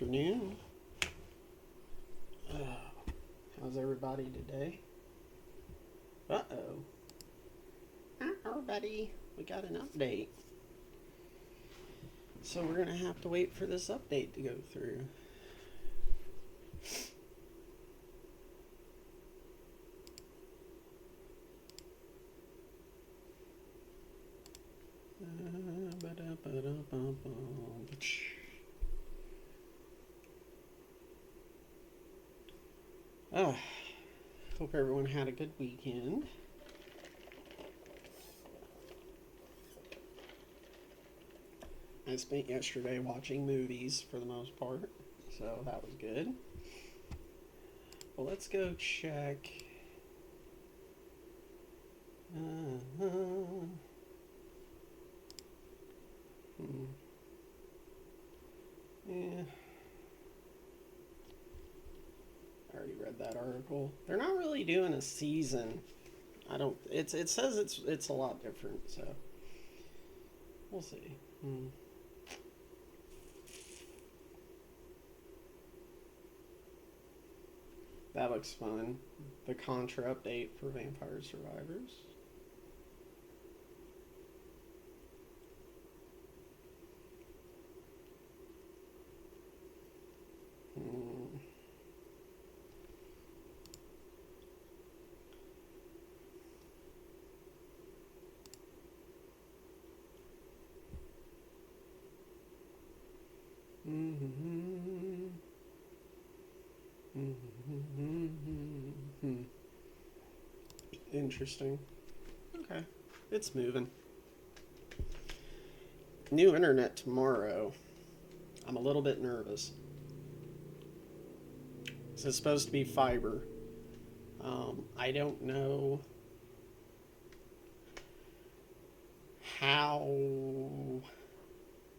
afternoon. How's everybody today? Uh-oh. Uh-oh, buddy. We got an update. So we're going to have to wait for this update to go through. Hope everyone had a good weekend. I spent yesterday watching movies for the most part, so that was good. Well, let's go check. Yeah. I already read that article. They're not really doing a season. It says it's a lot different, so we'll see. That looks fun. The Contra update for Vampire Survivors. Interesting. Okay. It's moving. New internet tomorrow. I'm a little bit nervous. It's supposed to be fiber. I don't know how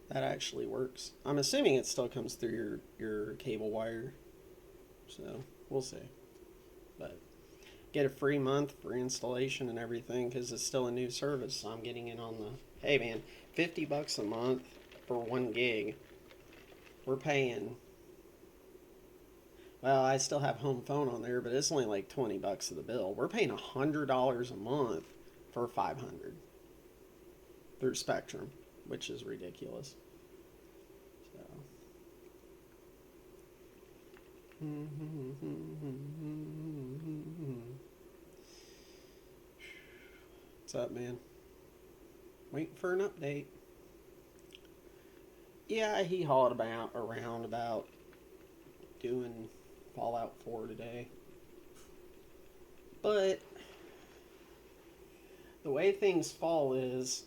that actually works. I'm assuming it still comes through your cable wire. So, we'll see. But get a free month for installation and everything because it's still a new service. So I'm getting in on the, hey man, $50 a month for 1 gig. We're paying, well, I still have home phone on there, but it's only like $20 of the bill. We're paying $100 a month for 500 through Spectrum, which is ridiculous. So. What's up, man? Waiting for an update. Yeah, he hauled around about doing Fallout 4 today. But the way things fall is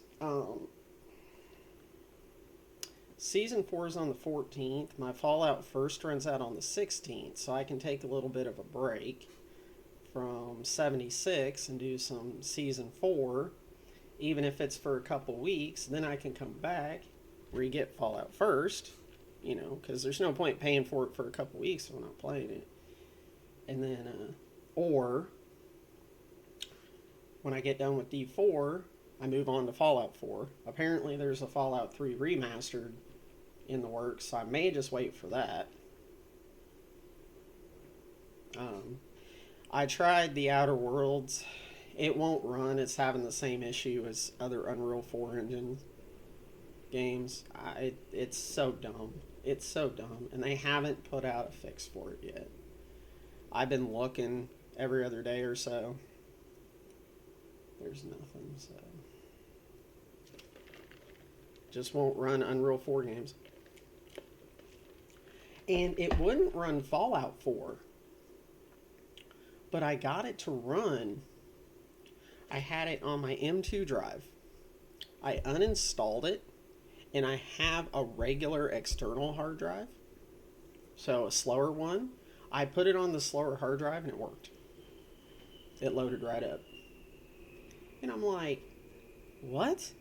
Season 4 is on the 14th. My Fallout first runs out on the 16th, so I can take a little bit of a break from 76 and do some Season 4, even if it's for a couple weeks. Then I can come back, re-get Fallout first, because there's no point paying for it for a couple weeks if I'm not playing it. And then, or when I get done with D4, I move on to Fallout 4. Apparently there's a Fallout 3 remastered in the works, so I may just wait for that. I tried the Outer Worlds. It won't run. It's having the same issue as other Unreal 4 engine games. It's so dumb. It's so dumb. And they haven't put out a fix for it yet. I've been looking every other day or so. There's nothing, so. Just won't run Unreal 4 games. And it wouldn't run Fallout 4. But I got it to run. I had it on my M2 drive. I uninstalled it. And I have a regular external hard drive. So a slower one. I put it on the slower hard drive and it worked. It loaded right up. And I'm like, what?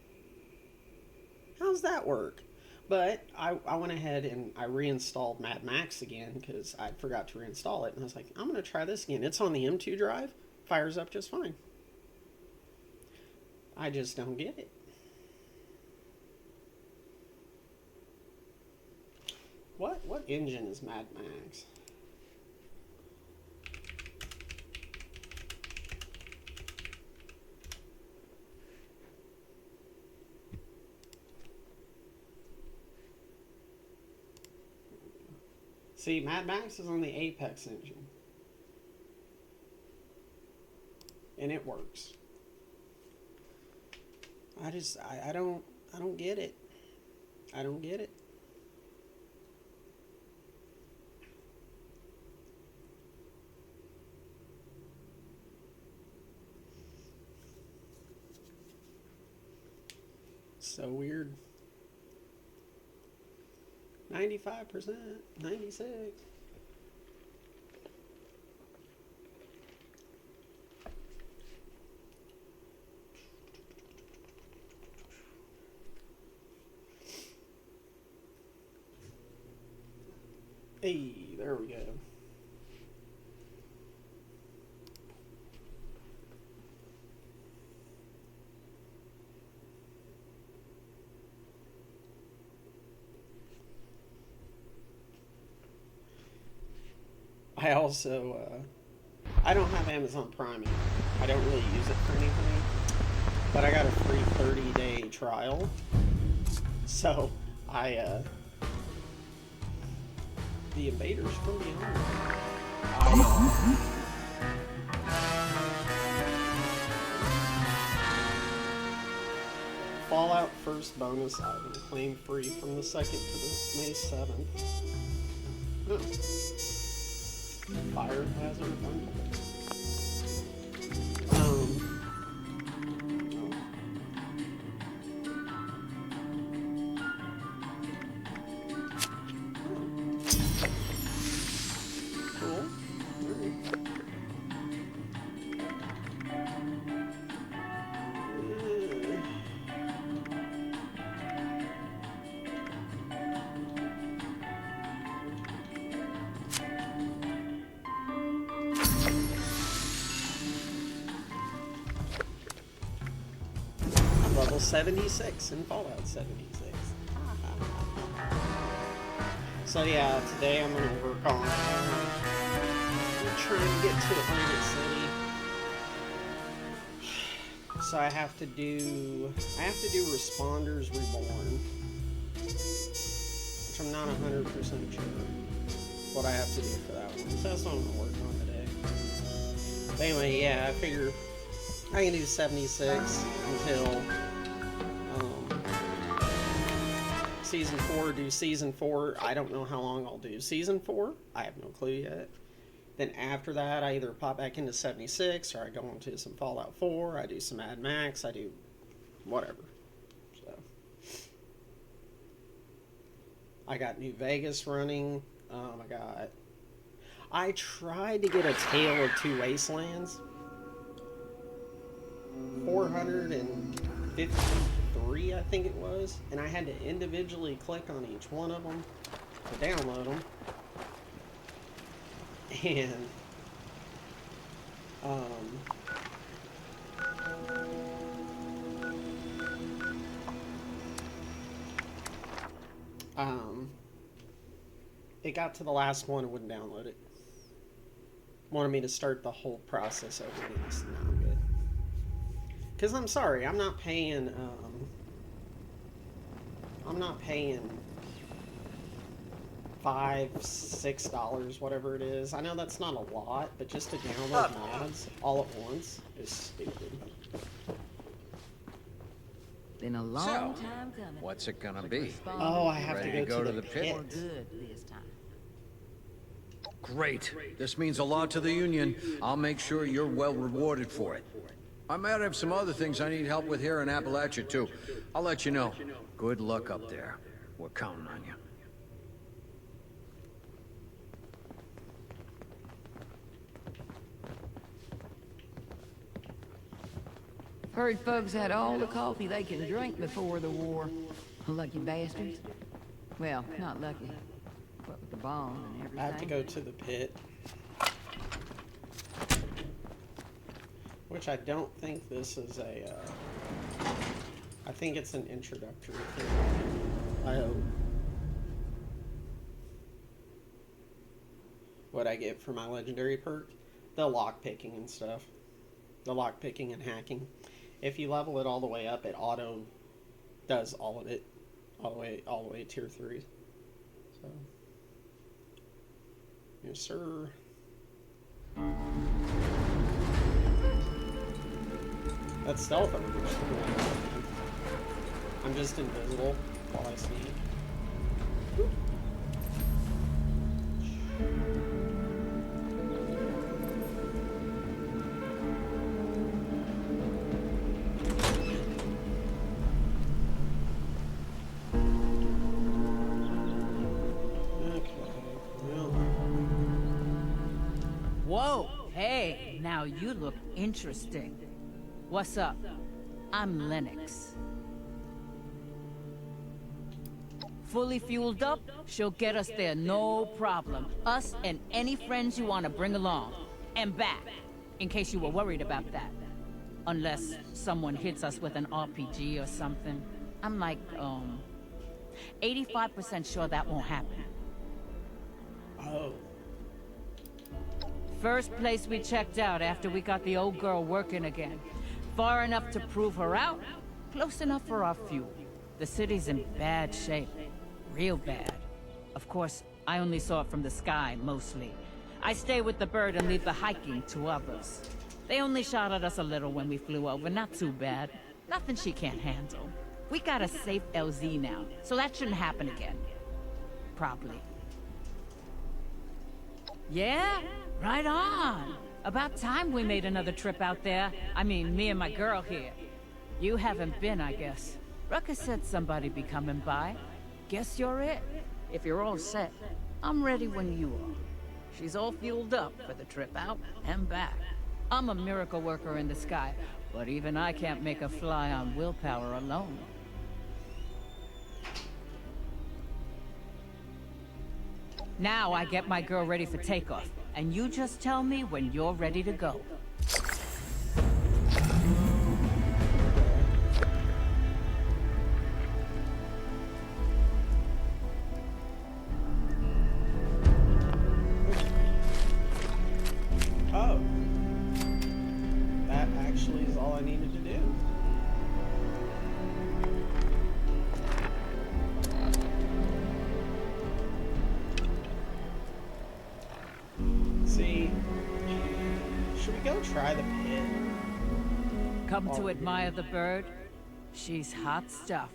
How's that work? But I went ahead and I reinstalled Mad Max again because I forgot to reinstall it. And I was like, I'm going to try this again. It's on the M2 drive. Fires up just fine. I just don't get it. What What engine is Mad Max? See, Mad Max is on the Apex engine. And it works. I don't get it. I don't get it. So weird. 95%, 96. Hey, there we go. I also, I don't have Amazon Prime anymore. I don't really use it for anything. But I got a free 30-day trial. So, The Invaders from Beyond. Fallout first bonus item. Claim free from the 2nd to the May 7th. Oh. Fire hazard bundle. Cool. Level 76 in Fallout 76. So yeah, today I'm gonna work on trying to get to Atlantic City. So I have to do Responders Reborn, which I'm not 100% sure what I have to do for that one. So that's what I'm gonna work on today. But anyway, yeah, I figure I can do 76 until Season 4, do Season 4. I don't know how long I'll do Season 4. I have no clue yet. Then after that, I either pop back into 76, or I go into some Fallout 4, I do some Mad Max, I do whatever. So I got New Vegas running. I tried to get a Tale of Two Wastelands. 453, I think it was, and I had to individually click on each one of them to download them. And it got to the last one and wouldn't download it. Wanted me to start the whole process over again. I said, no, I'm good. Because I'm sorry, I'm not paying $5, $6, whatever it is. I know that's not a lot, but just to download mods all at once is stupid. Been a long time coming. What's it gonna be? Oh, I have to go to the pit. Good this time. Great. This means a lot to the Union. I'll make sure you're well rewarded for it. I might have some other things I need help with here in Appalachia, too. I'll let you know. Good luck up there. We're counting on you. Heard folks had all the coffee they can drink before the war. Lucky bastards. Well, not lucky. What with the bomb and everything. I have to go to the pit. Which I don't think this is a, I think it's an introductory thing. I hope. what I get for my legendary perk. The lock picking and stuff. The lock picking and hacking. If you level it all the way up, it auto does all of it. All the way to tier 3. So yes, sir. That stealth over there is cool. I'm just invisible while I see. Whoa, hey, now you look interesting. What's up? I'm Lennox. Fully fueled up, she'll get us there, no problem. Us and any friends you want to bring along. And back, in case you were worried about that. Unless someone hits us with an RPG or something. I'm like, 85% sure that won't happen. Oh. First place we checked out after we got the old girl working again. Far enough to prove her out, close enough for our fuel. The city's in bad shape. Real bad. Of course, I only saw it from the sky, mostly. I stay with the bird and leave the hiking to others. They only shot at us a little when we flew over, not too bad. Nothing she can't handle. We got a safe LZ now, so that shouldn't happen again. Probably. Yeah, right on. About time we made another trip out there. I mean, me and my girl here. You haven't been, I guess. Ruckus said somebody'd be coming by. Guess you're it. If you're all set, I'm ready when you are. She's all fueled up for the trip out and back. I'm a miracle worker in the sky, but even I can't make a fly on willpower alone. Now I get my girl ready for takeoff, and you just tell me when you're ready to go. Oh. That actually is all I needed to do. See, should we go try the pit? Come to admire the bird? She's hot stuff.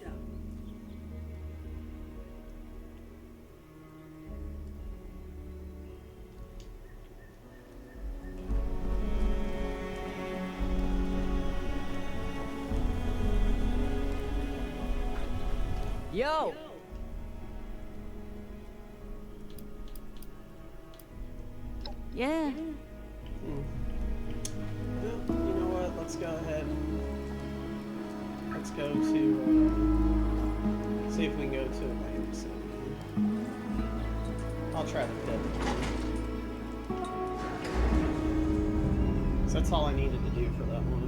Yo! Yeah. Well, you know what? Let's go ahead. Let's go to see if we can go to Atlantic City. I'll try the pit. So that's all I needed to do for that one.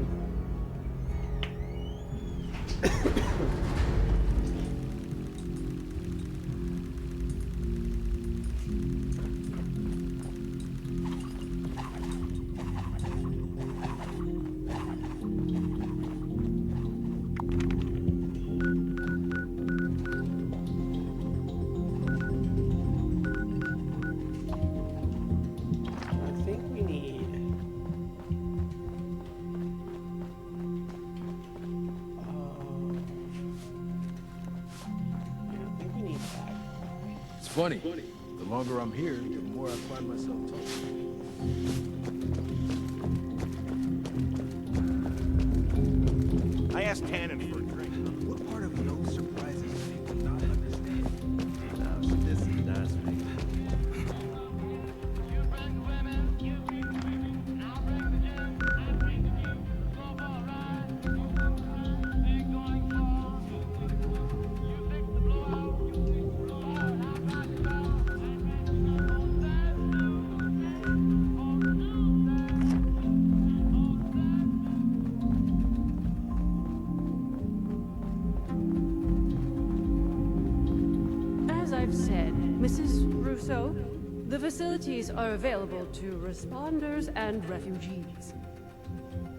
Funny. The longer I'm here, the more I find myself talking. I asked Tannen for a drink. What part of no surprises do people not understand? This is nice. The facilities are available to responders and refugees.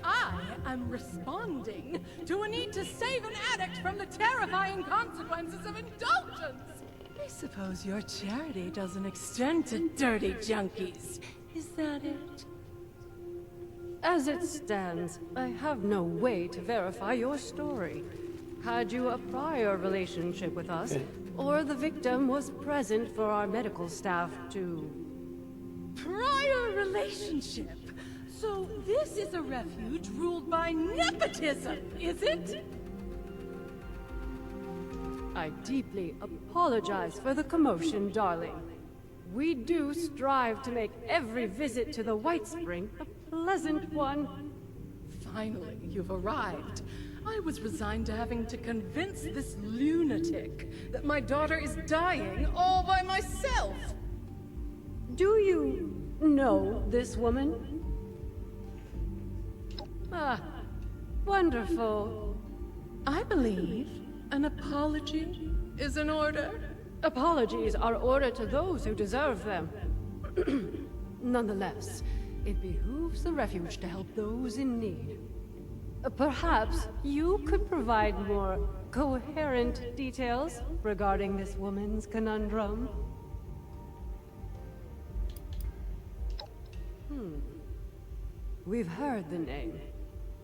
I am responding to a need to save an addict from the terrifying consequences of indulgence. I suppose your charity doesn't extend to dirty junkies. Is that it? As it stands, I have no way to verify your story. Had you a prior relationship with us, or the victim was present for our medical staff to... Prior relationship. So this is a refuge ruled by nepotism, is it? I deeply apologize for the commotion, darling. We do strive to make every visit to the White Spring a pleasant one. Finally, you've arrived. I was resigned to having to convince this lunatic that my daughter is dying all by myself. Do you know this woman? Ah, wonderful. I believe an apology is in order. Apologies are ordered to those who deserve them. Nonetheless, it behooves the refuge to help those in need. Perhaps you could provide more coherent details regarding this woman's conundrum. We've heard the name.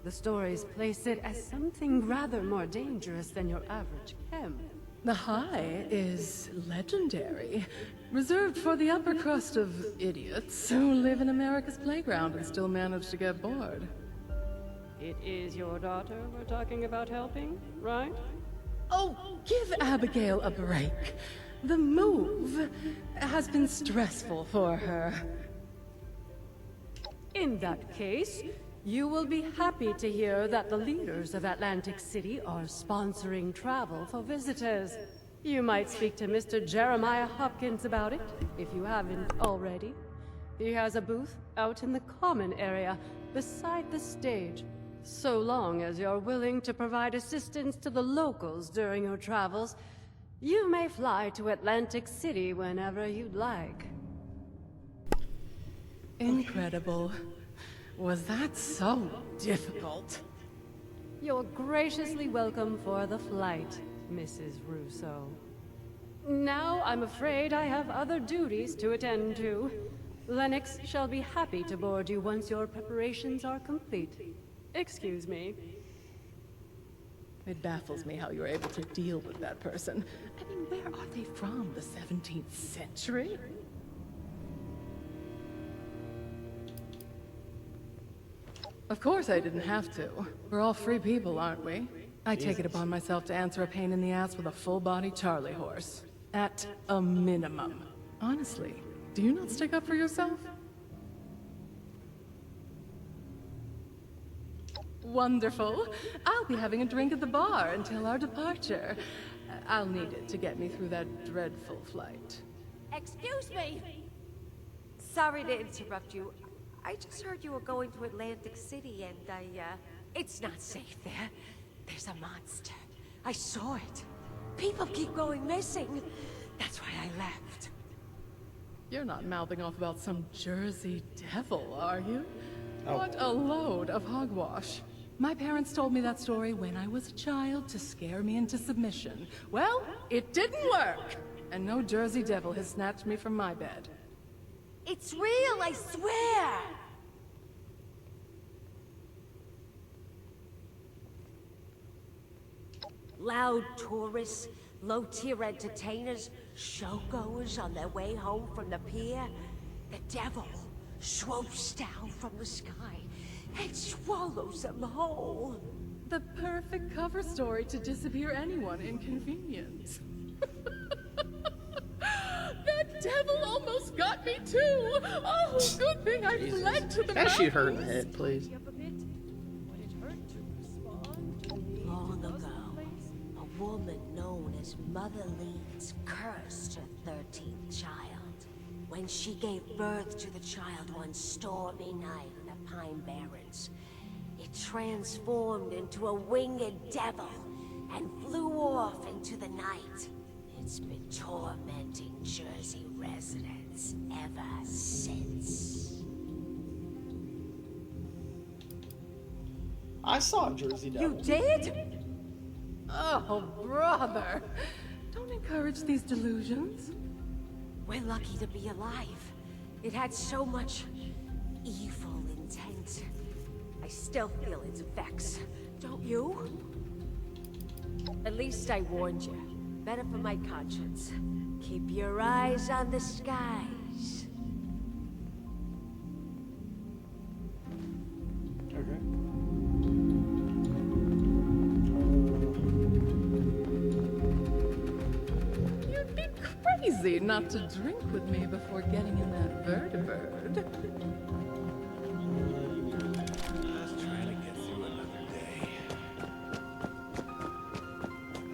The stories place it as something rather more dangerous than your average chem. The High is legendary, reserved for the upper crust of idiots who live in America's playground and still manage to get bored. It is your daughter we're talking about helping, right? Oh, give Abigail a break. The move has been stressful for her. In that case, you will be happy to hear that the leaders of Atlantic City are sponsoring travel for visitors. You might speak to Mr. Jeremiah Hopkins about it, if you haven't already. He has a booth out in the common area, beside the stage. So long as you're willing to provide assistance to the locals during your travels, you may fly to Atlantic City whenever you'd like. Incredible. Was that so difficult? You're graciously welcome for the flight, Mrs. Russo. Now I'm afraid I have other duties to attend to. Lennox shall be happy to board you once your preparations are complete. Excuse me. It baffles me how you were able to deal with that person. I mean, where are they from? The 17th century? Of course I didn't have to. We're all free people, aren't we? I take it upon myself to answer a pain in the ass with a full-body Charlie horse. At a minimum. Honestly, do you not stick up for yourself? Wonderful. I'll be having a drink at the bar until our departure. I'll need it to get me through that dreadful flight. Excuse me! Sorry to interrupt you. I just heard you were going to Atlantic City and it's not safe there. There's a monster. I saw it. People keep going missing. That's why I left. You're not mouthing off about some Jersey devil, are you? Oh. What a load of hogwash. My parents told me that story when I was a child to scare me into submission. Well, it didn't work! And no Jersey devil has snatched me from my bed. It's real, I swear! Loud tourists, low-tier entertainers, showgoers on their way home from the pier. The devil swoops down from the sky and swallows them whole. The perfect cover story to disappear anyone inconvenience. That devil almost got me too! Oh, good thing I fled to the That shoot her in the mountains. head, please. Long ago, a woman known as Mother Leeds cursed her 13th child. When she gave birth to the child one stormy night in the Pine Barrens, it transformed into a winged devil and flew off into the night. It's been tormenting Jersey residents streets ever since. I saw Jersey Devil. You did? Oh, brother. Don't encourage these delusions. We're lucky to be alive. It had so much evil intent. I still feel its effects. Don't you? At least I warned you. Better for my conscience. Keep your eyes on the skies. Okay. You'd be crazy not to drink with me before getting in that vertibird. Just trying to get through another day.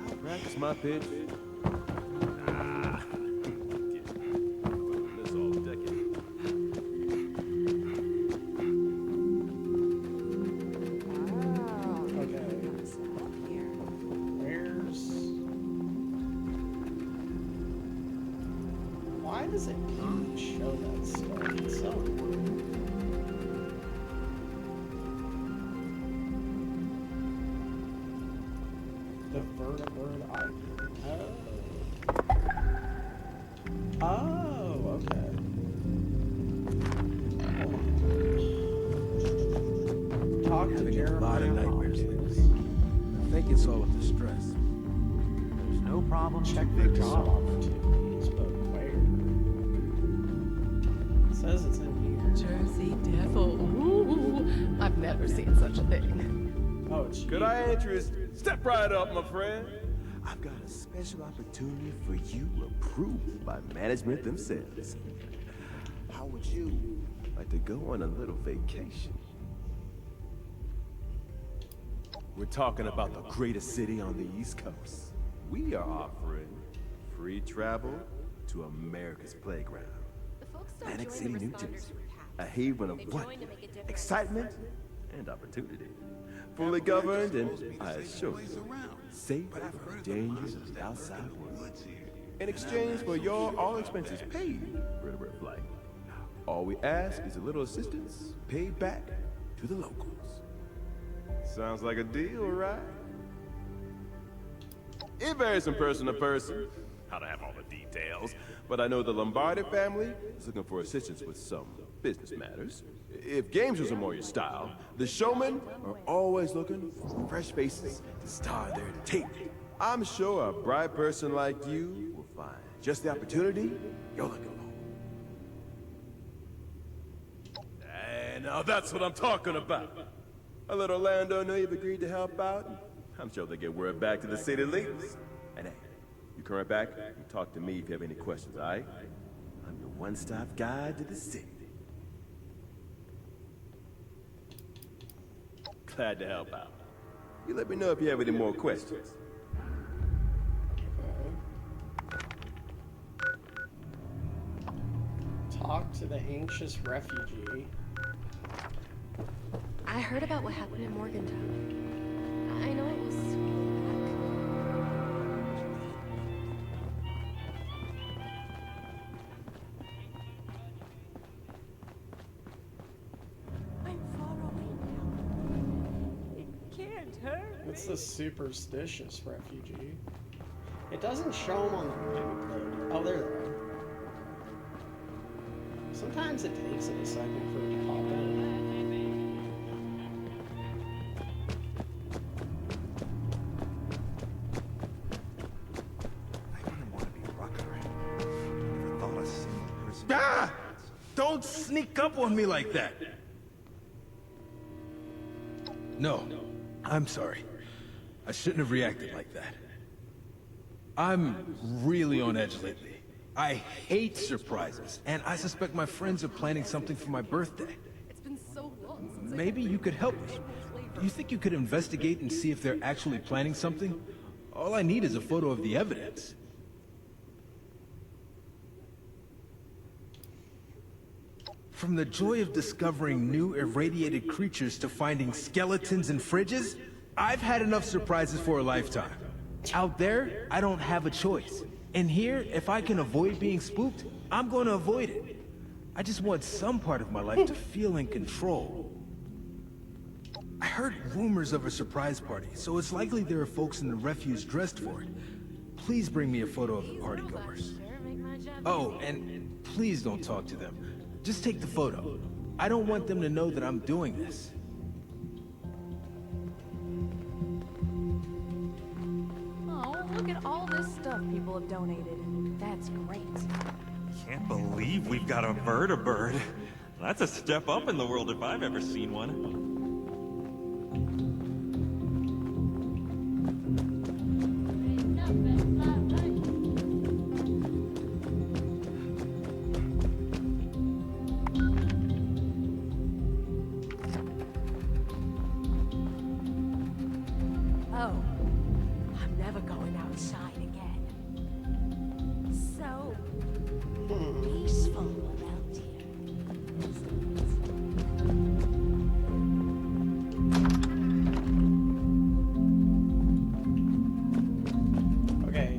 I'll practice my pitch. This all decade. Okay. Where's... Why does it not show that stuff? It's so important. The vertibird icon. Oh, okay. Hold on. Talk to Having a lot of Jeremiah nightmares Hopkins. I think it's all of the stress. There's no problem. Check for job opportunities, but where? It says it's in here. Jersey Devil. Ooh, I've never seen such a thing. Oh, it's Could you. I interest? Step right up, my friend. I've got a special opportunity for you approved by management themselves. How would you like to go on a little vacation? We're talking about the greatest city on the East Coast. We are offering free travel to America's playground. Atlantic City, New Jersey. A haven of wonder, excitement, and opportunity. Fully governed and, I assure you, safe from dangers of the outside world. In exchange for your all expenses paid river flight. All we ask is a little assistance paid back to the locals. Sounds like a deal, right? It varies from person to person. How to have all the details. But I know the Lombardi family is looking for assistance with some business matters. If games was more your style, the showmen are always looking for fresh faces to star their tape. I'm sure a bright person like you will find just the opportunity you're looking for. And now that's what I'm talking about. A little landowner you've agreed to help out. I'm sure they get word back to the city leaders. And hey, you come right back and talk to me if you have any questions, all right? I'm your one-stop guide to the city. Glad to help out. You let me know if you have any more questions. Talk to the anxious refugee. I heard about what happened in Morgantown. I know it was I'm far away now. It can't hurt. It's the superstitious refugee. It doesn't show them on the map, though. Oh, there they are. Sometimes it takes it a second for it to pop in. I didn't want to be Rucker. Never thought a single person. Ah! Don't sneak up on me like that! No, I'm sorry. I shouldn't have reacted like that. I'm really on edge lately. I hate surprises, and I suspect my friends are planning something for my birthday. It's been so long since Maybe you could help me. Do you think you could investigate and see if they're actually planning something? All I need is a photo of the evidence. From the joy of discovering new irradiated creatures to finding skeletons in fridges, I've had enough surprises for a lifetime. Out there, I don't have a choice. And here, if I can avoid being spooked, I'm going to avoid it. I just want some part of my life to feel in control. I heard rumors of a surprise party, so it's likely there are folks in the refuse dressed for it. Please bring me a photo of the partygoers. Oh, and please don't talk to them. Just take the photo. I don't want them to know that I'm doing this. Oh, look at all this stuff people have donated. That's great. Can't believe we've got a vertibird. That's a step up in the world if I've ever seen one. Oh, I'm never going outside again. So peaceful around here. Okay,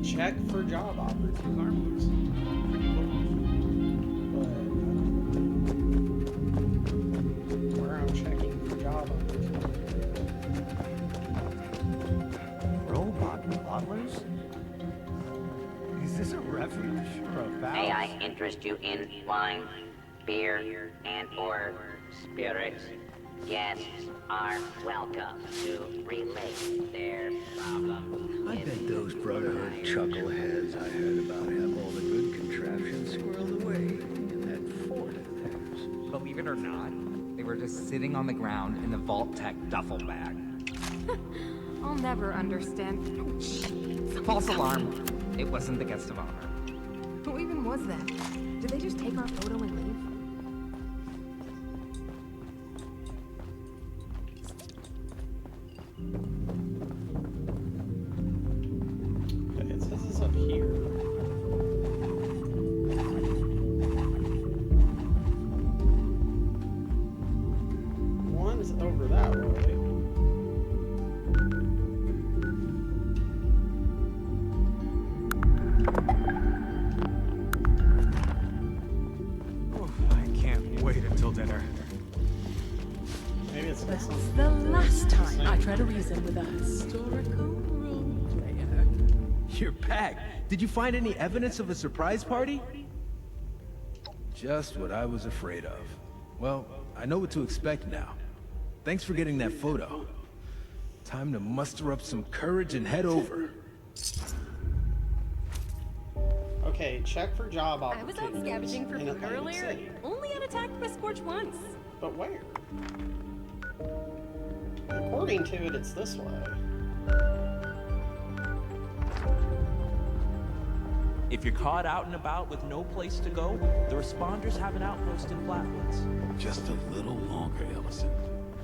check for job opportunities. But where I'm checking for job opportunities. Robot butlers? Is this a refuge or a vow? May I interest you in wine, beer, and/or spirits? Guests are welcome to relate their problems. I bet those Brotherhood chuckleheads I heard about have all the good contraptions squirreled away in that fort of theirs. Believe it or not, they were just sitting on the ground in the Vault Tech duffel bag. I'll never understand. Oh, jeez. False alarm. It wasn't the guest of honor. Who even was that? Did they just take our photo and leave? Okay, it says it's up here. One's over that way. I can't wait until dinner. Maybe it's this That's one. the last time I try to reason with a historical role player. You're back. Did you find any evidence of a surprise party? Just what I was afraid of. Well, I know what to expect now. Thanks for getting that photo. Time to muster up some courage and head over. Okay, check for job I was opportunities. out scavenging for in food Atlantic earlier. City. Only got attacked by Scorch once. But where? According to it, it's this way. If you're caught out and about with no place to go, the responders have an outpost in Flatwoods. Just a little longer, Ellison.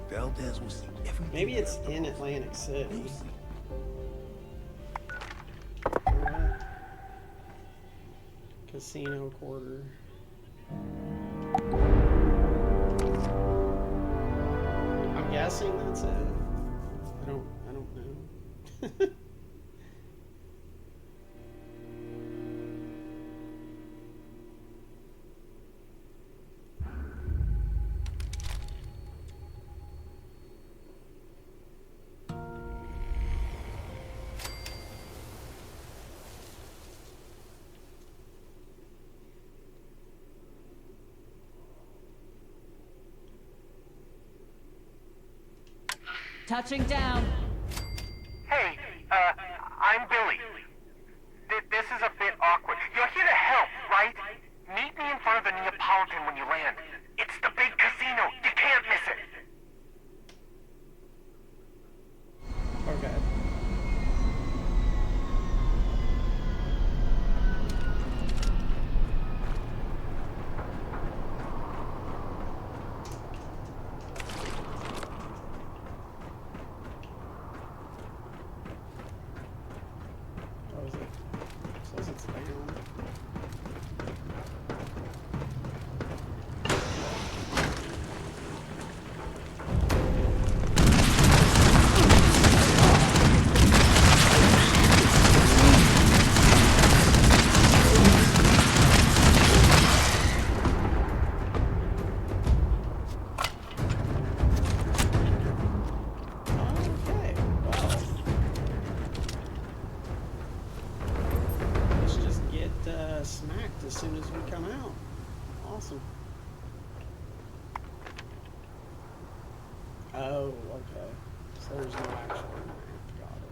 Valdez will see everything. Maybe it's in Atlantic City. Casino quarter. I'm guessing that's it. I don't know. Touching down. Hey, I'm Billy. This is a bit awkward. You're here to help, right? Meet me in front of the Neapolitan when you land. It's the big casino. You can't miss it. Okay. What was it? Says it's down. come out. Awesome. Oh, okay. So there's no actual map. Got it.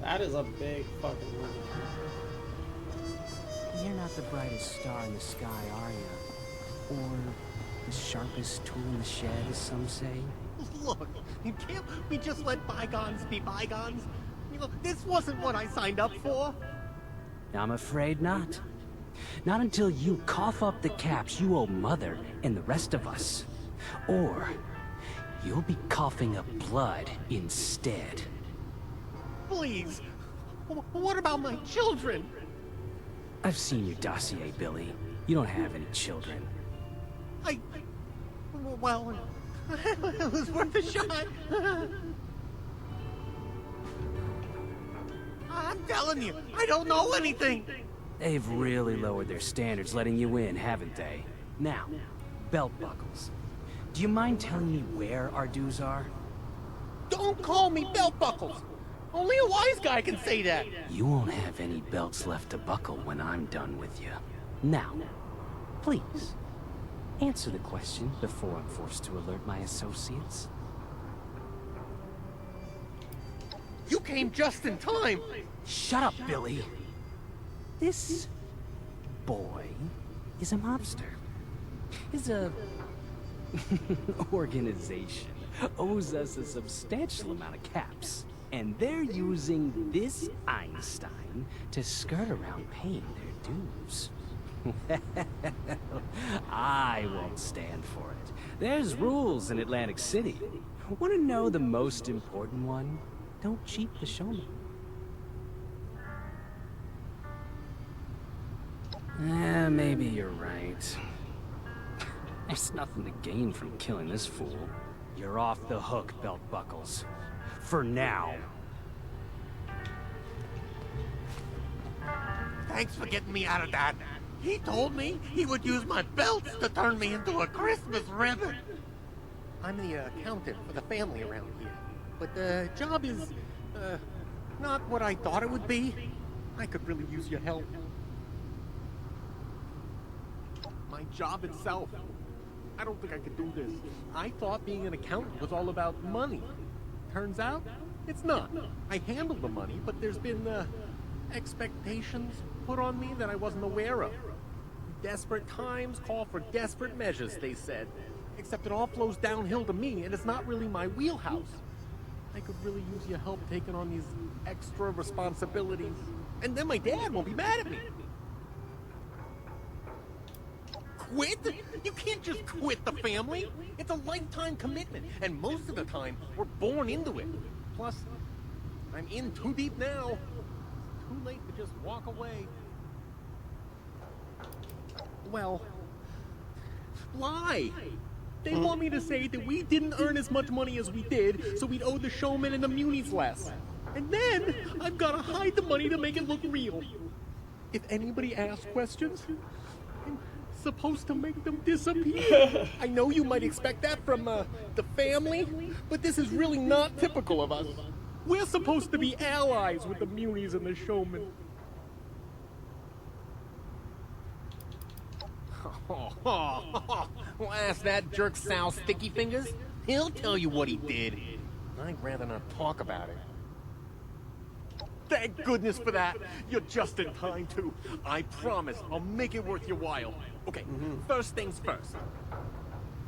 That is a big fucking room. You're not the brightest star in the sky, are you? Or the sharpest tool in the shed, as some say? Look, can't we just let bygones be bygones? You know, this wasn't what I signed up for. I'm afraid not. Not until you cough up the caps you owe Mother and the rest of us. Or you'll be coughing up blood instead. Please, what about my children? I've seen your dossier, Billy. You don't have any children. Well, it was worth a shot. I'm telling you, I don't know anything. They've really lowered their standards letting you in, haven't they? Now, belt buckles. Do you mind telling me where our dues are? Don't call me belt buckles. Only a wise guy can say that. You won't have any belts left to buckle when I'm done with you. Now, please, answer the question before I'm forced to alert my associates. You came just in time. Shut up, Billy. This boy is a mobster. Is a organization owes us a substantial amount of caps. And they're using this Einstein to skirt around paying their dues. I won't stand for it. There's rules in Atlantic City. Want to know the most important one? Don't cheat the showman. Maybe you're right. There's nothing to gain from killing this fool. You're off the hook, belt buckles. For now. Thanks for getting me out of that. He told me he would use my belts to turn me into a Christmas ribbon. I'm the accountant for the family around here. But the job is, not what I thought it would be. I could really use your help. My job itself. I don't think I could do this. I thought being an accountant was all about money. Turns out, it's not. I handle the money, but there's been, expectations put on me that I wasn't aware of. Desperate times call for desperate measures, they said. Except it all flows downhill to me, and it's not really my wheelhouse. I could really use your help taking on these extra responsibilities. And then my dad won't be mad at me. Quit? You can't just quit the family. It's a lifetime commitment, and most of the time, we're born into it. Plus, I'm in too deep now. It's too late to just walk away. Well, lie. They want me to say that we didn't earn as much money as we did, so we'd owe the showman and the munis less. And then, I've gotta hide the money to make it look real. If anybody asks questions, I'm supposed to make them disappear. I know you might expect that from, the family, but this is really not typical of us. We're supposed to be allies with the munis and the showman. Well, ask that jerk Sal Sticky Fingers. He'll tell you what he did. I'd rather not talk about it. Thank goodness for that. You're just in time, too. I promise I'll make it worth your while. Okay, first things first.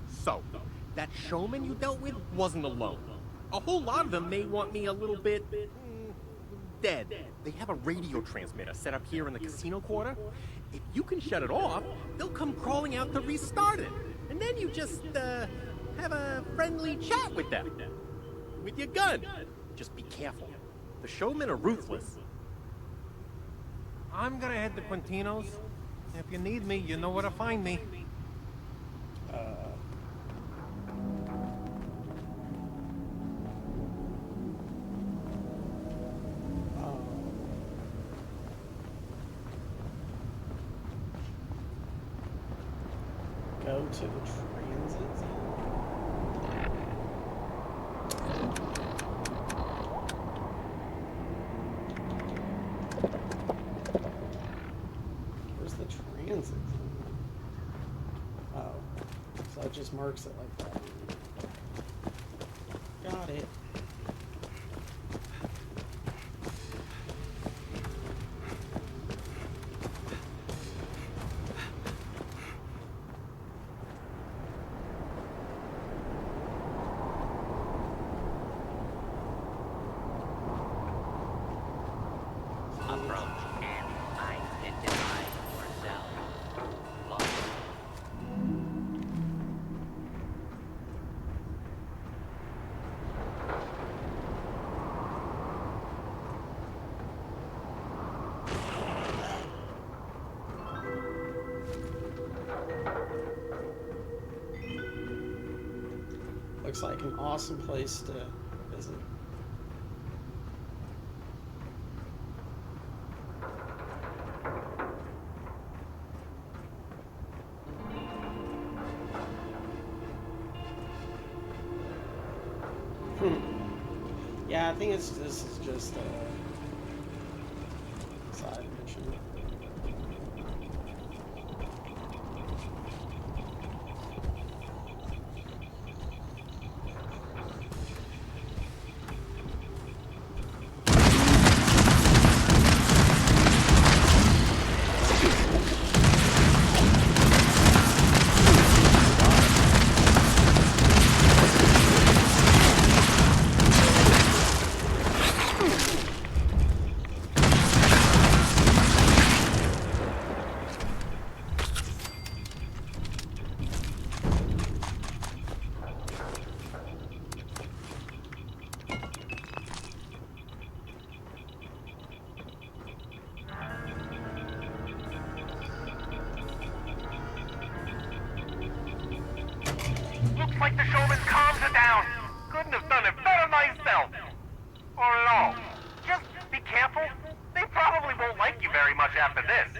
So, that showman you dealt with wasn't alone. A whole lot of them may want me a little bit... dead. They have a radio transmitter set up here in the casino quarter. If you can shut it off, they'll come crawling out to restart it. And then you just, have a friendly chat with them. With your gun. Just be careful. The showmen are ruthless. I'm gonna head to Quintino's, If you need me, you know where to find me. Go to the transit zone. Where's the transit zone? Oh, so it just marks it like that. Got it. Approach and identify yourself. Looks like an awesome place to visit. Yeah, I think this is just a side mission. Looks like the showman's comms are down. Couldn't have done it better myself. Or no. Just be careful. They probably won't like you very much after this.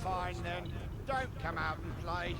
Fine then. Don't come out and play.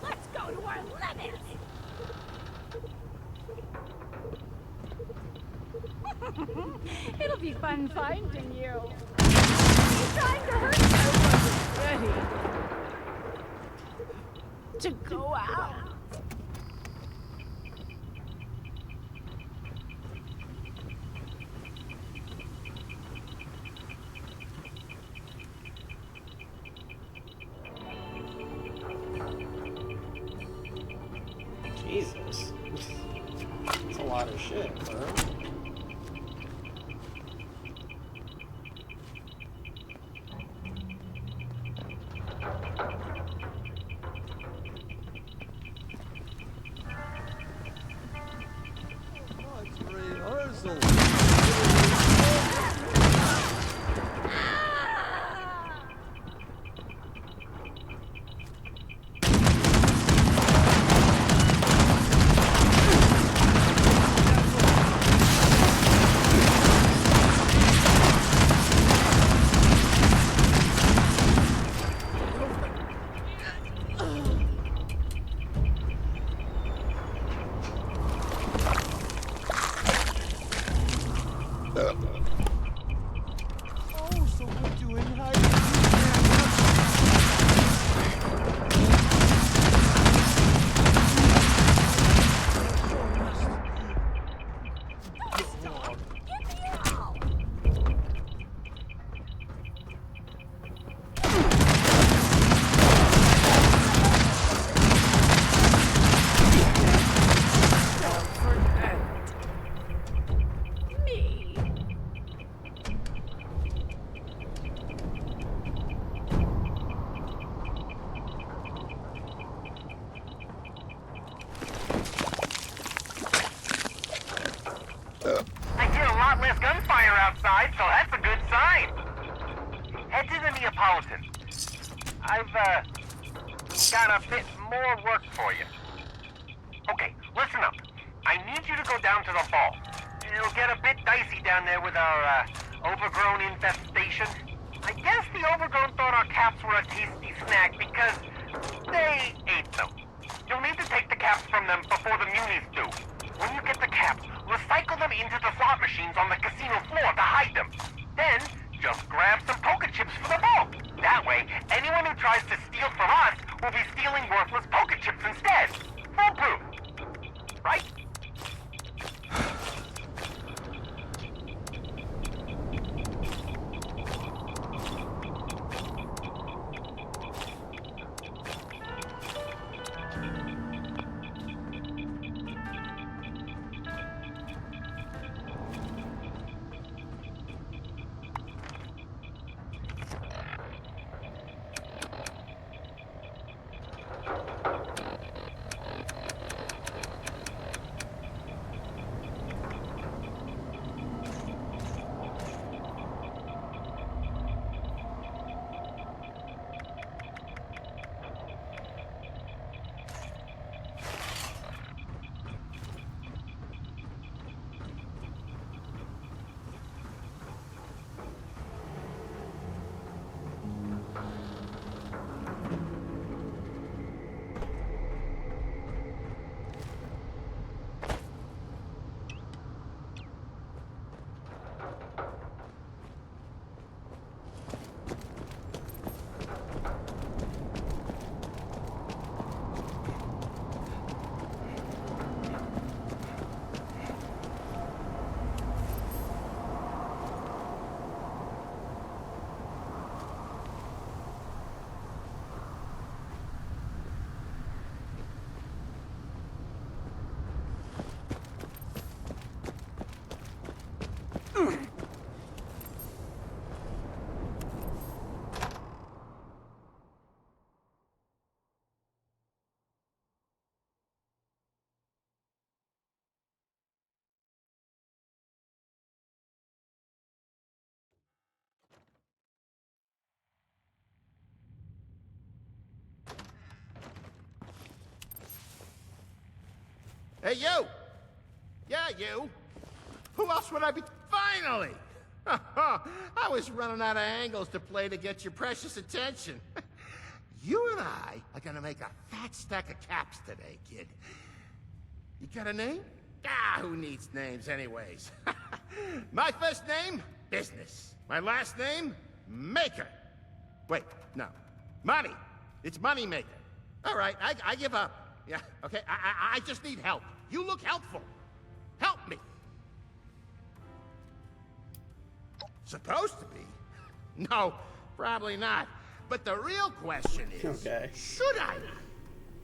Let's go to our limits! It'll be fun finding you. He's trying to hurt you. Ready to go out. Jesus. That's a lot of shit, bro. I hear a lot less gunfire outside, so that's a good sign. Head to the Neapolitan. I've, got a bit more work for you. Okay, listen up. I need you to go down to the vault. It'll get a bit dicey down there with our, overgrown infestation. I guess the overgrown thought our caps were a tasty snack because they ate them. You'll need to take the caps from them before the munis do. When you get the caps, recycle them into the slot machines on the casino floor to hide them. Then, just grab some poker chips for the vault. That way, anyone who tries to steal from us will be stealing worthless poker chips instead. Foolproof. Right? Hey, you! Yeah, you! Who else would I be? Finally! I was running out of angles to play to get your precious attention. You and I are gonna make a fat stack of caps today, kid. You got a name? Ah, who needs names anyways? My first name? Business. My last name? Maker. Wait, no. Money. It's Money Maker. All right, I give up. Yeah, okay, I just need help. You look helpful. Help me. Supposed to be? No, probably not. But the real question is, should I?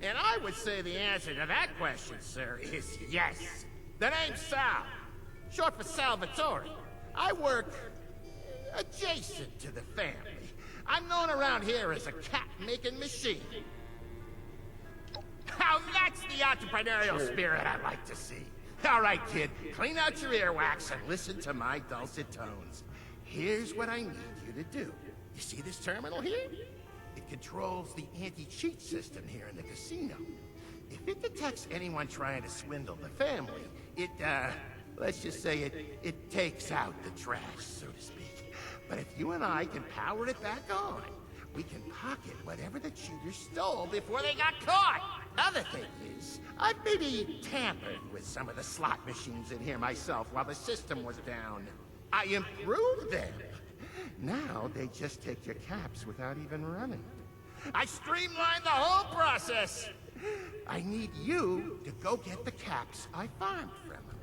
And I would say the answer to that question, sir, is yes. The name's Sal, short for Salvatore. I work adjacent to the family. I'm known around here as a cat-making machine. Now that's the entrepreneurial spirit I like to see. All right, kid, clean out your earwax and listen to my dulcet tones. Here's what I need you to do. You see this terminal here? It controls the anti-cheat system here in the casino. If it detects anyone trying to swindle the family, it, let's just say it takes out the trash, so to speak. But if you and I can power it back on, we can pocket whatever the cheaters stole before they got caught. Other thing is, I've maybe tampered with some of the slot machines in here myself while the system was down. I improved them. Now they just take your caps without even running. I streamlined the whole process. I need you to go get the caps I farmed from them.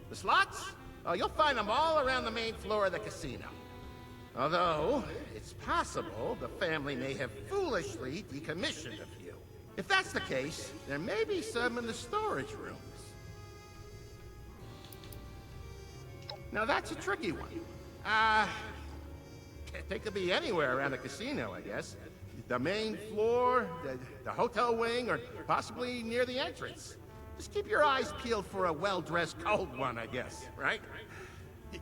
The slots? Oh, you'll find them all around the main floor of the casino. Although, it's possible the family may have foolishly decommissioned a few. If that's the case, there may be some in the storage rooms. Now that's a tricky one. They could be anywhere around the casino, I guess. The main floor, the hotel wing, or possibly near the entrance. Just keep your eyes peeled for a well-dressed cold one, I guess, right?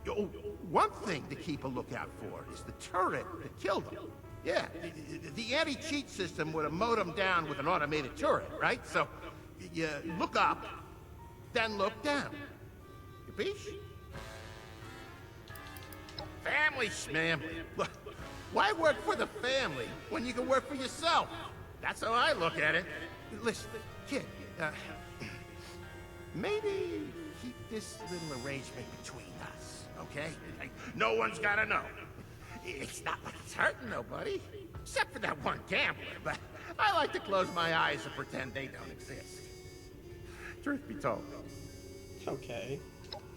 Oh, one thing to keep a lookout for is the turret that killed them. Yeah, the anti-cheat system would have mowed them down with an automated turret, right? So, you look up, then look down. Capiche? Family schmamly. Why work for the family when you can work for yourself? That's how I look at it. Listen, kid, maybe keep this little arrangement between us, okay? Like, no one's gotta know. It's not like it's hurting nobody, except for that one gambler, but I like to close my eyes and pretend they don't exist. Truth be told. Okay.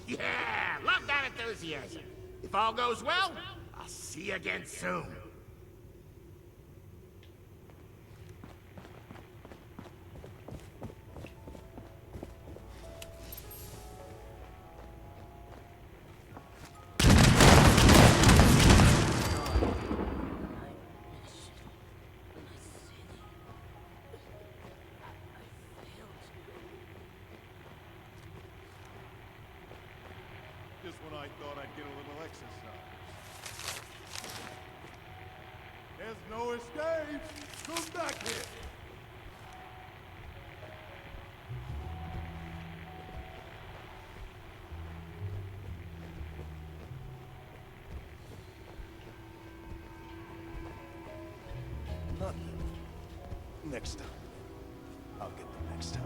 Yeah, love that enthusiasm. If all goes well, I'll see you again soon. Just when I thought I'd get a little exercise. There's no escape! Come back here! Nothing. Next time. I'll get them next time.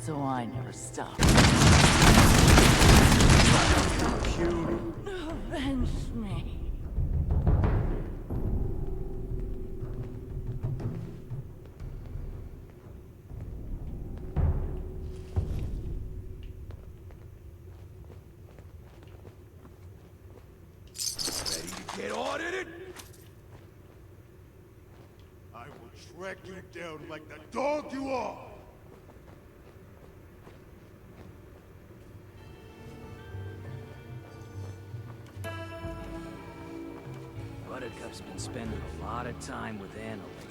So I never stop. Avenge me. Get on in it! I will track you down like the dog you are! Buttercup's been spending a lot of time with Anna lately.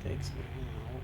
Takes me out.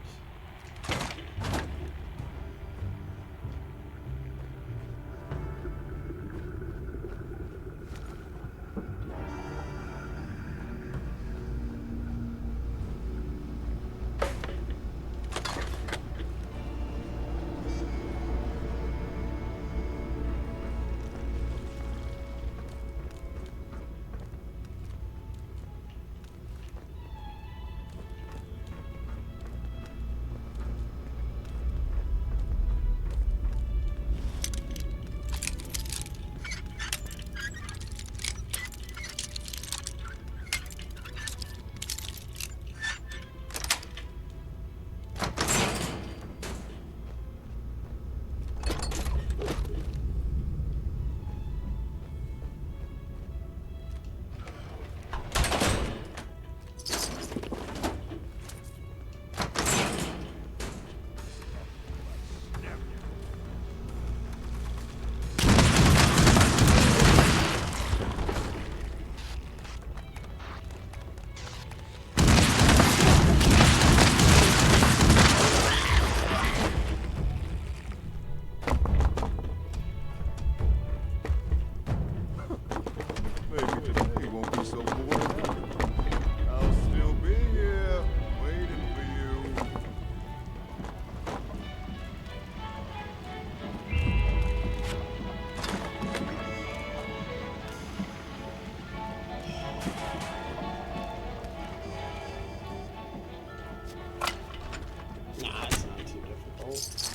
Maybe today won't be so boring. I'll still be here, waiting for you. Nah, it's not too difficult.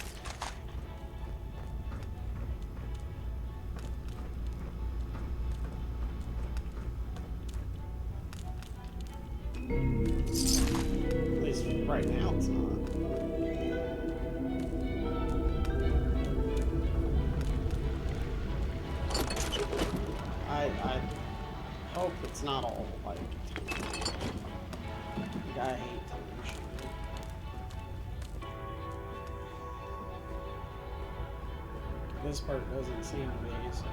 At least right now it's not. I hope it's not all like I hate television. This part doesn't seem to be, so.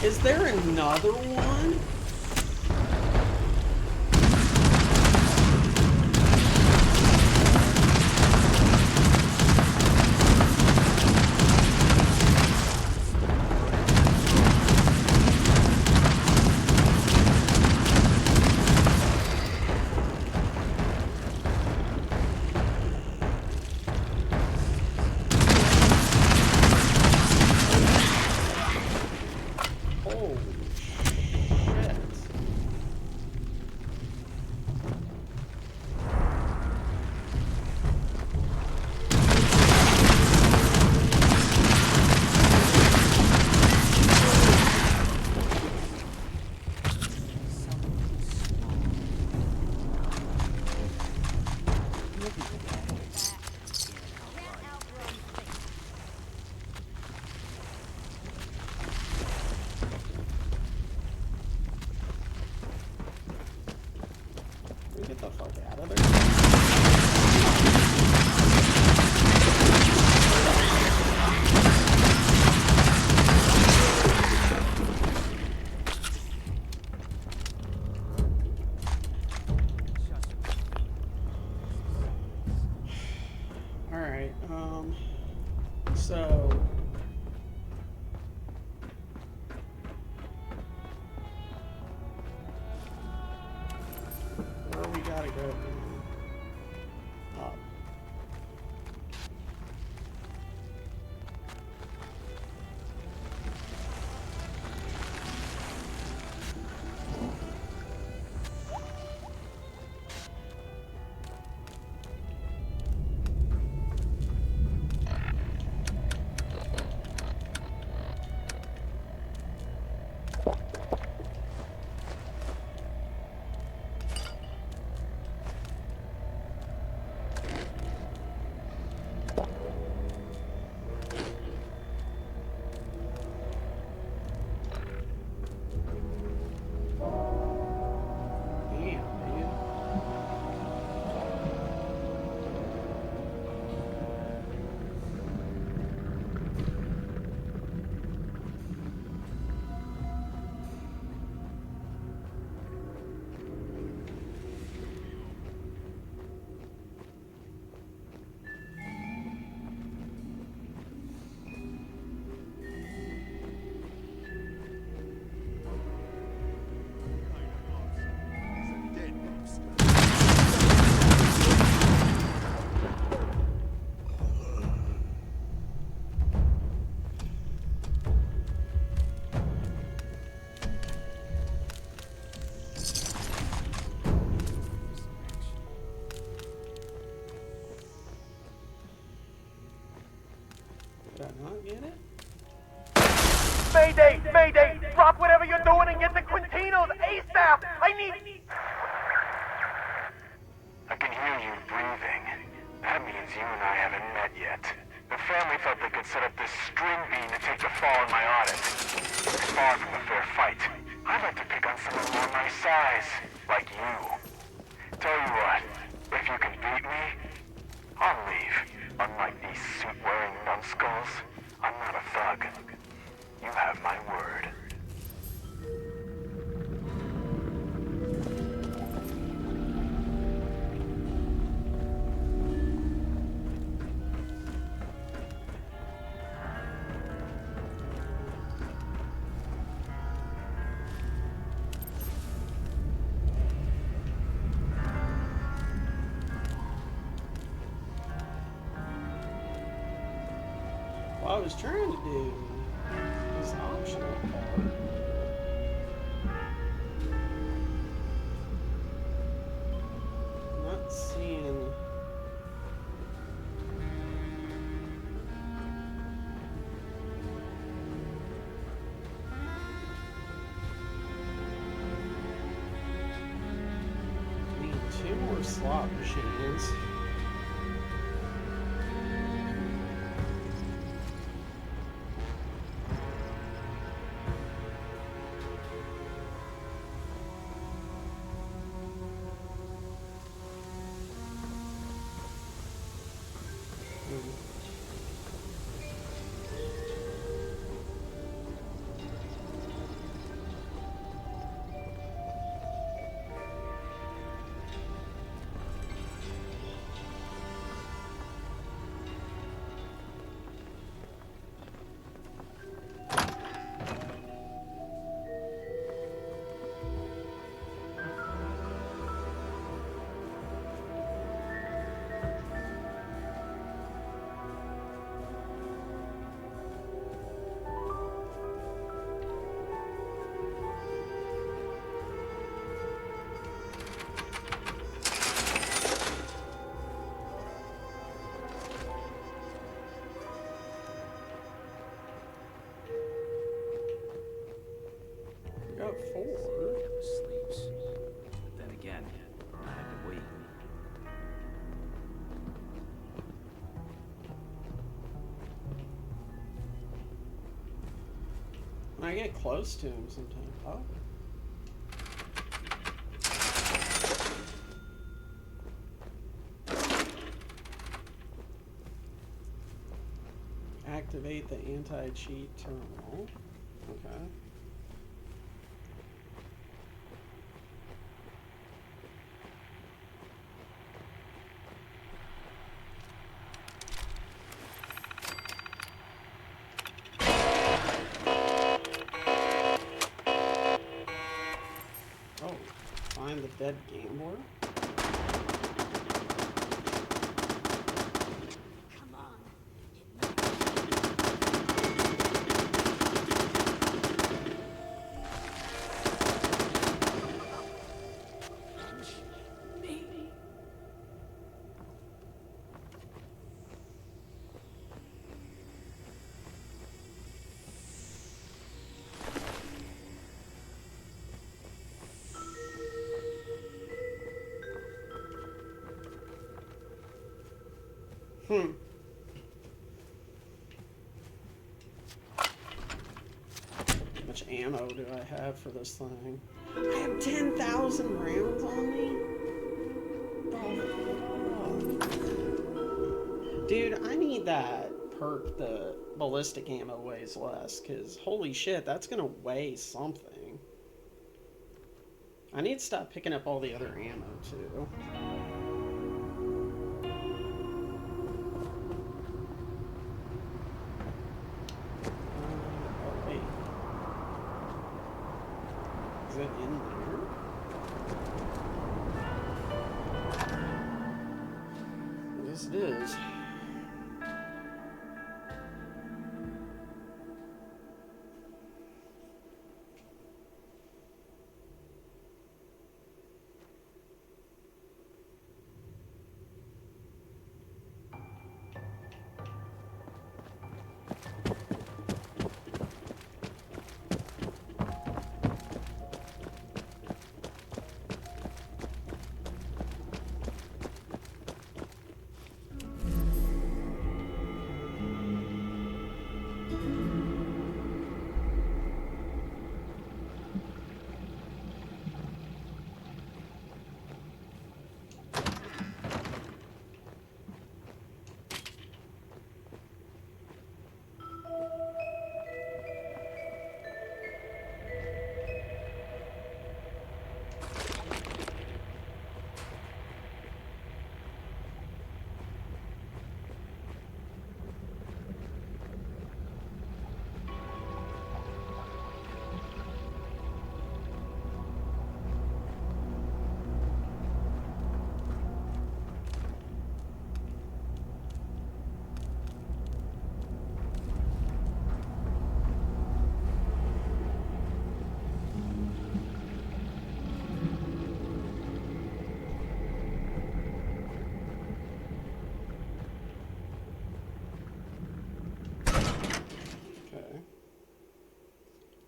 Is there another one? Get the fuck out of there. Alright, so where we gotta go now? Up. Did I not get it? Mayday! Mayday! Drop whatever you're doing and get to Quintino's ASAP! I need... I can hear you breathing. That means you and I haven't met yet. The family thought they could set up this string bean to take the fall in my audit. It's far from a fair fight. I'd like to pick on someone more my size, like you. Tell you what, if you can beat me, I'll leave. Unlike these suit-wearing numbskulls, I'm not a thug. You have my word. What I was trying to do is optional part. Not seeing. Need 2 more slot machines. before. Sleeps. But then again, I had to wait. When I get close to him sometimes. Oh. Activate the anti-cheat terminal. Okay. Oh, find the dead gambler. How much ammo do I have for this thing? I have 10,000 rounds on me? Oh, dude, I need that perk the ballistic ammo weighs less, because holy shit, that's gonna weigh something. I need to stop picking up all the other ammo, too. Is it in there? Yes, it is.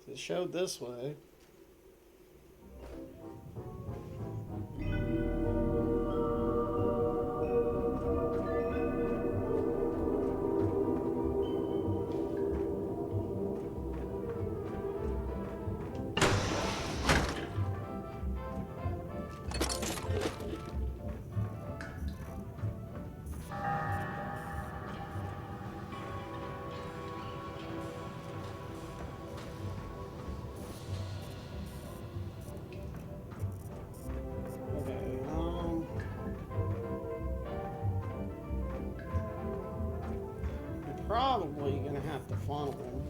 It showed this way. Probably gonna have to funnel him.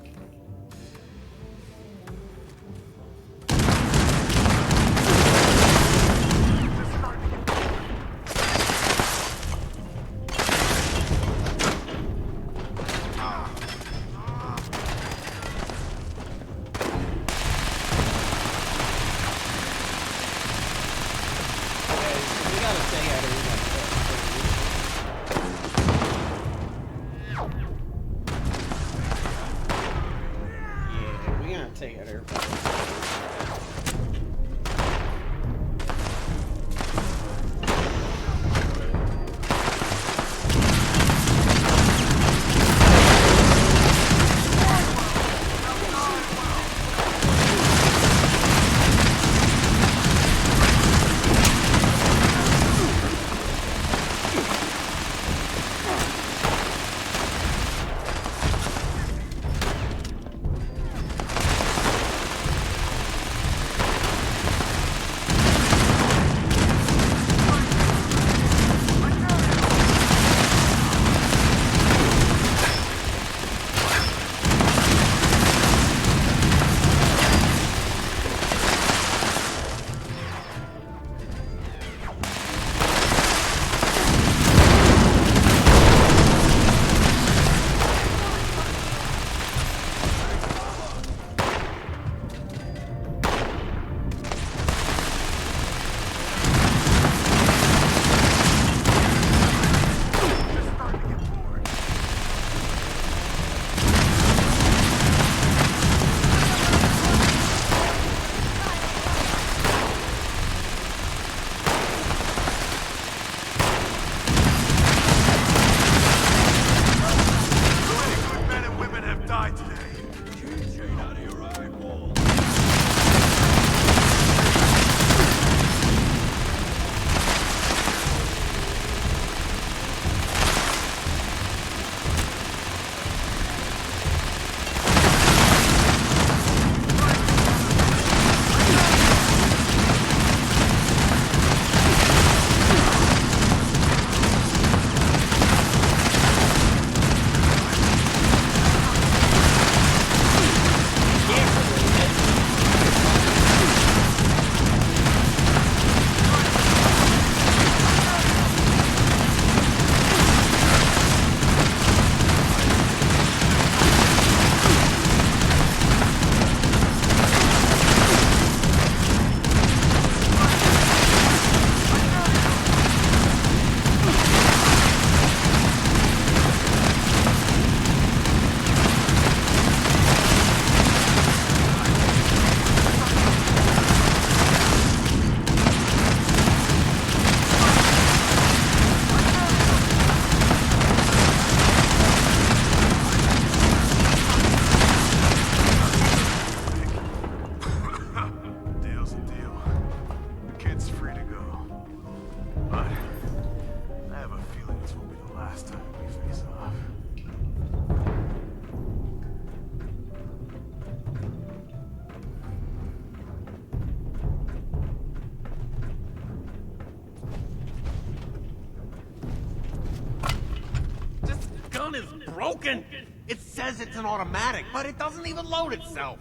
broken. It says it's an automatic, but it doesn't even load itself.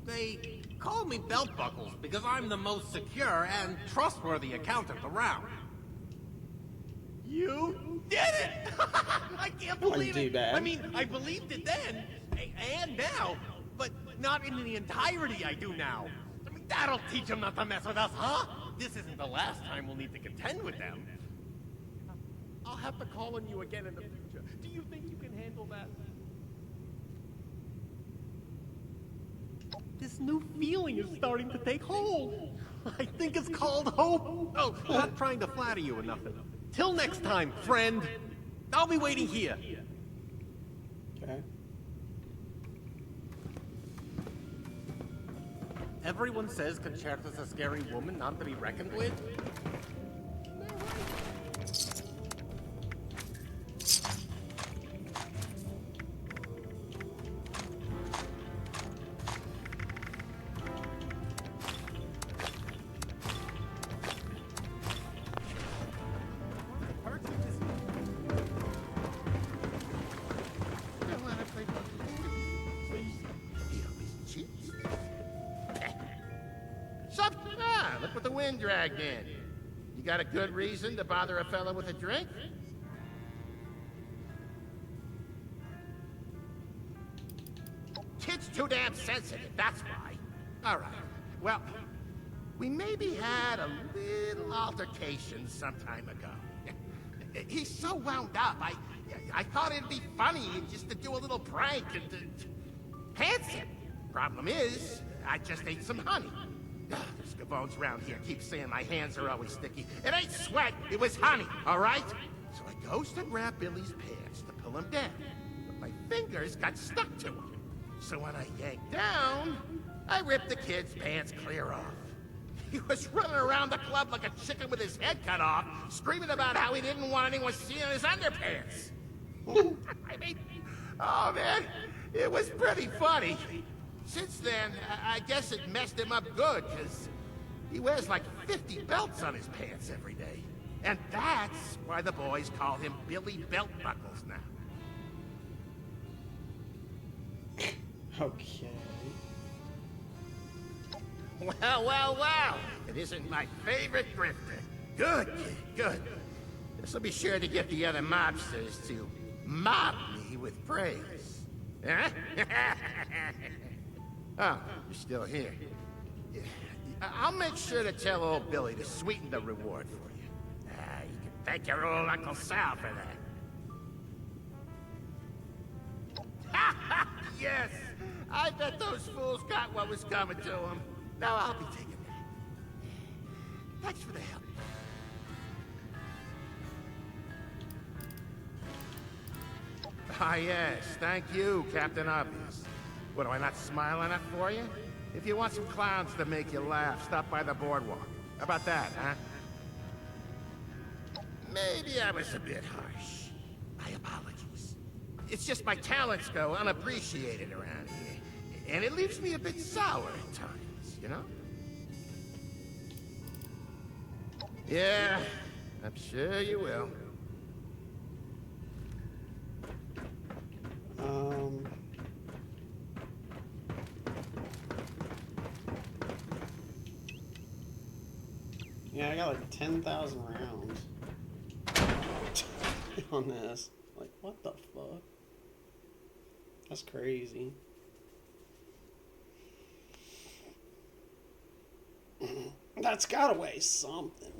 They call me Belt Buckles because I'm the most secure and trustworthy accountant around. You did it! I can't believe it. I mean, I believed it then, and now, but not in the entirety I do now. I mean, that'll teach them not to mess with us, huh? This isn't the last time we'll need to contend with them. I'll have to call on you again in the future. Do you think you can handle that? This new feeling is starting to take hold. I think it's called hope. Oh, not trying to flatter you or nothing. Till next time, friend. I'll be waiting here. Okay. Everyone says Concerta's a scary woman not to be reckoned with. Look what the wind dragged in. You got a good reason to bother a fella with a drink? Kid's too damn sensitive, that's why. All right. Well, we maybe had a little altercation some time ago. He's so wound up, I thought it'd be funny just to do a little prank and to pants him. Problem is, I just ate some honey. There's Gavones around here keep saying my hands are always sticky. It ain't sweat, it was honey, all right? So I goes to grab Billy's pants to pull him down, but my fingers got stuck to him. So when I yanked down, I ripped the kid's pants clear off. He was running around the club like a chicken with his head cut off, screaming about how he didn't want anyone seeing his underpants. I mean, oh man, it was pretty funny. Since then, I guess it messed him up good, because he wears like 50 belts on his pants every day. And that's why the boys call him Billy Belt Buckles now. Okay. Well. It isn't my favorite grifter. Good, kid, good. This'll be sure to get the other mobsters to mob me with praise. Huh? Oh, you're still here. I'll make sure to tell old Billy to sweeten the reward for you. You can thank your old Uncle Sal for that. Yes! I bet those fools got what was coming to them. Now I'll be taking that. Thanks for the help. Ah, yes. Thank you, Captain Obvious. What, do I not smile enough for you? If you want some clowns to make you laugh, stop by the boardwalk. How about that, huh? Maybe I was a bit harsh. My apologies. It's just my talents go unappreciated around here. And it leaves me a bit sour at times, you know? Yeah, I'm sure you will. Yeah, I got like 10,000 rounds on this. Like, what the fuck? That's crazy. That's gotta weigh something.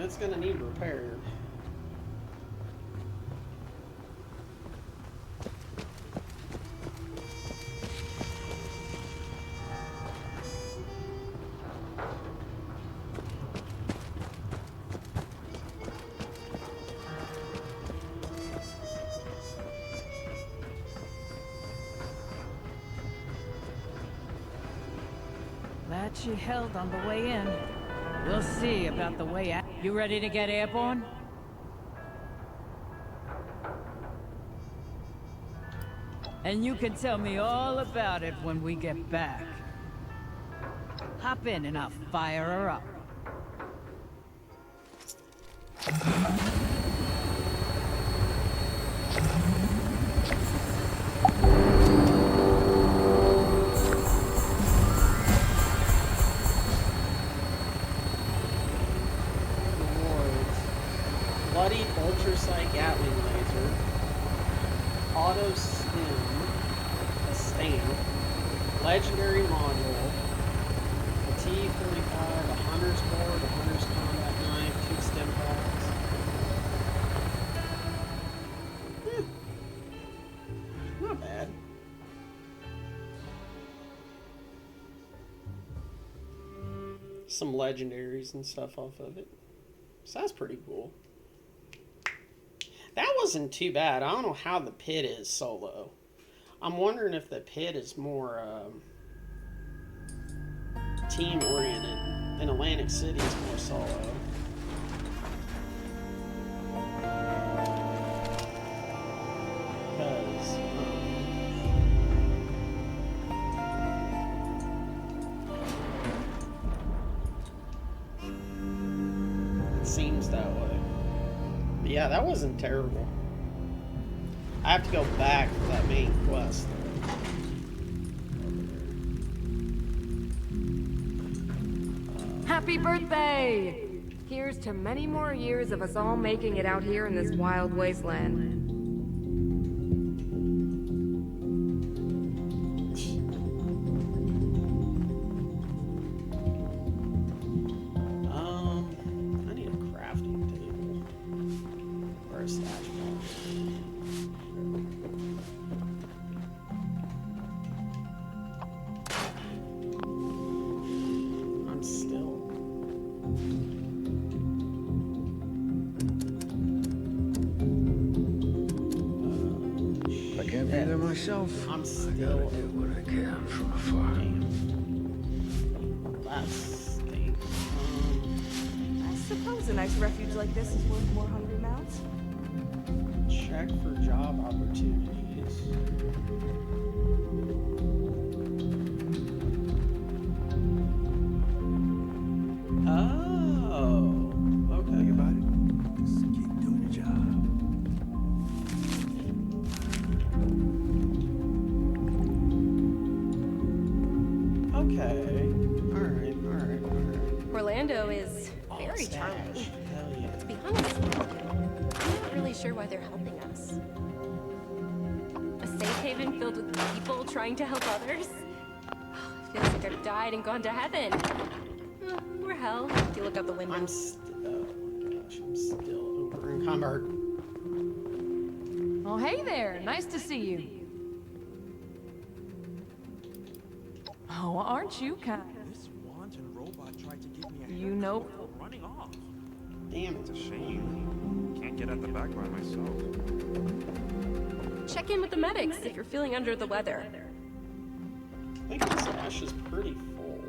It's gonna need repaired. Glad Bet she held on the way in. We'll see about the way out. You ready to get airborne? And you can tell me all about it when we get back. Hop in and I'll fire her up. Bloody ultrasight Gatling laser, auto stim, a stamp, legendary module, a T-45, a hunter's board, a hunter's combat knife, 2 stim packs. Not bad. Some legendaries and stuff off of it. So that's pretty cool. That wasn't too bad. I don't know how the pit is solo. I'm wondering if the pit is more team oriented and Atlantic City is more solo. Because it seems that way. But yeah, that wasn't terrible. I have to go back for that main quest. Happy birthday! Here's to many more years of us all making it out here in this wild wasteland. I need a crafting table. Or a stash box. I'm still... I can't be there myself. I'm still... do what I can from afar. That stinks. I suppose a nice refuge like this is worth more hungry mouths. Check for job opportunities. Oh, okay. Think about it. Just keep doing your job. Okay. Alright. Orlando is very stash. charming. Hell yeah. To be honest with you, I'm not really sure why they're helping us. A safe haven filled with people trying to help others? Feels like I've died and gone to heaven. Or hell, if you look out the window. Oh my gosh, I'm still over encumbered. Oh, hey there. Nice to see you. Oh, aren't you kind? This wanton robot tried to give me a You know. running off. Damn it. It's a shame. Can't get at the back by myself. Check in with the medics if you're feeling under the weather. I think this stash is pretty full.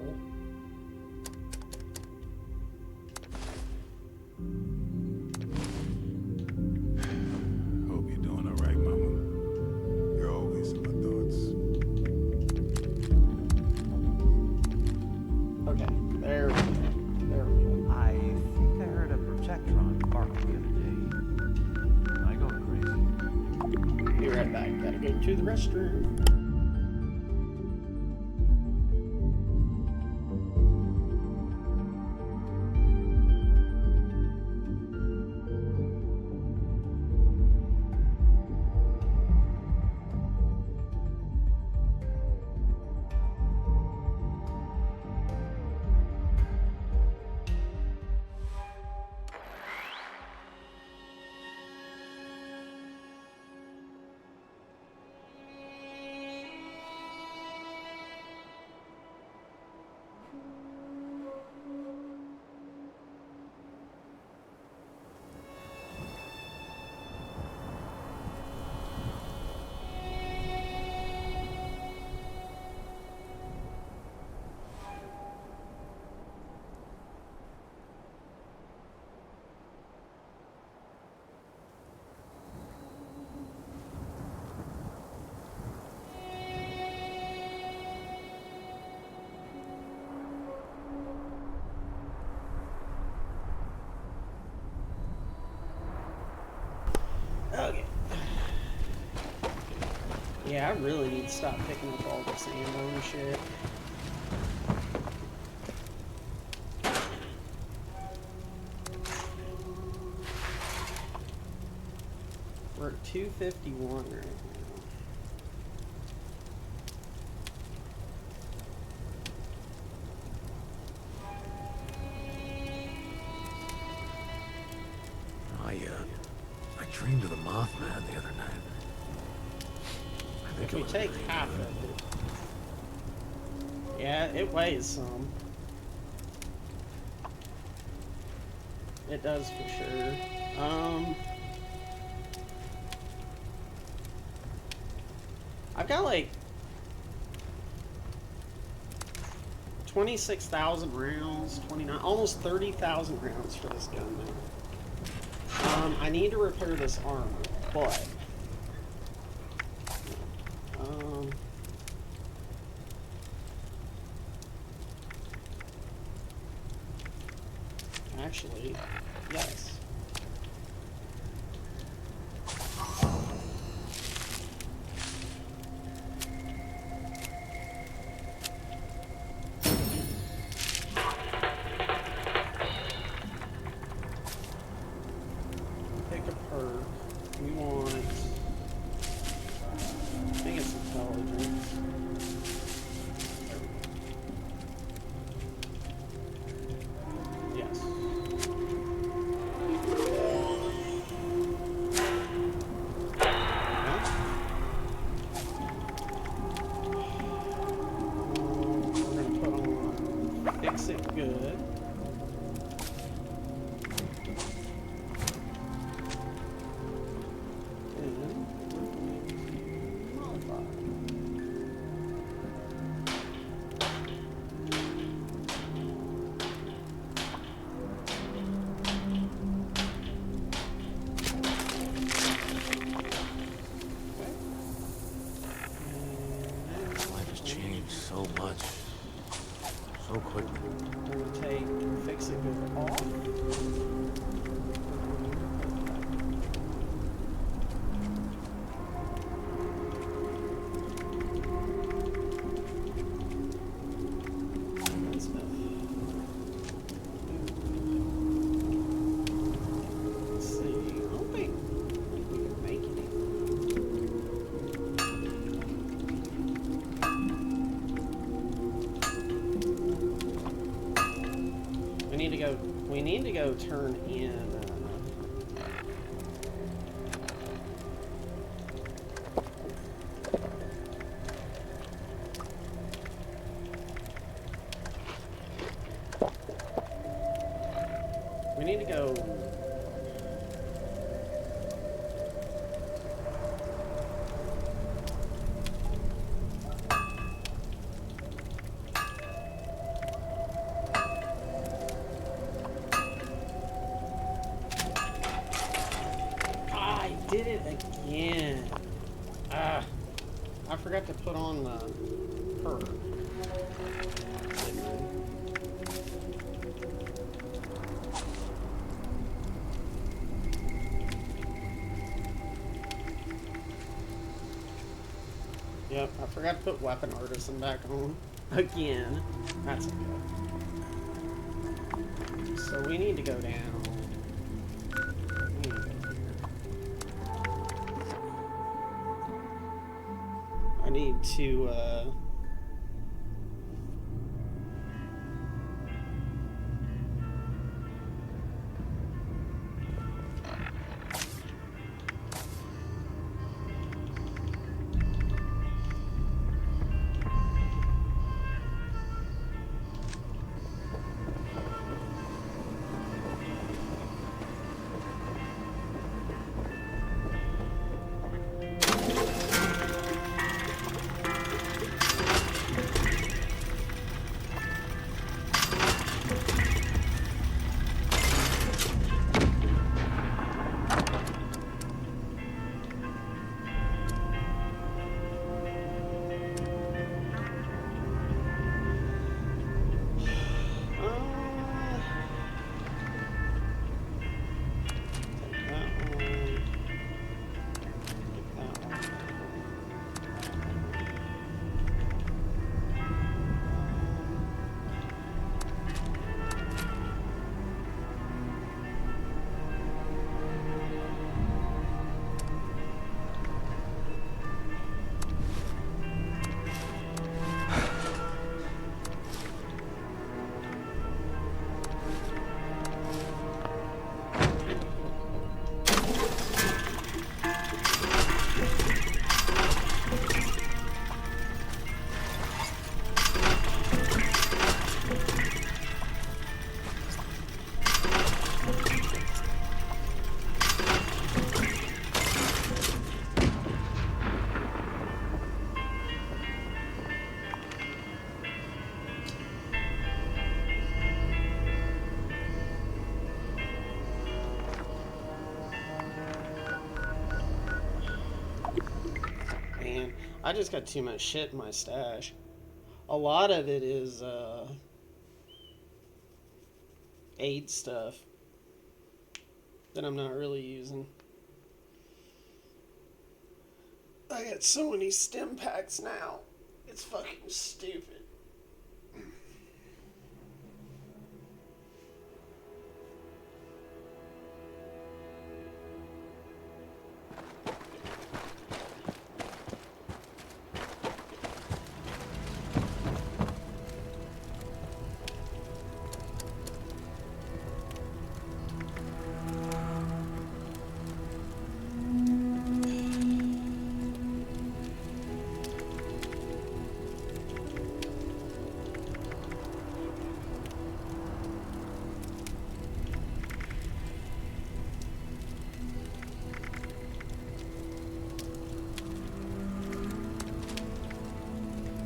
Hope you're doing all right, Mama. You're always in my thoughts. Okay, there we go. I think I heard a Protectron bark the other day. Am I going crazy? Be right back. Gotta go to the restroom. Yeah, I really need to stop picking up all this ammo and shit. We're at 251 right now. I dreamed of the Mothman the other night. I think If we take half of it. Yeah, it weighs some. It does for sure. I've got like 26,000 rounds, 29, almost 30,000 rounds for this gun now. I need to repair this armor, but actually, yes. Pick a perk. We want, I think it's intelligence. Yes. We're gonna put on Fix It Good. Life has changed so much. So quickly. We're gonna take Fix It Good off. Let's see. I don't think we can make it. We need to go turn in we need to go I did it again. I forgot to put on the perk. Yep, I forgot to put Weapon Artisan back on. Again. That's okay. So we need to go down. We need to go here. I need to, I just got too much shit in my stash. A lot of it is aid stuff that I'm not really using. I got so many stim packs now. It's fucking stupid.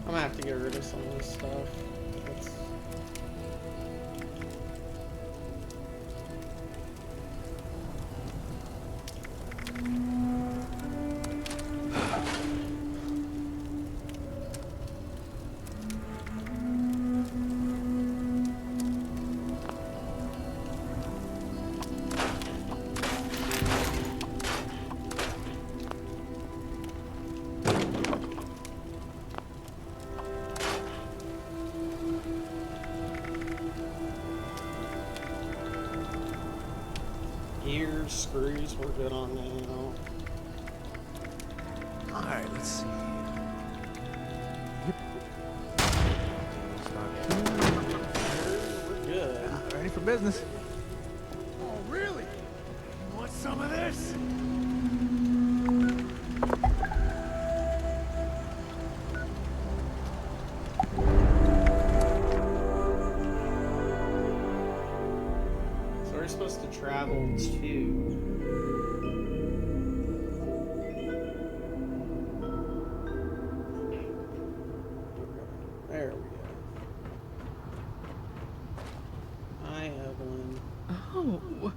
I'm gonna have to get rid of some of this stuff. That's... Gears, screws, we're good on now. Alright, let's see. We're good. Ready for business. Oh, really? You want some of this? So we're supposed to travel to... There we go. Hi, Evelyn. Oh,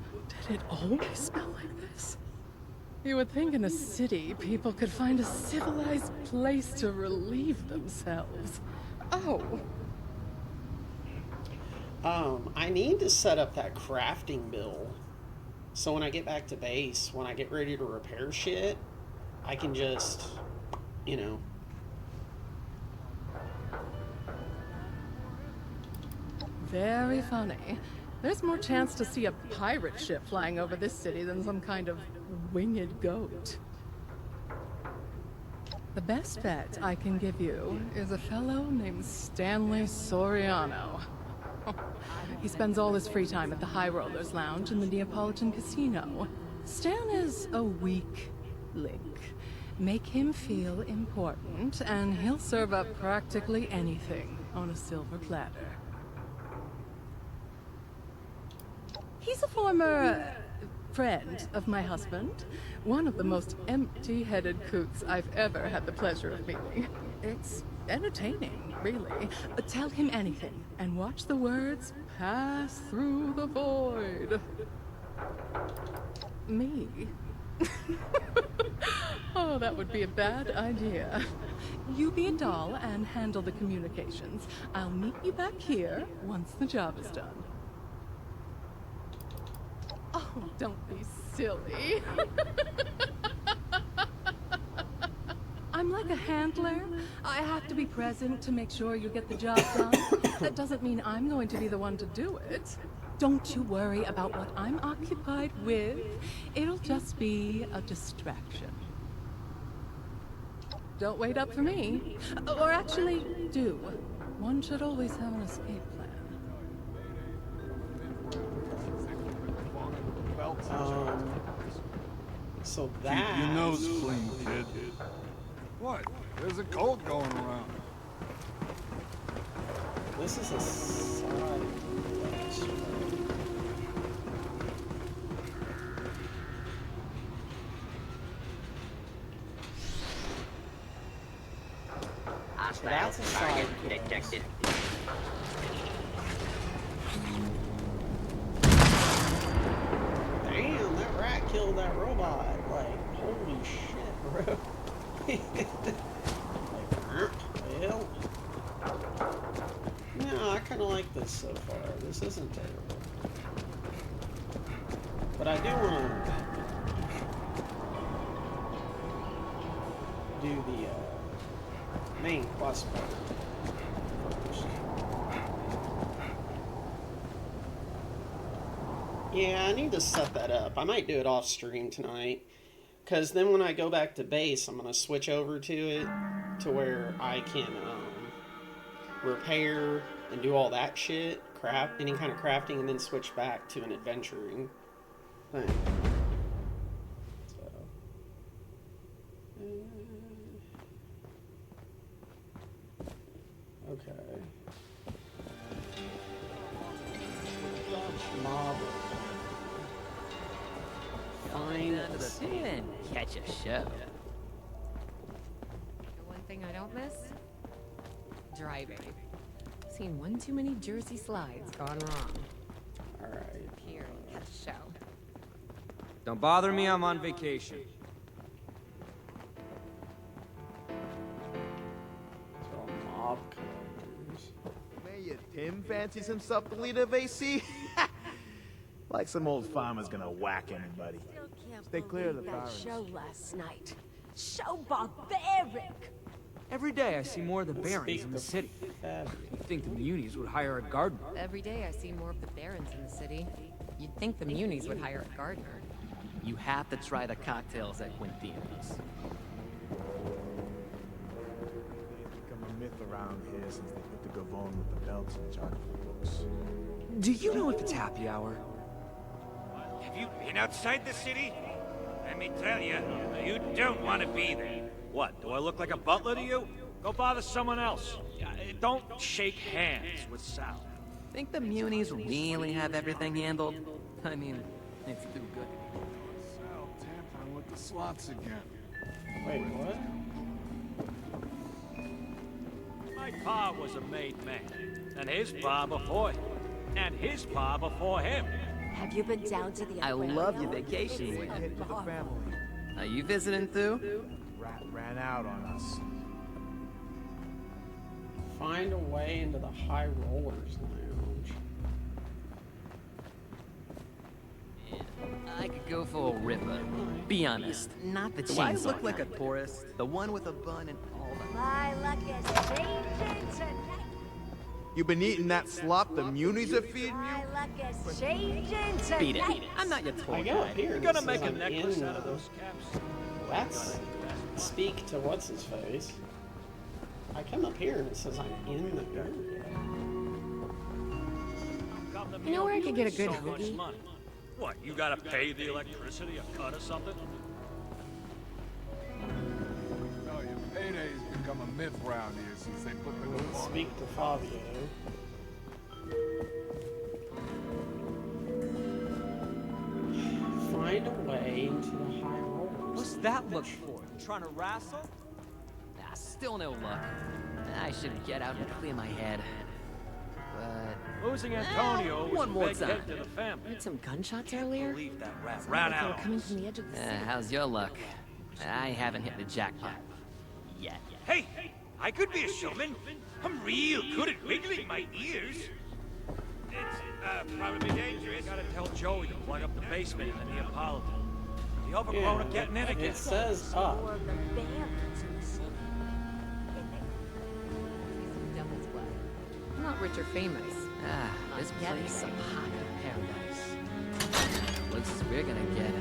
did it always smell like this? You would think in a city, people could find a civilized place to relieve themselves. Oh. I need to set up that crafting bill. So when I get back to base, when I get ready to repair shit, I can just, you know... Very funny. There's more chance to see a pirate ship flying over this city than some kind of winged goat. The best bet I can give you is a fellow named Stanley Soriano. He spends all his free time at the High Rollers Lounge in the Neapolitan Casino. Stan is a weak link. Make him feel important, and he'll serve up practically anything on a silver platter. He's a former friend of my husband. One of the most empty-headed coots I've ever had the pleasure of meeting. It's entertaining, really. But tell him anything, and watch the words pass through the void. Me? Oh, that would be a bad idea. You be a doll and handle the communications. I'll meet you back here once the job is done. Oh, don't be silly. I'm like a handler. I have to be present to make sure you get the job done. That doesn't mean I'm going to be the one to do it. Don't you worry about what I'm occupied with. It'll just be a distraction. Don't wait up for me. Or actually, do. One should always have an escape plan. So that... Keep your nose clean, kid. What? There's a cold going around. This is a side quest, right? Hostile That's a side target quest. detected. Damn, that rat killed that robot. Like, holy shit, bro. Well, no, I kind of like this so far. This isn't terrible. But I do want to do the main quest part first. Yeah, I need to set that up. I might do it off stream tonight. Because then when I go back to base, I'm going to switch over to it to where I can repair and do all that shit, craft, any kind of crafting, and then switch back to an adventuring thing. So, okay. Mob. Find Under the a pin, catch a show. The one thing I don't miss? Driving. Seen one too many Jersey slides gone wrong. Alright. Here, catch a show. Don't bother me, I'm on vacation. So mob collectors. Mayor Tim fancies himself the leader of AC? Like some old farmer's gonna whack anybody. Stay clear of the That barons. show last night. So barbaric. Every day I see more of the barons in the city. You'd think the munis would hire a gardener. Every day I see more of the barons in the city. You'd think the munis would hire a gardener. You have to try the cocktails at Quintino's. They've become a myth around here since they put the Gavone with the belts in charge of the books. Do you know if it's happy hour? Have you been outside the city? Let me tell you, you don't want to be there. What, do I look like a butler to you? Go bother someone else. Don't shake hands with Sal. Think the munis really have everything handled? I mean, it's too good. Sal tampering with the slots again. Wait, what? My pa was a made man, and his pa before him, and his pa before him. Have you been down to the I love your vacation. Hit to the family. Are you visiting too? Rat ran out on us. Find a way into the High Rollers Lounge. I could go for a ripper. Be honest, not the chainsaw. Do I look like a tourist? The one with a bun and all that. My luck is changing tonight. You been eating that slop the munis are feeding you? My luck is changing tonight. Beat it. I'm not your tour I go up guide. here. You're and gonna it make says a I'm necklace in, out of those caps? That's speak to what's his face. I come up here and it says I'm in the area. You know where I could get a good So much hoagie? money. What, you gotta pay the electricity a cut or something? No, your payday's become a myth around here since they put the Let's speak to Fabio. Find a way into the High Rollers. What's that look for? Trying to wrestle? Nah, still no luck. I should get out and clear my head. But Losing Antonio was one a more big time. hit to the family. Heard some gunshots earlier? Believe that rat Sounded ran like they were out. coming from the edge of the city. how's your luck? I haven't hit the jackpot yet. Hey, I could be a showman. I'm real good at wiggling my ears. It's probably dangerous. Gotta tell Joey to plug up the basement in the Neapolitan. The overgrown are getting in again. It says up. Or the barons in the city. Devil's blood. I'm not rich or famous. This Yet place is some a pocket of paradise. Looks as we're gonna get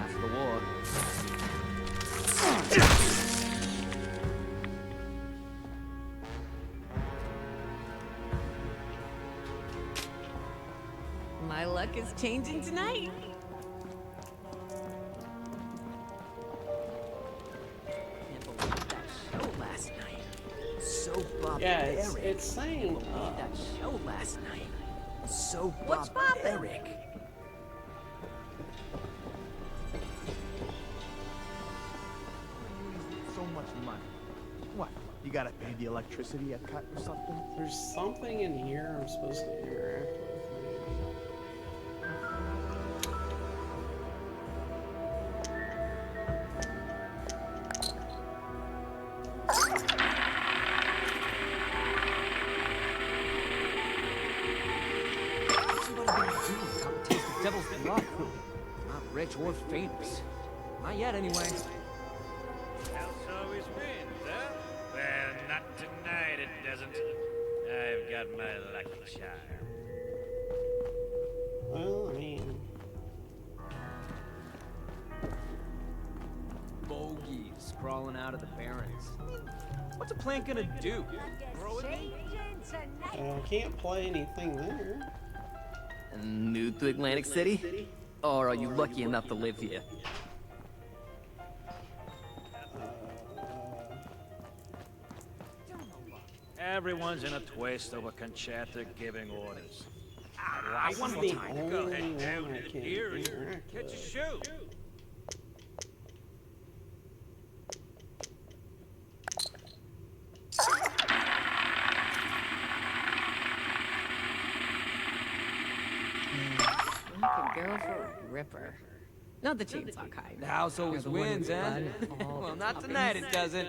after the war. My luck is changing tonight. Can't believe that show last night. So barbaric. Yeah, it's saying That show last night. So What's barbaric. So much money. What? You gotta pay the electricity a cut or something? There's something in here I'm supposed to interact with. dwarf famous. Not yet, anyway. House always wins, huh? Well, not tonight it doesn't. I've got my lucky charm. Well, I mean... Bogies crawling out of the barrens. What's a plant gonna do? Grow with me? I can't play anything there. New to Atlantic City? Or are you lucky enough to live here? Everyone's in a twist over Conchata giving orders. One more time. Go ahead down to the pier and catch a shoe. Could go for a ripper. Not the chainsaw kind. The house always wins, huh? Well, not tonight it doesn't.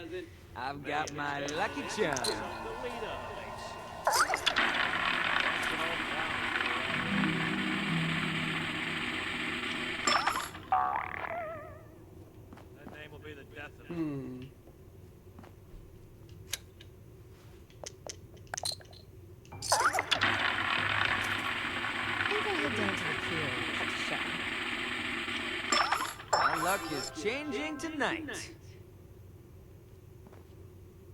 I've got my lucky charm. That name will be the death of him. I think I'll head down to the pier and catch a shower. My luck is changing tonight.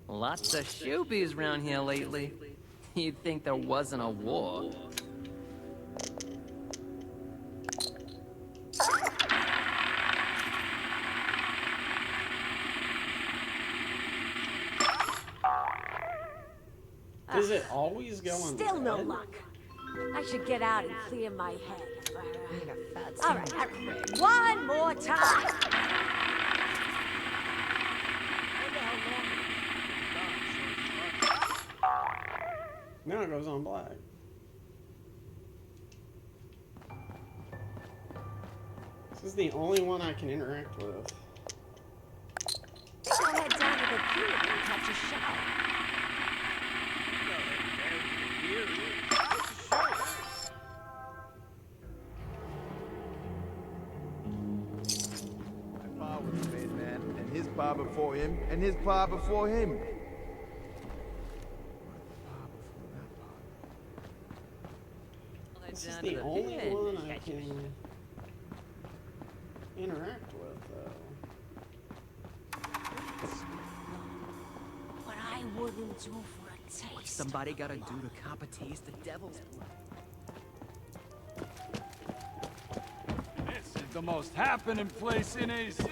Lots of shoobies around here lately. You'd think there wasn't a war. Does it always go on Still no red? luck. I should get out and clear my head. That's All right. One more time. Now it goes on black. This is the only one I can interact with. I'll head down to the pier and catch a shower. My pa was a made man, and his pa before him, and his pa before him. This is the only one I can interact with, though. What I wouldn't do for a taste. What's somebody gotta do to cop a taste of devil's blood? This is the most happening place in AC.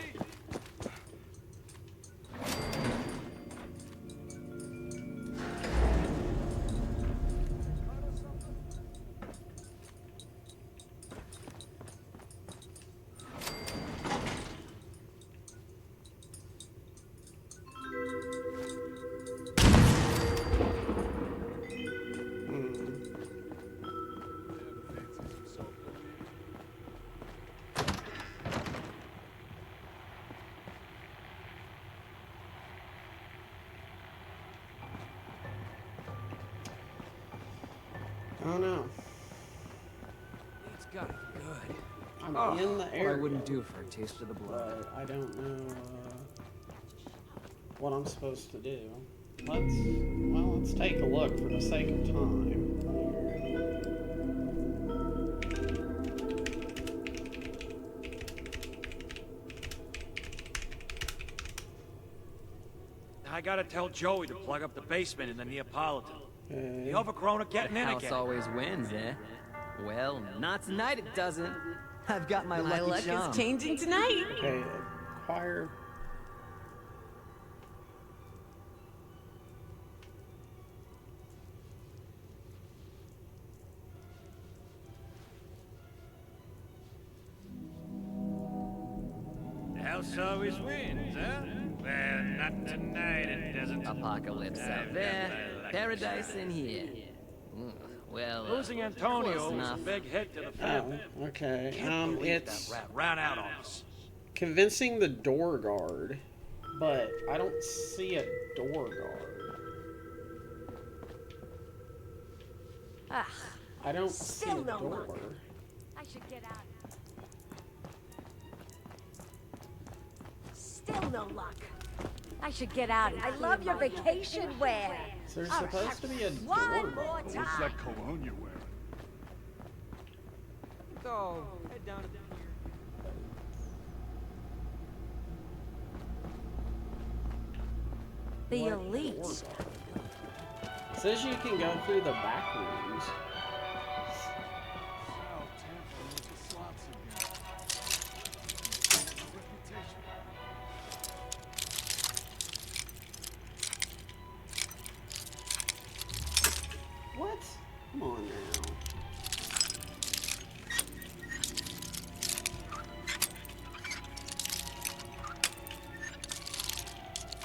Oh no. It's got it good. I'm in the area. What I wouldn't do for a taste of the blood. But I don't know what I'm supposed to do. Let's take a look for the sake of time. I gotta tell Joey to plug up the basement in the Neapolitan. The overgrown are getting The in house again. always wins, eh? Well, not tonight it doesn't. I've got my My lucky luck charm. is changing tonight. Okay, acquire. The house always wins, huh? Well, not tonight it doesn't. Apocalypse out I've there, got my lucky paradise in here. Well, Losing close Antonio was a enough. big hit to the Oh, family. okay. Can't believe It's that rat ran out on us. convincing the door guard, but I don't see a door guard. I don't see a Still no door. luck. I should get out. Still no luck. I should get out of here. I love your vacation wear. There's supposed to be a One door. more What's time. that cologne you're wearing? So, head down to The elite. Says you can go through the back rooms. What? Come on now.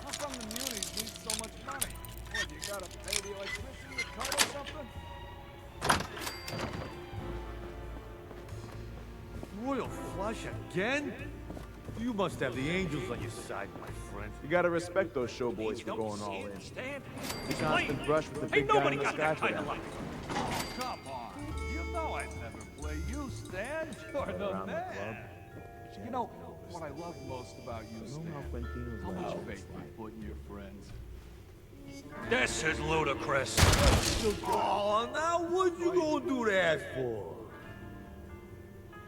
How come the munis need so much money? What, you gotta pay the electricity to cut or something? Royal Flush again? You must have the angels on your side, my friend. You gotta respect those showboys for going all in. Stand. The constant brush with the big Ain't guy nobody in the got sky that for kind of them. luck. Oh, come on. You know I'd never play you, Stan. You're the Around the man. club. You know, what I love most about you, Stan, how much faith you put in your friends. This is ludicrous. Oh, now what you gonna do that for?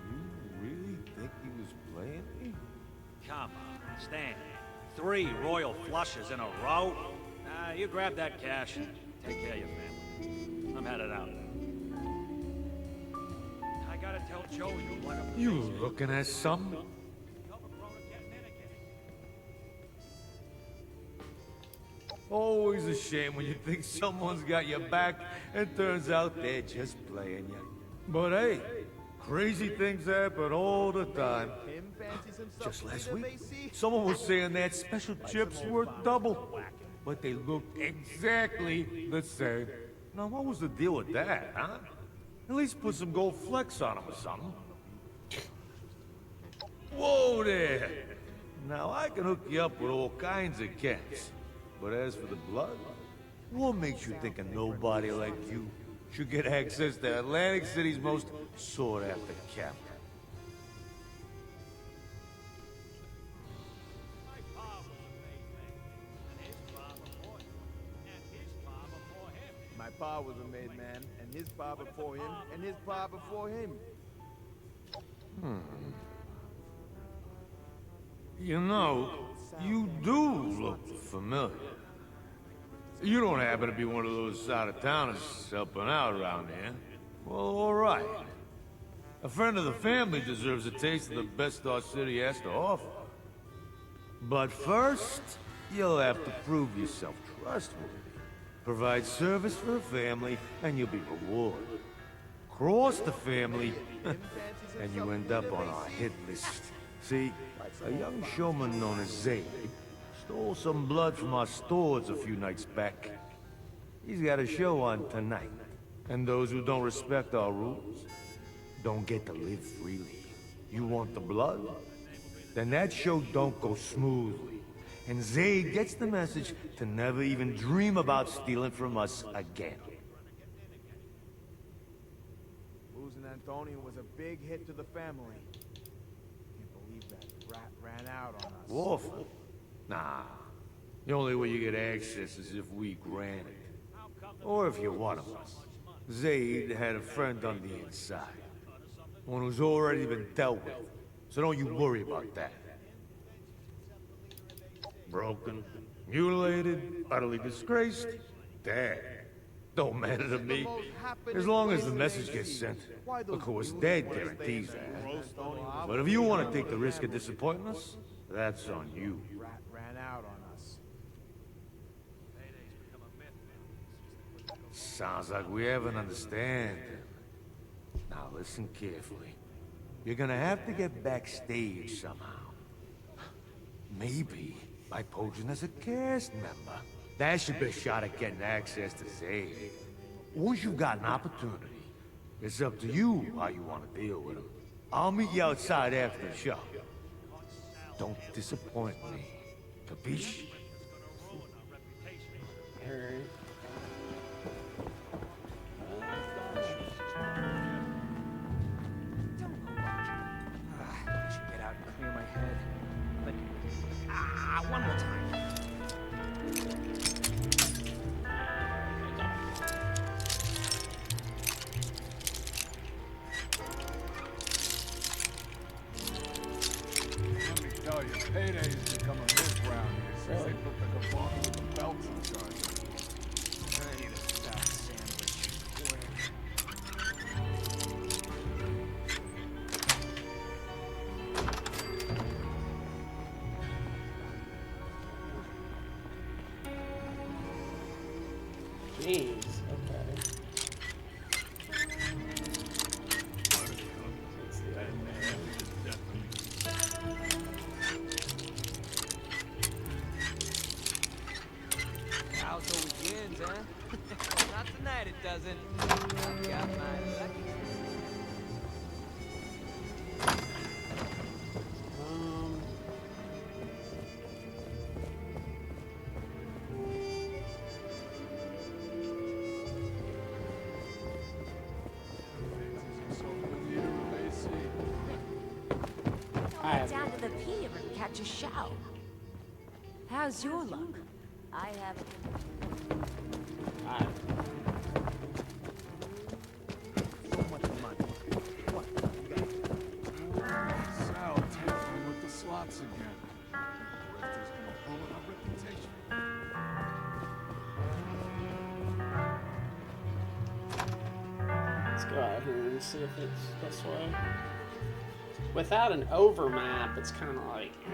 You really think he was playing me? Come on, Stan. 3 royal flushes in a row? You grab that cash and take care of your family. I'm headed out. I gotta tell Joe you let him... You looking at something? Always a shame when you think someone's got your back and turns out they're just playing you. But hey, crazy things happen all the time. Him fancies himself Just the last leader of week, AC. someone was saying that special chips worth double, but they looked exactly the same. Now, what was the deal with that, huh? At least put some gold flecks on them or something. Whoa there! Now, I can hook you up with all kinds of cats. But as for the blood, what makes you think a nobody like you should get access to Atlantic City's most sought-after captain? My pa was a made man, and his pa before him, and his pa before him. You know, you do look familiar. You don't happen to be one of those out-of-towners helping out around here. Well, all right. A friend of the family deserves a taste of the best our city has to offer. But first, you'll have to prove yourself trustworthy. Provide service for a family, and you'll be rewarded. Cross the family, and you end up on our hit list. See, a young showman known as Zayd stole some blood from our stores a few nights back. He's got a show on tonight. And those who don't respect our rules don't get to live freely. You want the blood? Then that show don't go smoothly. And Zayd gets the message to never even dream about stealing from us again. Losing Antonio was a big hit to the family. Can't believe that rat ran out on us. Awful. Nah. The only way you get access is if we grant it. Or if you're one of us. Zayd had a friend on the inside. One who's already been dealt with. So don't you worry about that. Broken, mutilated, utterly disgraced, dead. Don't matter to me. As long as the message gets sent. Of course, dead guarantees that. But if you want to take the risk of disappointing us, that's on you. Rat ran out on us. Sounds like we have an understanding. Now listen carefully. You're gonna have to get backstage somehow. Maybe by posing as a cast member. That's your best shot at getting access to Zayd. Once you've got an opportunity, it's up to you how you want to deal with him. I'll meet you outside after the show. Don't disappoint me. Capiche? I should get out and clear my head. But Payday's become a myth round here since they put the cabana with the belts in charge. I need a stacked sandwich. Quick. Jeez, okay. Let's see that in there. House always wins, huh? Not tonight, it doesn't. I've got my lucky. Go down to the pier and catch a shower. How's your luck? I haven't. So much money. What? Sal tampering with the slots again. The rest is gonna ruin our reputation. Let's go out here and see if it's this way. Without an over map, it's kind of like. I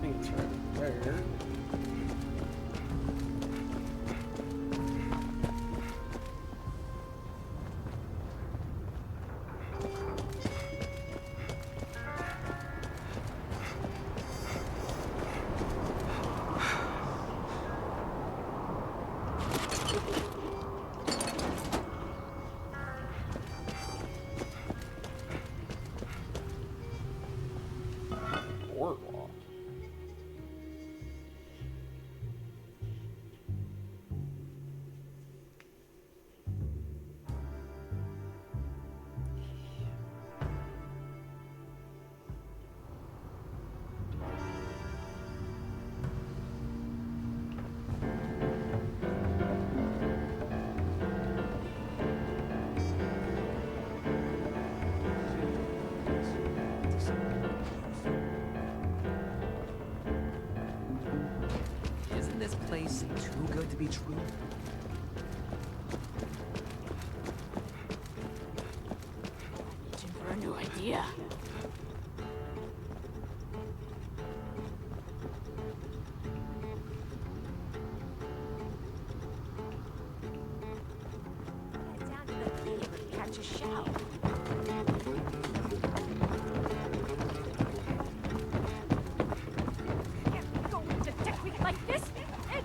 think it's right there. Boardwalk. Isn't this place too good to be true? Looking for a new idea. Go down to the pier and catch a shower. Can't go into technique like this. It has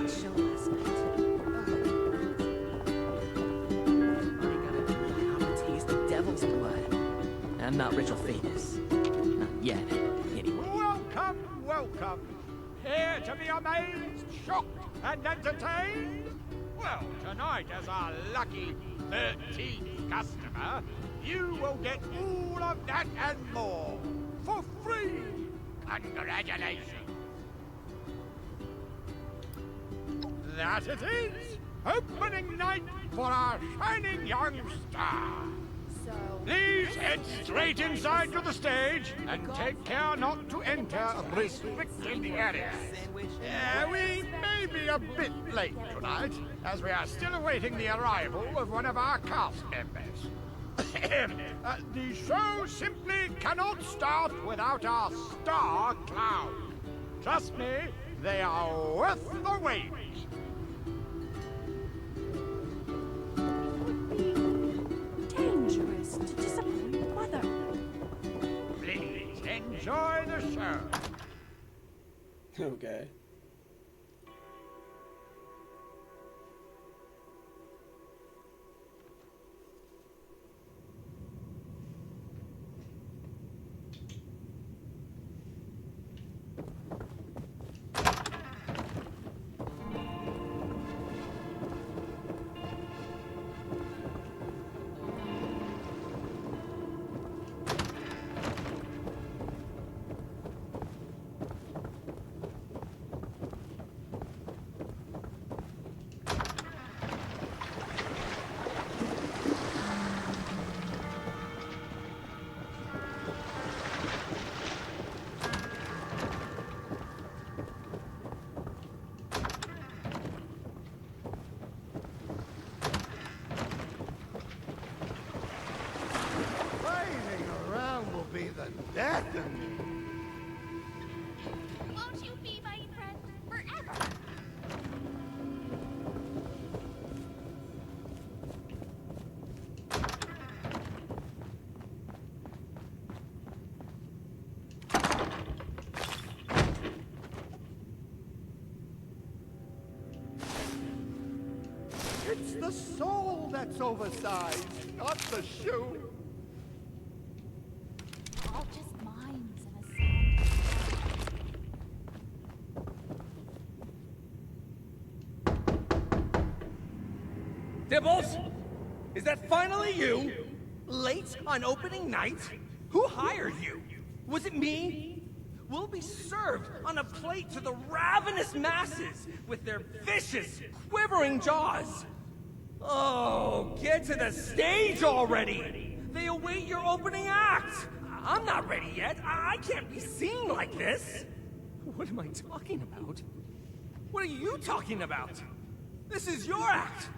Show last night. I gotta taste the devil's blood. I'm not rich or famous. Not yet, anyway. Welcome, welcome. Here to be amazed, shocked, and entertained? Well, tonight, as our lucky 13th customer, you will get all of that and more for free. Congratulations. That it is. Opening night for our shining young star. So. Please head straight inside to the stage and take care not to enter restricted areas. We may be a bit late tonight, as we are still awaiting the arrival of one of our cast members. The show simply cannot start without our star clown. Trust me, they are worth the wait. Dangerous to disappoint mother. Please enjoy the show. Okay. It's the soul that's oversized, not the shoe. All just minds in a Dibbles? Is that finally you? Late on opening night? Who hired you? Was it me? We'll be served on a plate to the ravenous masses with their vicious, quivering jaws. Oh, get to the stage already! They await your opening act! I'm not ready yet. I can't be seen like this! What am I talking about? What are you talking about? This is your act!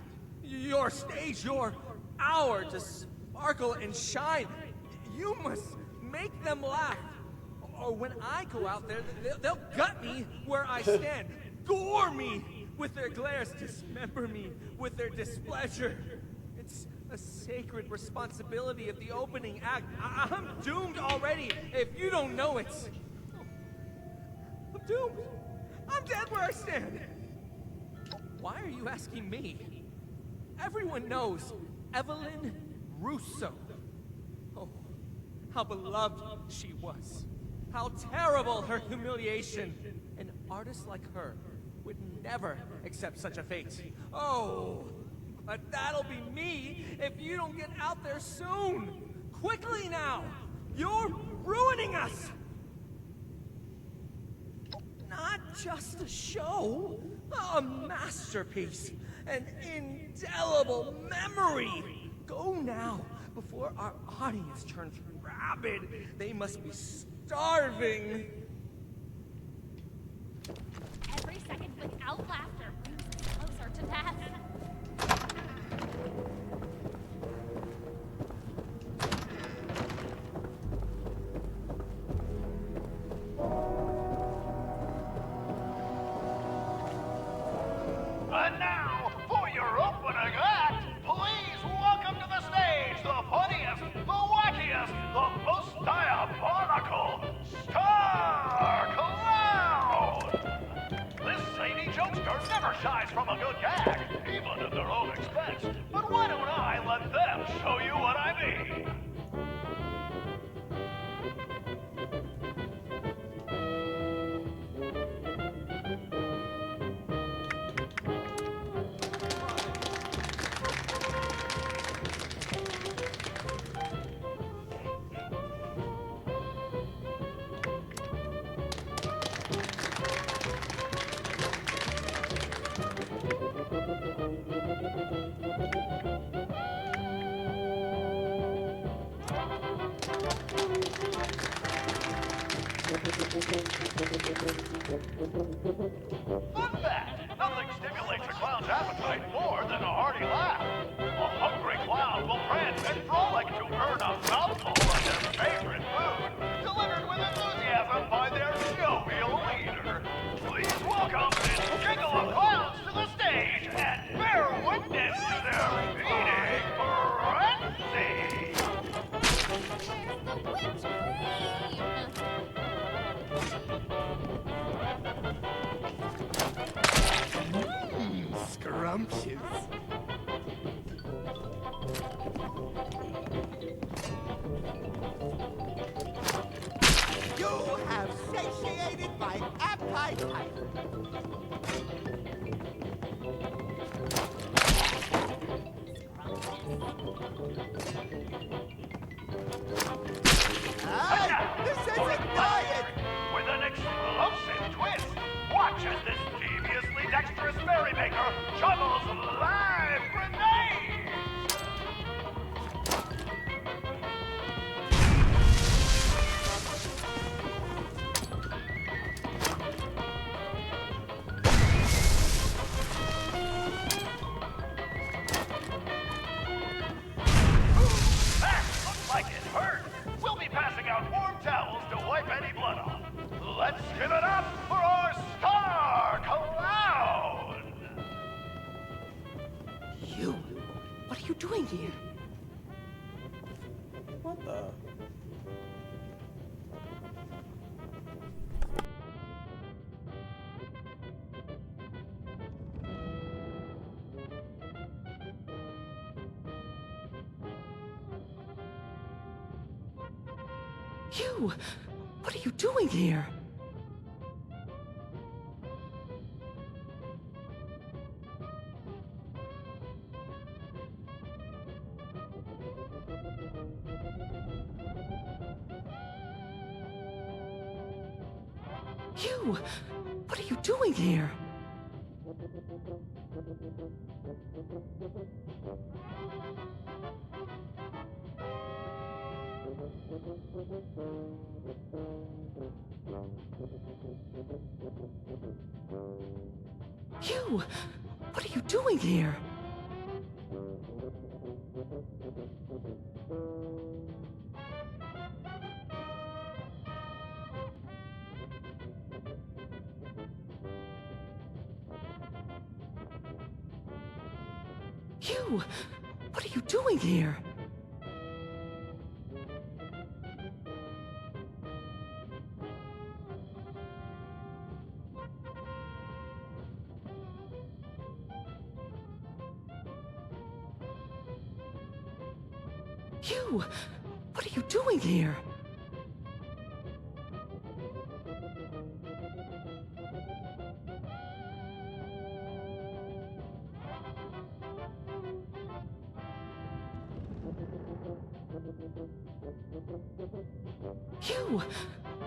Your stage, your hour to sparkle and shine. You must make them laugh. Or when I go out there, they'll gut me where I stand. Gore me with their glares. Dismember me with their displeasure. It's a sacred responsibility of the opening act. I'm doomed already if you don't know it. I'm doomed. I'm dead where I stand. Why are you asking me? Everyone knows Evelyn Russo. Oh, how beloved she was. How terrible her humiliation. An artist like her would never accept such a fate. Oh, but that'll be me if you don't get out there soon. Quickly now. You're ruining us. Not just a show, a masterpiece, an indelible memory. Go now before our audience turns rabid. They must be starving. Every second without laughter brings us closer to death. And now, for your opening act, please welcome to the stage the funniest, the wackiest, the most diabolical Star Clown! This zany jokester never shies from a good gag, even at their own expense. But why don't I let them show you what I mean? Fun fact, nothing stimulates a clown's appetite more than a hearty laugh. A hungry clown will prance and frolic to earn a mouthful of their favorite food, delivered with enthusiasm by their jovial leader. Please welcome this giggle of clowns to the stage and bear witness to their feeding frenzy. Where's the whipped Scrumptious. You have satiated my appetite. This isn't diet! With an explosive twist, watch as this deviously dexterous merrymaker shovels live grenades! That looks like it hurt! We'll be passing out warm towels to wipe any blood off. Let's give it up for our Star Clown! You? What are you doing here? What the? You! What are you doing here? You! What are you doing here? You! What are you doing here? You! What are you doing here? You!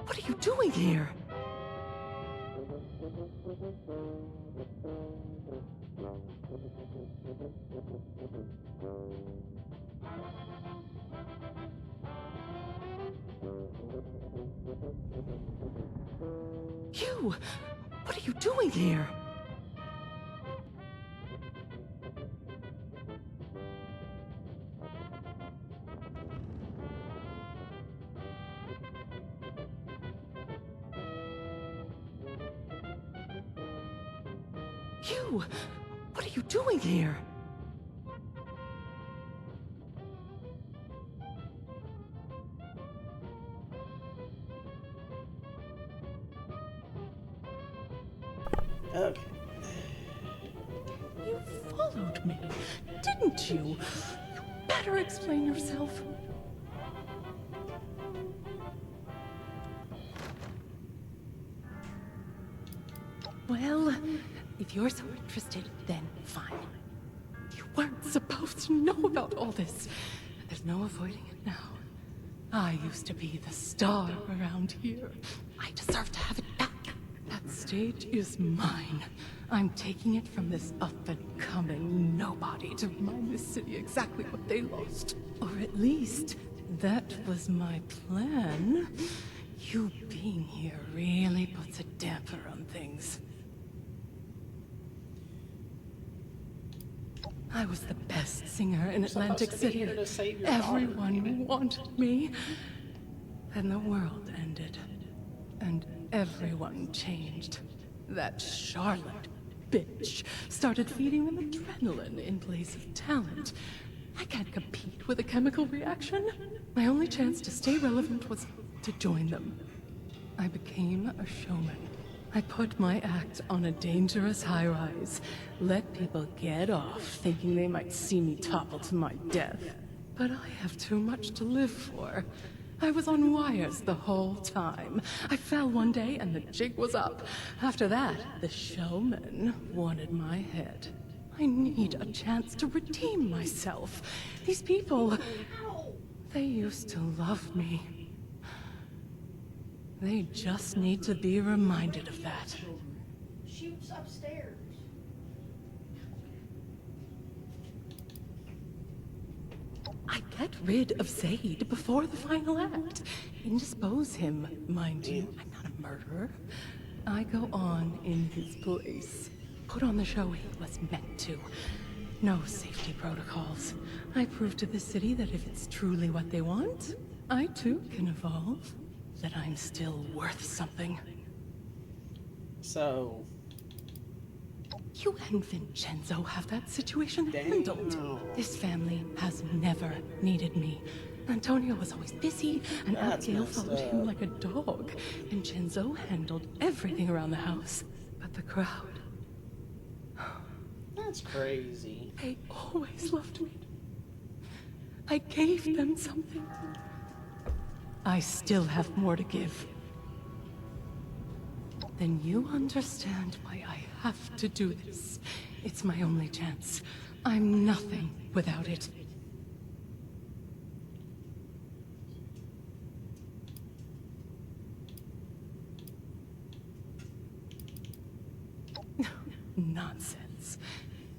What are you doing here? You! What are you doing here? You! What are you doing here? You! What are you doing here? Okay. You followed me, didn't you? You better explain yourself. Well, if you're so interested, then fine. You weren't supposed to know about all this. There's no avoiding it now. I used to be the star around here. I deserve to have it back. That stage is mine. I'm taking it from this up-and-coming nobody to remind this city exactly what they lost. Or at least, that was my plan. You being here really puts a damper on things. I was the best singer in Atlantic City. Everyone wanted me. Then the world ended. And everyone changed. That Charlotte bitch started feeding them adrenaline in place of talent. I can't compete with a chemical reaction. My only chance to stay relevant was to join them. I became a showman. I put my act on a dangerous high-rise, let people get off thinking they might see me topple to my death. But I have too much to live for. I was on wires the whole time. I fell one day and the jig was up. After that, the showman wanted my head. I need a chance to redeem myself. These people, they used to love me. They just need to be reminded of that. Shoots upstairs. I get rid of Zaid before the final act. Indispose him, mind you. I'm not a murderer. I go on in his place. Put on the show he was meant to. No safety protocols. I prove to the city that if it's truly what they want, I too can evolve. That I'm still worth something. So... You and Vincenzo have that situation handled. This family has never needed me. Antonio was always busy, and Abigail followed him like a dog. Vincenzo handled everything around the house. But the crowd... That's crazy. They always loved me. I gave them something. I still have more to give. Then you understand why I have to do this. It's my only chance. I'm nothing without it. Nonsense.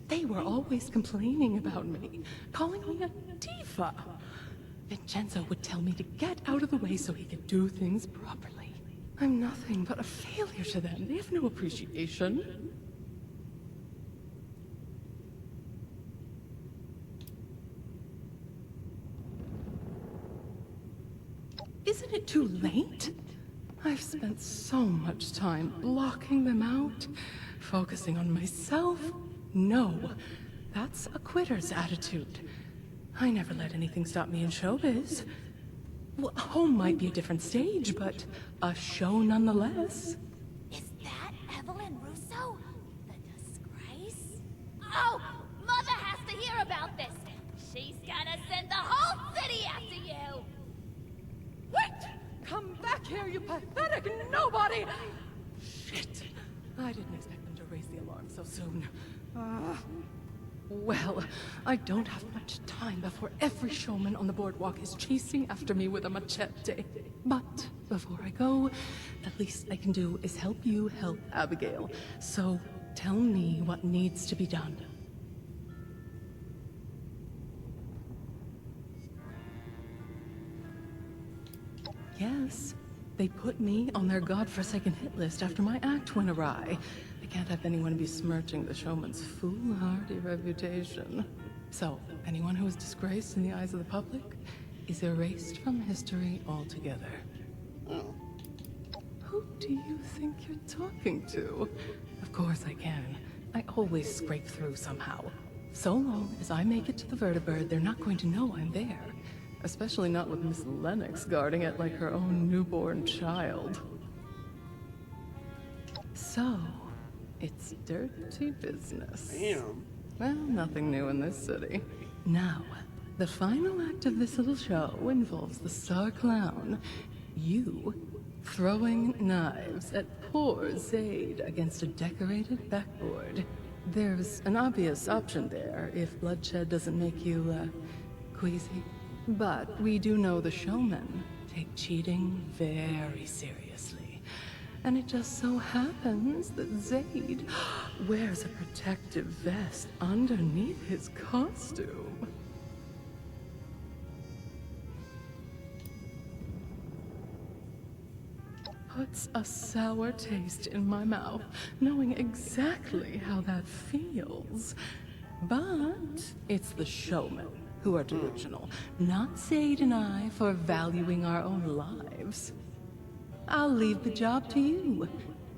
They were always complaining about me, calling me a diva. Vincenzo would tell me to get out of the way so he could do things properly. I'm nothing but a failure to them. They have no appreciation. Isn't it too late? I've spent so much time blocking them out, focusing on myself. No, that's a quitter's attitude. I never let anything stop me in showbiz. Well, home might be a different stage, but a show nonetheless. Is that Evelyn Russo? The disgrace? Oh, Mother has to hear about this. She's gonna send the whole city after you. Wait! Come back here, you pathetic nobody! Shit! I didn't expect them to raise the alarm so soon. Well, I don't have much time before every showman on the boardwalk is chasing after me with a machete. But before I go, the least I can do is help you help Abigail. So tell me what needs to be done. Yes, they put me on their godforsaken hit list after my act went awry. I can't have anyone besmirching the showman's foolhardy reputation. So, anyone who is disgraced in the eyes of the public is erased from history altogether. Oh. Who do you think you're talking to? Of course I can. I always scrape through somehow. So long as I make it to the vertibird, they're not going to know I'm there. Especially not with Miss Lennox guarding it like her own newborn child. So, it's dirty business. Damn. Well, nothing new in this city. Now, the final act of this little show involves the star clown, you, throwing knives at poor Zaid against a decorated backboard. There's an obvious option there if bloodshed doesn't make you, queasy. But we do know the showmen take cheating very seriously. And it just so happens that Zaid wears a protective vest underneath his costume. Puts a sour taste in my mouth, knowing exactly how that feels. But it's the showmen who are delusional, not Zaid and I for valuing our own lives. I'll leave the job to you.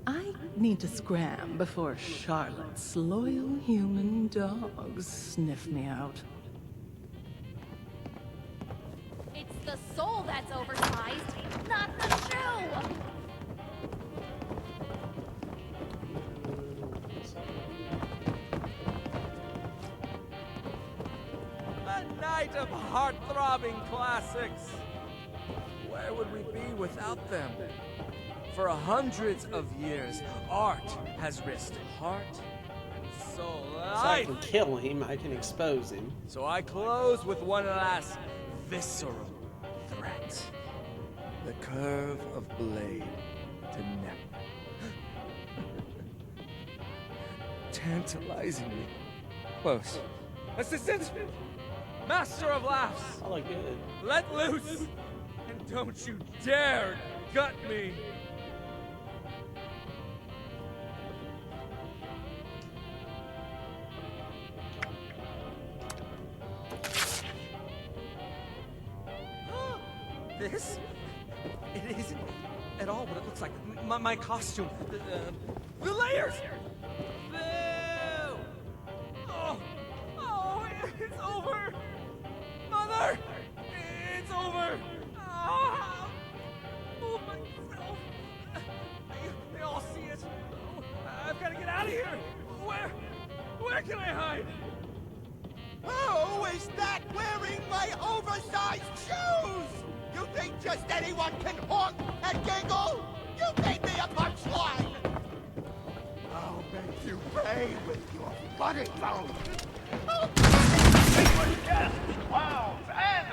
I need to scram before Charlotte's loyal human dogs sniff me out. It's the soul that's oversized, not the shoe! A night of heart-throbbing classics. Where would we be without them? For hundreds of years, art has risked heart and soul. So I can kill him, I can expose him. So I close with one last visceral threat. The curve of blade to neck. Tantalizingly close. Assistant! Master of laughs! I like it. Let loose! And don't you dare gut me! This? It isn't at all what it looks like. My costume. The layers! Boo! Oh, it's over! Mother! It's over! Oh, myself! They all see it. Oh, I've got to get out of here! Where can I hide? Who is that wearing my oversized shoes? You think just anyone can honk and giggle? You made me a punchline! I'll make you pay with your bloody bones! Distinguished guests, clowns, and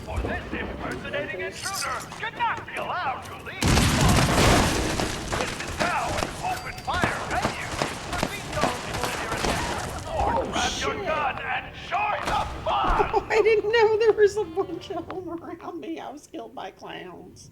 for this impersonating intruder should not be allowed to leave. This is now an open fire venue. Please don't hold your attention or grab your gun and join the fun! I didn't know there was a bunch of them around me. I was killed by clowns.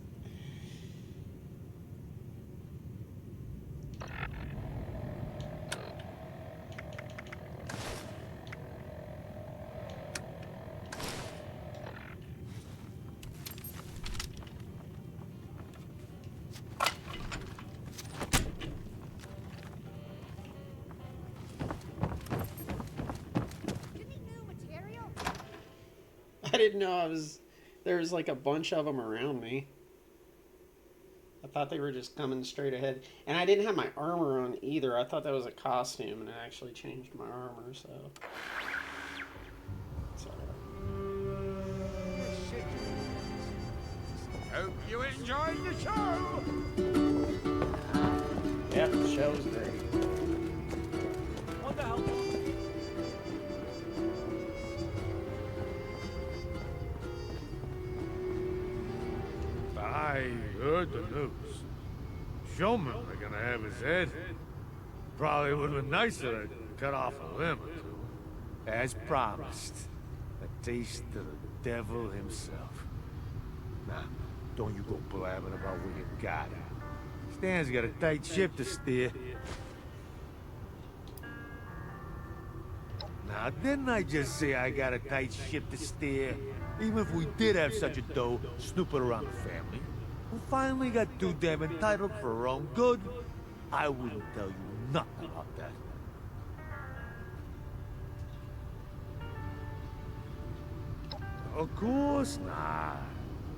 I didn't know there was like a bunch of them around me. I thought they were just coming straight ahead. And I didn't have my armor on either. I thought that was a costume, and it actually changed my armor, so... Sorry. Hope you enjoyed the show! Yeah, the show's great. What the hell? I heard the news. Showmen are gonna have his head. Probably would have been nicer to cut off a limb or two. As promised, a taste of the devil himself. Nah, don't you go blabbing about what you got. Stan's got a tight ship to steer. Now, didn't I just say I got a tight ship to steer? Even if we did have such a doe snooping around the family, who finally got too damn entitled for her own good, I wouldn't tell you nothing about that. Of course not.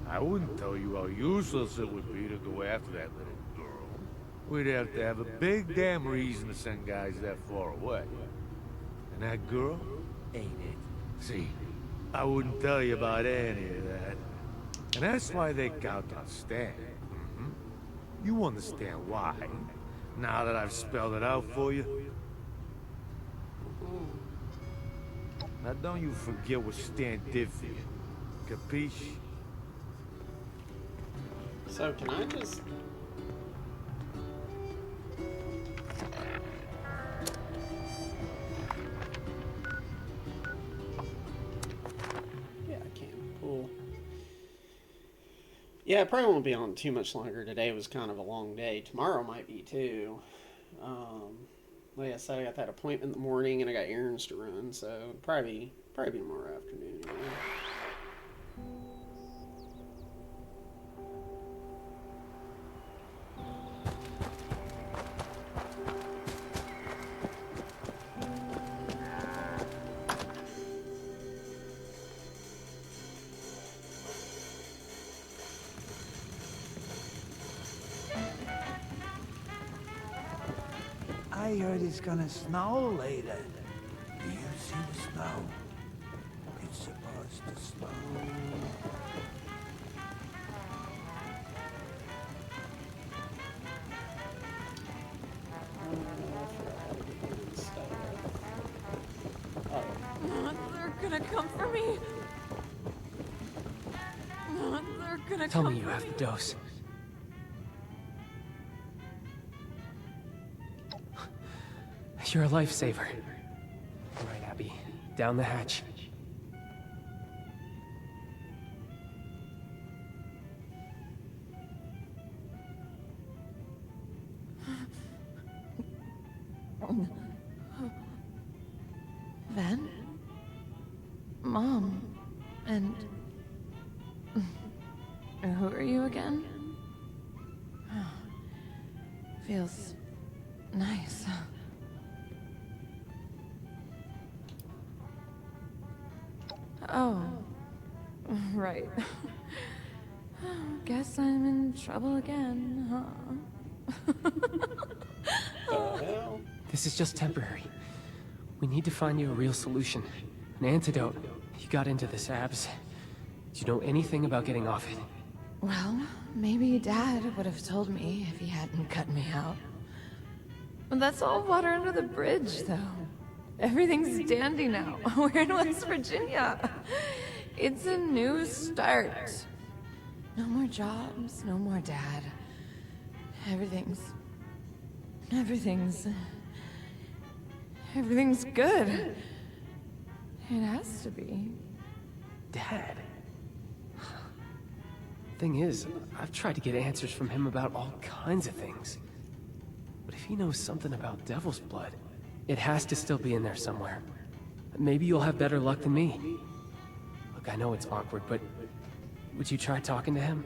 I wouldn't tell you how useless it would be to go after that little girl. We'd have to have a big damn reason to send guys that far away. And that girl ain't it. See, I wouldn't tell you about any of that. And that's why they count on Stan. You understand why, now that I've spelled it out for you? Now don't you forget what Stan did for you. Capiche? So can I just... Yeah, I can. Cool. Yeah, it probably won't be on too much longer. Today was kind of a long day. Tomorrow might be too. Like I said, I got that appointment in the morning and I got errands to run, so probably be tomorrow afternoon. You know? I heard it's gonna snow later. Do you see the snow? It's supposed to snow. They're gonna come for me. They're gonna Tell come me you for have the dose. You're a lifesaver. All right, Abby. Down the hatch. Ben? Mom? And... who are you again? Feels... nice. Oh. Right. Guess I'm in trouble again, huh? This is just temporary. We need to find you a real solution. An antidote. You got into this, Abs. Do you know anything about getting off it? Well, maybe Dad would have told me if he hadn't cut me out. But that's all water under the bridge, though. Everything's dandy now. We're in West Virginia. It's a new start. No more jobs, no more Dad. Everything's good. It has to be. Dad? Thing is, I've tried to get answers from him about all kinds of things. But if he knows something about Devil's Blood, it has to still be in there somewhere. Maybe you'll have better luck than me. Look, I know it's awkward, but would you try talking to him?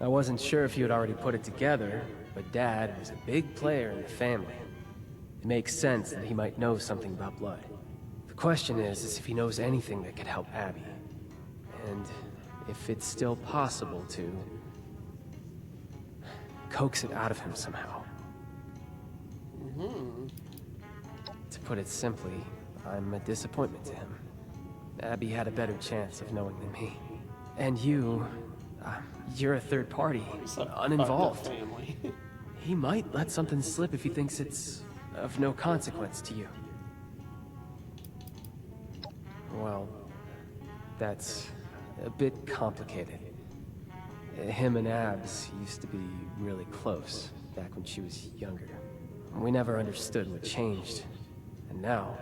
I wasn't sure if you had already put it together, but Dad was a big player in the family. It makes sense that he might know something about blood. The question is if he knows anything that could help Abby. And if it's still possible to coax it out of him somehow. To put it simply, I'm a disappointment to him. Abby had a better chance of knowing than me. And you're a third party, uninvolved. He might let something slip if he thinks it's of no consequence to you. Well, that's a bit complicated. Him and Abs used to be really close back when she was younger. We never understood what changed. And now,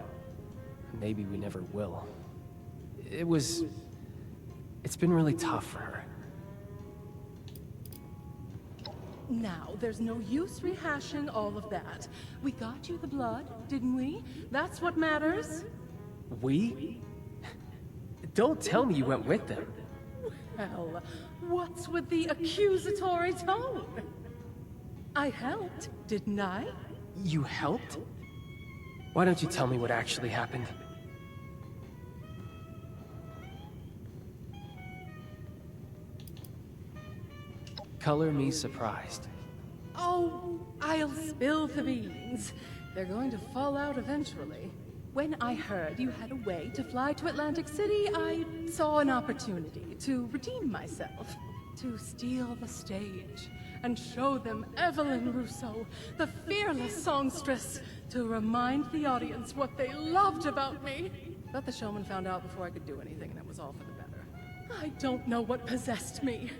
maybe we never will. It's been really tough for her. Now, there's no use rehashing all of that. We got you the blood, didn't we? That's what matters. We? Don't tell me you went with them. Well, what's with the accusatory tone? I helped, didn't I? You helped? Why don't you tell me what actually happened? Color me surprised. Oh, I'll spill the beans. They're going to fall out eventually. When I heard you had a way to fly to Atlantic City, I saw an opportunity to redeem myself. To steal the stage and show them Evelyn Russo, the fearless songstress, to remind the audience what they loved about me. But the showman found out before I could do anything, and it was all for the better. I don't know what possessed me.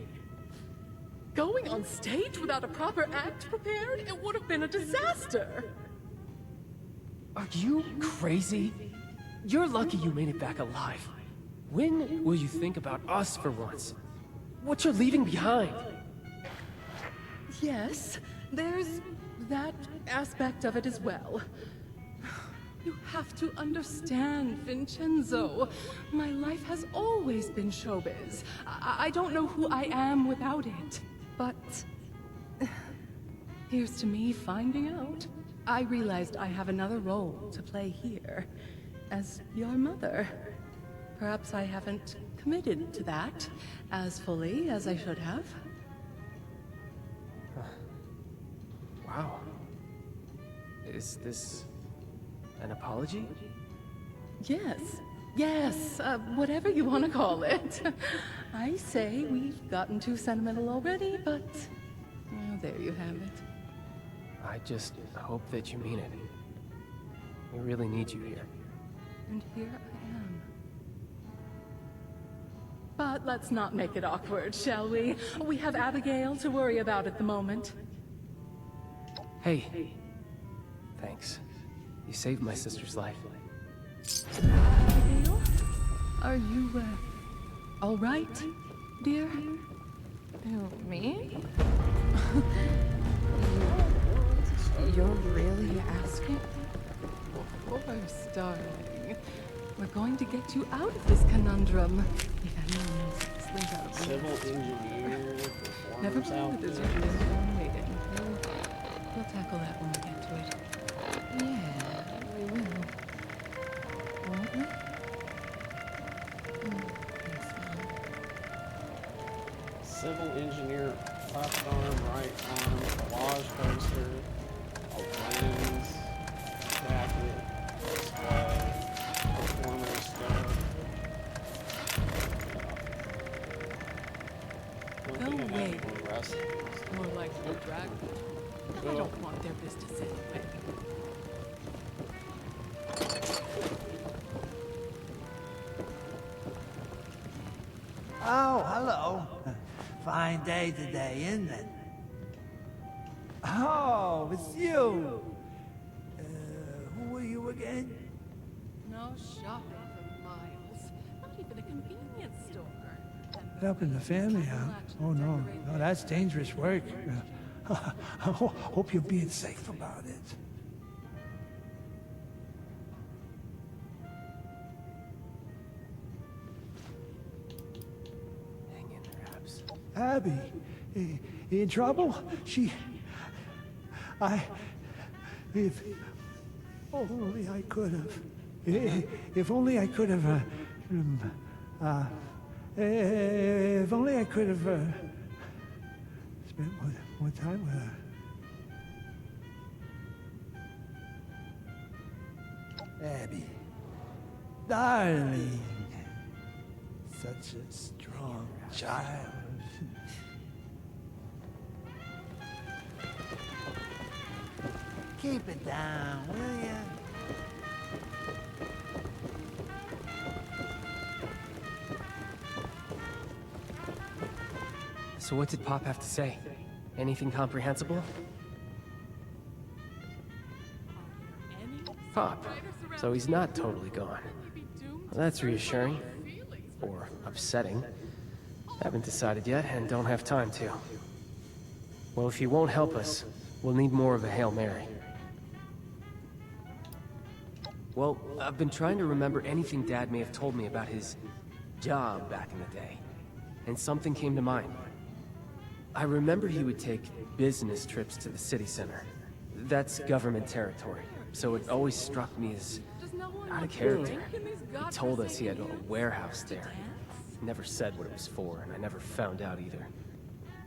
Going on stage without a proper act prepared, it would have been a disaster. Are you crazy? You're lucky you made it back alive. When will you think about us for once? What you're leaving behind? Yes, there's that aspect of it as well. You have to understand, Vincenzo. My life has always been showbiz. I don't know who I am without it. But here's to me finding out. I realized I have another role to play here, as your mother. Perhaps I haven't committed to that as fully as I should have. Wow. Is this an apology? Yes, whatever you want to call it. I say we've gotten too sentimental already, but well, there you have it. I just hope that you mean it. We really need you here. And here I am. But let's not make it awkward, shall we? We have Abigail to worry about at the moment. Hey. Thanks. You saved my sister's life. Abigail? Are you, all right, dear? Who, me? You're really asking? Of course, darling. We're going to get you out of this conundrum. If anyone knows this, leave out Civil engineer, Never performance mind the outfit. decision waiting. We'll tackle that when we get to it. Yeah, we will. Won't we? Yes, Civil engineer, left arm, right arm, collage poster, a lens, jacket, Go away. Rest. More likely a dragon. I don't want their business anyway. Oh, hello. Fine day today, isn't it? Oh, it's you. Who are you again? No shopping for miles. Not even a convenience store. Helping the family out? Oh, no. No, that's dangerous work. Hope you're being safe about it. Hang in there, Abs. Abby, in trouble? If only I could have. If only I could have. If only I could have spent more time with her. Abby, darling, such a strong child. Keep it down, will ya? So what did Pop have to say? Anything comprehensible? Pop. So he's not totally gone. Well, that's reassuring. Or upsetting. Haven't decided yet, and don't have time to. Well, if he won't help us, we'll need more of a Hail Mary. Well, I've been trying to remember anything Dad may have told me about his job back in the day. And something came to mind. I remember he would take business trips to the city center. That's government territory, so it always struck me as out of character. He told us he had a warehouse there. Never said what it was for, and I never found out either.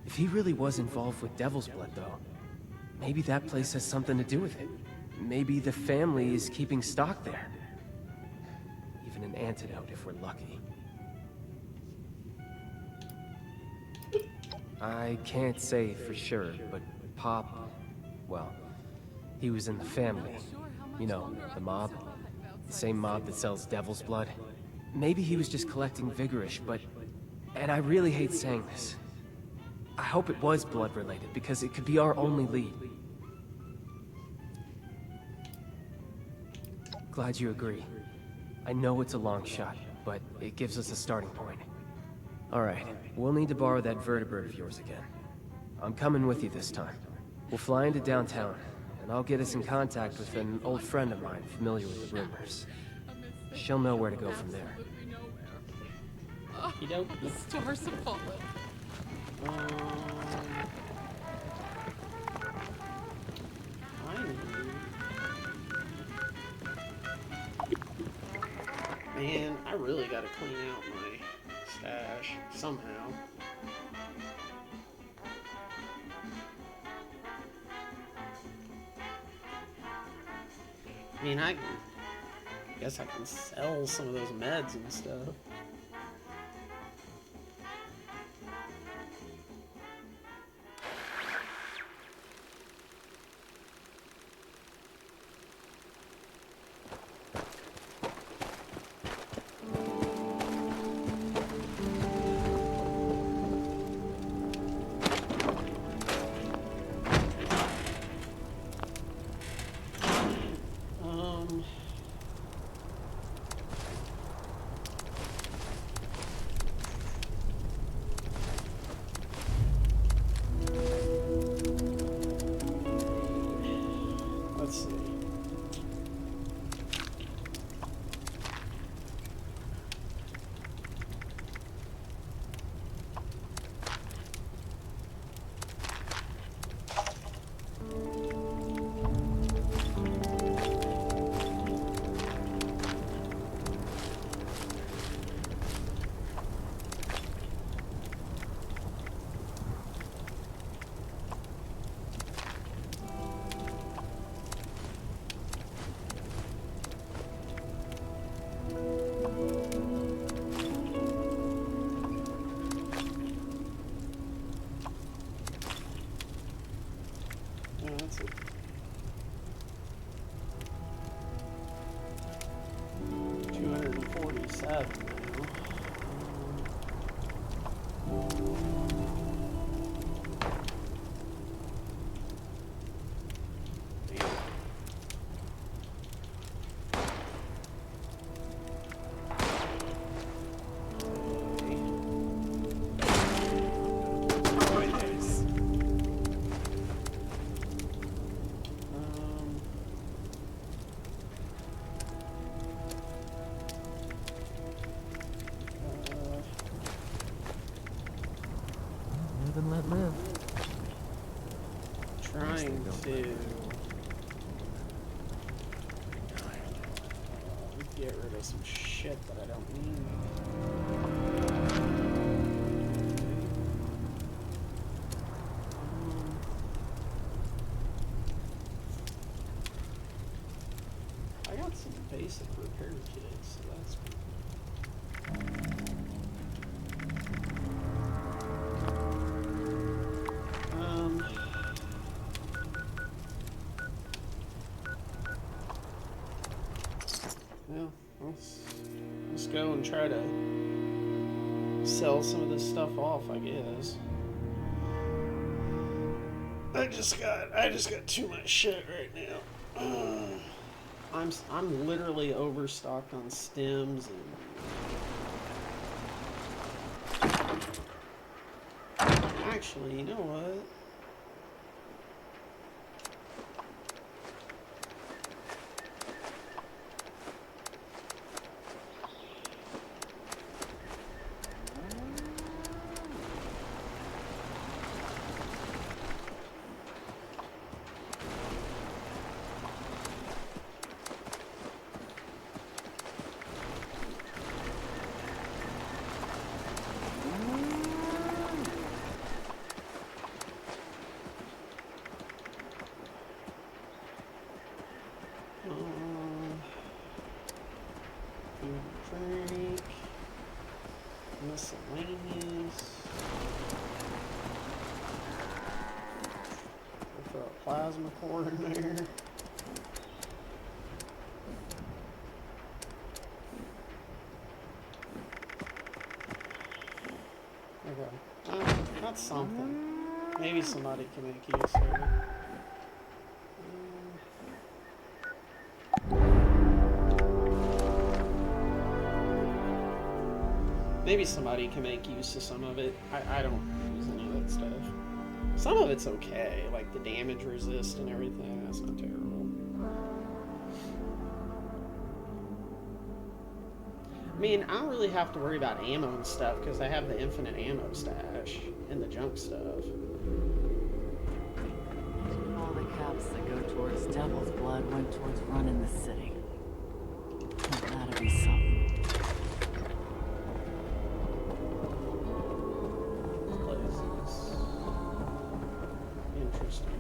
If he really was involved with Devil's Blood, though, maybe that place has something to do with it. Maybe the family is keeping stock there. Even an antidote if we're lucky. I can't say for sure, but Pop, well, he was in the family. You know, the mob. The same mob that sells Devil's Blood. Maybe he was just collecting Vigorish, but... And I really hate saying this. I hope it was blood-related, because it could be our only lead. Glad you agree. I know it's a long shot, but it gives us a starting point. Alright, we'll need to borrow that vertebrate of yours again. I'm coming with you this time. We'll fly into downtown, and I'll get us in contact with an old friend of mine familiar with the rumors. She'll know where to go from there. Oh, the stars have fallen. Man, I really gotta clean out my stash somehow. I mean, I guess I can sell some of those meds and stuff. live and let live. Trying to get rid of some shit that I don't need. I got some basic repair kits, so that's good. Well, let's go and try to sell some of this stuff off, I guess. I just got too much shit right now. I'm literally overstocked on stems and actually, you know what? Drink, miscellaneous. We'll throw a plasma core in there. Okay, that's something. Maybe somebody can make use of it. Maybe somebody can make use of some of it. I don't use any of that stuff. Some of it's okay, like the damage resist and everything. That's not terrible. I mean, I don't really have to worry about ammo and stuff because I have the infinite ammo stash and the junk stuff. All the caps that go towards Devil's Blood went towards running the city. That'd be something. Interesting.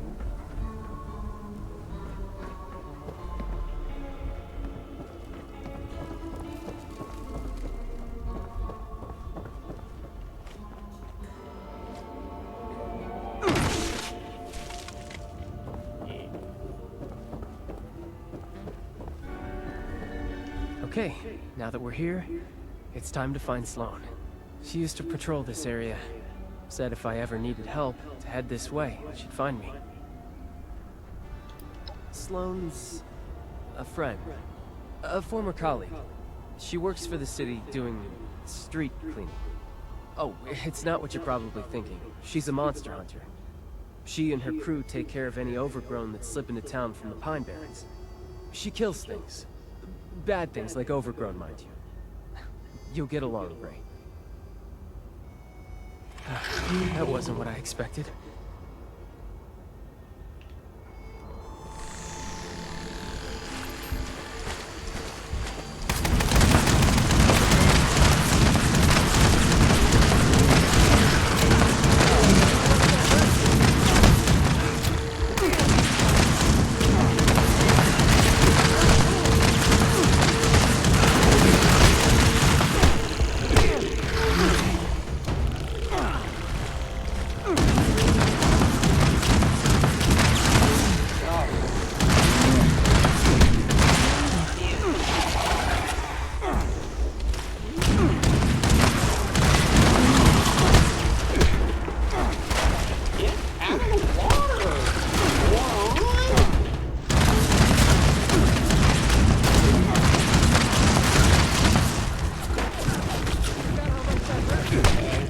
Okay, now that we're here, it's time to find Sloane. She used to patrol this area. Said if I ever needed help, to head this way, she'd find me. Sloane's a friend. A former colleague. She works for the city doing street cleaning. Oh, it's not what you're probably thinking. She's a monster hunter. She and her crew take care of any overgrown that slip into town from the Pine Barrens. She kills things. Bad things like overgrown, mind you. You'll get along great. That wasn't what I expected.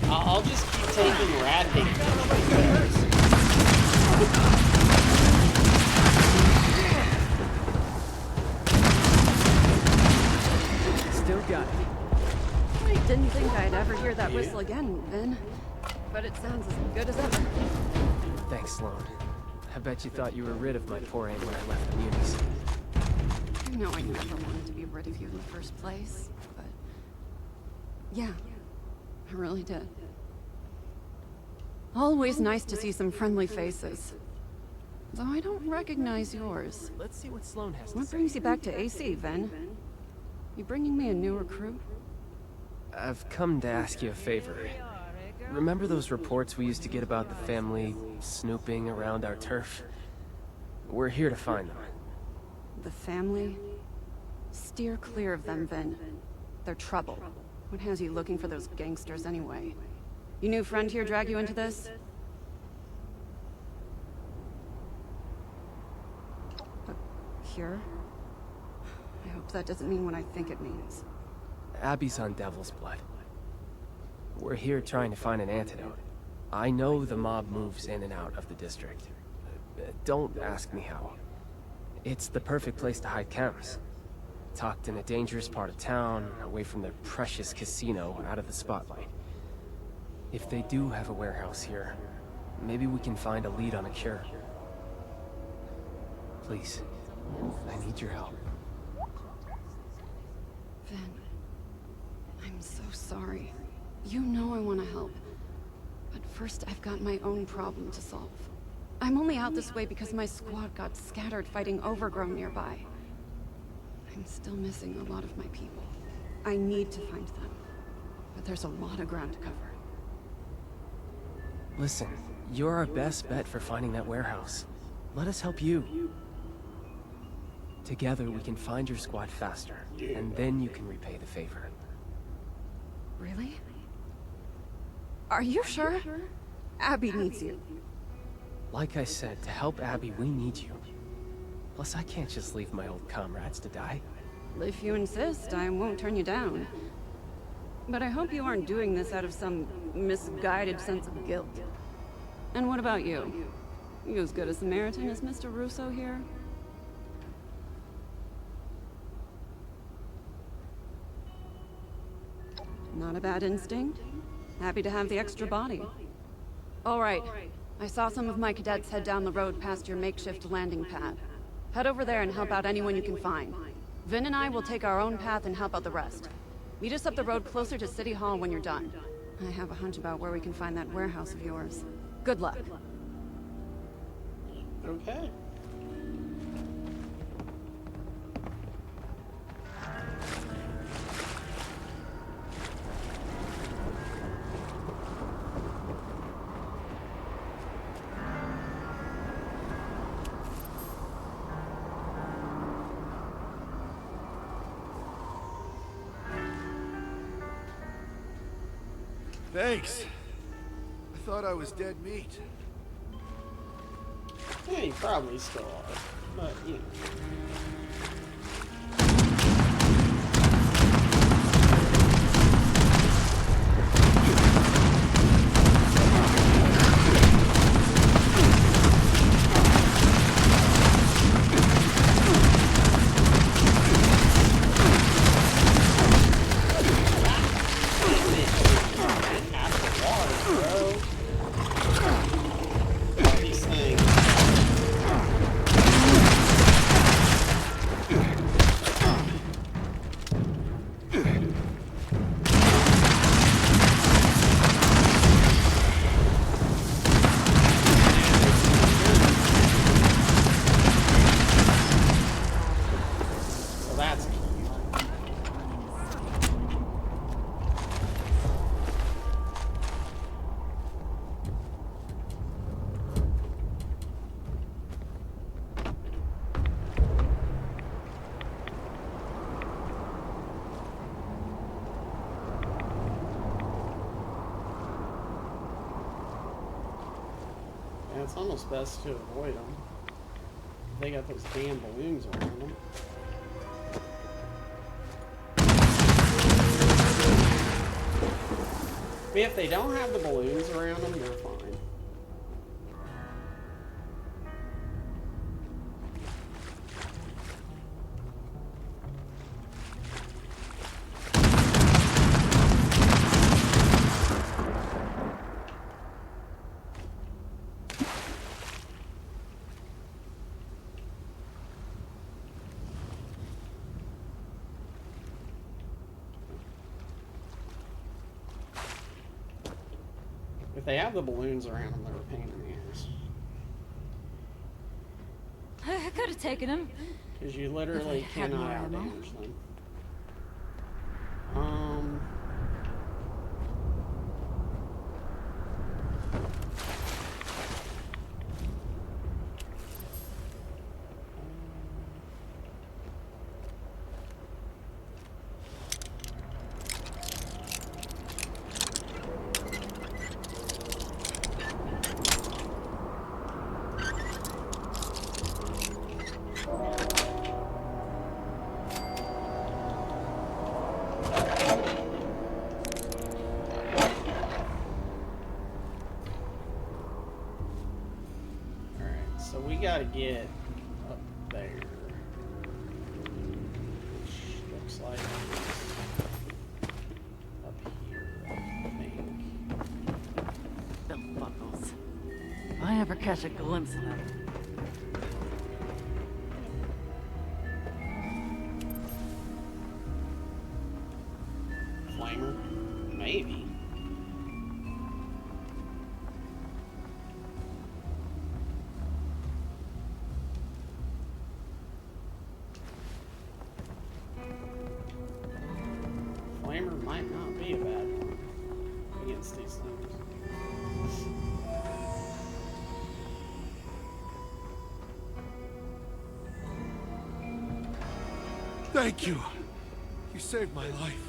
I'll just keep taking rad damage. Still got it. I didn't think I'd ever hear that whistle again, Vin. but it sounds as good as ever. Thanks, Sloan. I bet you thought you were rid of my poor aim when I left the Munis. You know I never wanted to be rid of you in the first place, but... yeah, I really did. Always nice to see some friendly faces. Though I don't recognize yours. Let's see what Sloan has to What say. brings you back to AC, Ven? You bringing me a new recruit? I've come to ask you a favor. Remember those reports we used to get about the family snooping around our turf? We're here to find them. The family? Steer clear of them, Ven. They're trouble. What has you looking for those gangsters anyway? Your new friend here drag you into this? A cure? I hope that doesn't mean what I think it means. Abby's on Devil's Blood. We're here trying to find an antidote. I know the mob moves in and out of the district. Don't ask me how. It's the perfect place to hide chems. Tucked in a dangerous part of town, away from the precious casino, out of the spotlight. If they do have a warehouse here, maybe we can find a lead on a cure. Please, I need your help. Ven, I'm so sorry. You know I want to help. But first, I've got my own problem to solve. I'm only out this way because my squad got scattered fighting Overgrown nearby. I'm still missing a lot of my people. I need to find them. But there's a lot of ground to cover. Listen, you're our best bet for finding that warehouse. Let us help you. Together, we can find your squad faster, and then you can repay the favor. Really? Are you sure? Abby needs you. Like I said, to help Abby, we need you. Plus, I can't just leave my old comrades to die. If you insist, I won't turn you down. But I hope you aren't doing this out of some misguided sense of guilt. And what about you? You as good a Samaritan as Mr. Russo here? Not a bad instinct. Happy to have the extra body. All right. I saw some of my cadets head down the road past your makeshift landing pad. Head over there and help out anyone you can find. Vin and I will take our own path and help out the rest. Meet us up the road closer to City Hall when you're done. I have a hunch about where we can find that warehouse of yours. Good luck. Okay. Thanks. I thought I was dead meat. Yeah, you probably still are, but you know. It's almost best to avoid them. They got those damn balloons around them. I mean, if they don't have the balloons around them, they're fine. If they have the balloons around them, they're a pain in the ass. I could have taken him. Because you literally If I had cannot more ammo. outdamage them. So we gotta get up there. Which looks like up here, I think. Belt buckles. If I ever catch a glimpse of them. Flamer? Maybe. Flamer might not be a bad one against these things. Thank you. You saved my life.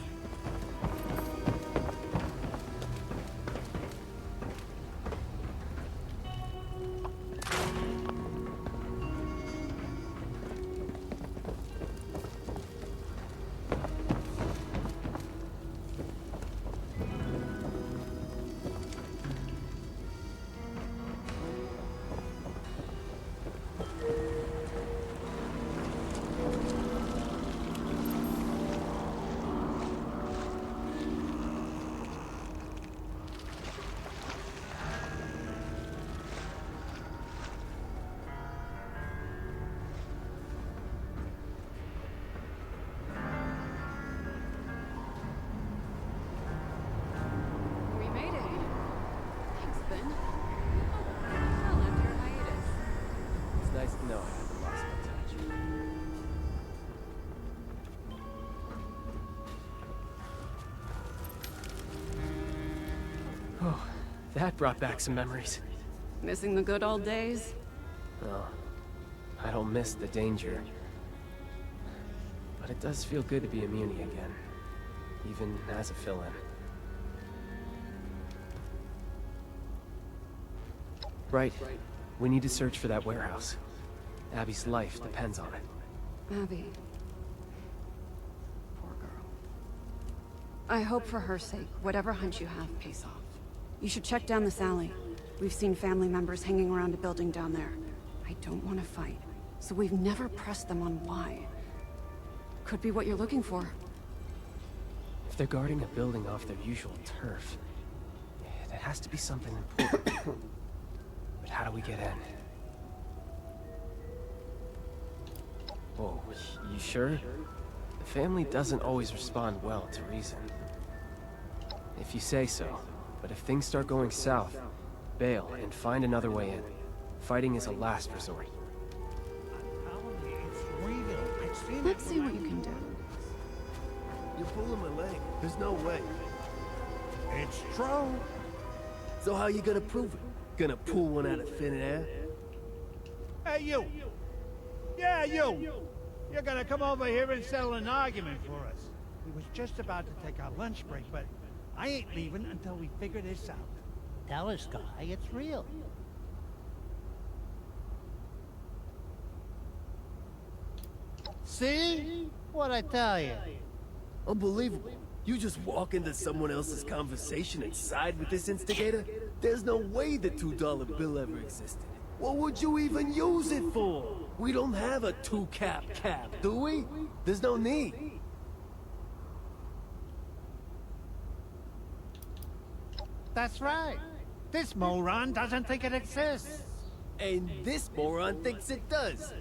We made it. Thanks, Ben. Well, after a hiatus. It's nice to know I haven't lost my touch. Oh, that brought back some memories. Missing the good old days? Oh, I don't miss the danger. But it does feel good to be a Muni again. Even as a fill-in. Right. We need to search for that warehouse. Abby's life depends on it. Abby. Poor girl. I hope for her sake, whatever hunch you have pays off. You should check down this alley. We've seen family members hanging around a building down there. I don't want to fight, so we've never pressed them on why. Could be what you're looking for. If they're guarding a building off their usual turf, there has to be something important. But how do we get in? Whoa, you sure? The family doesn't always respond well to reason. If you say so. But if things start going south, bail and find another way in. Fighting is a last resort. Let's see what you can do. You're pulling my leg. There's no way. It's true. So how you gonna prove it? Gonna pull one out of thin air? Hey, you. Yeah, you. You're gonna come over here and settle an argument for us. We was just about to take our lunch break, but I ain't leaving until we figure this out. Tell us, Guy, it's real. See? What'd I tell you? Unbelievable. You just walk into someone else's conversation and side with this instigator? There's no way the $2 bill ever existed. What would you even use it for? We don't have a two-cap, do we? There's no need. That's right. This moron doesn't think it exists. And this moron thinks it does.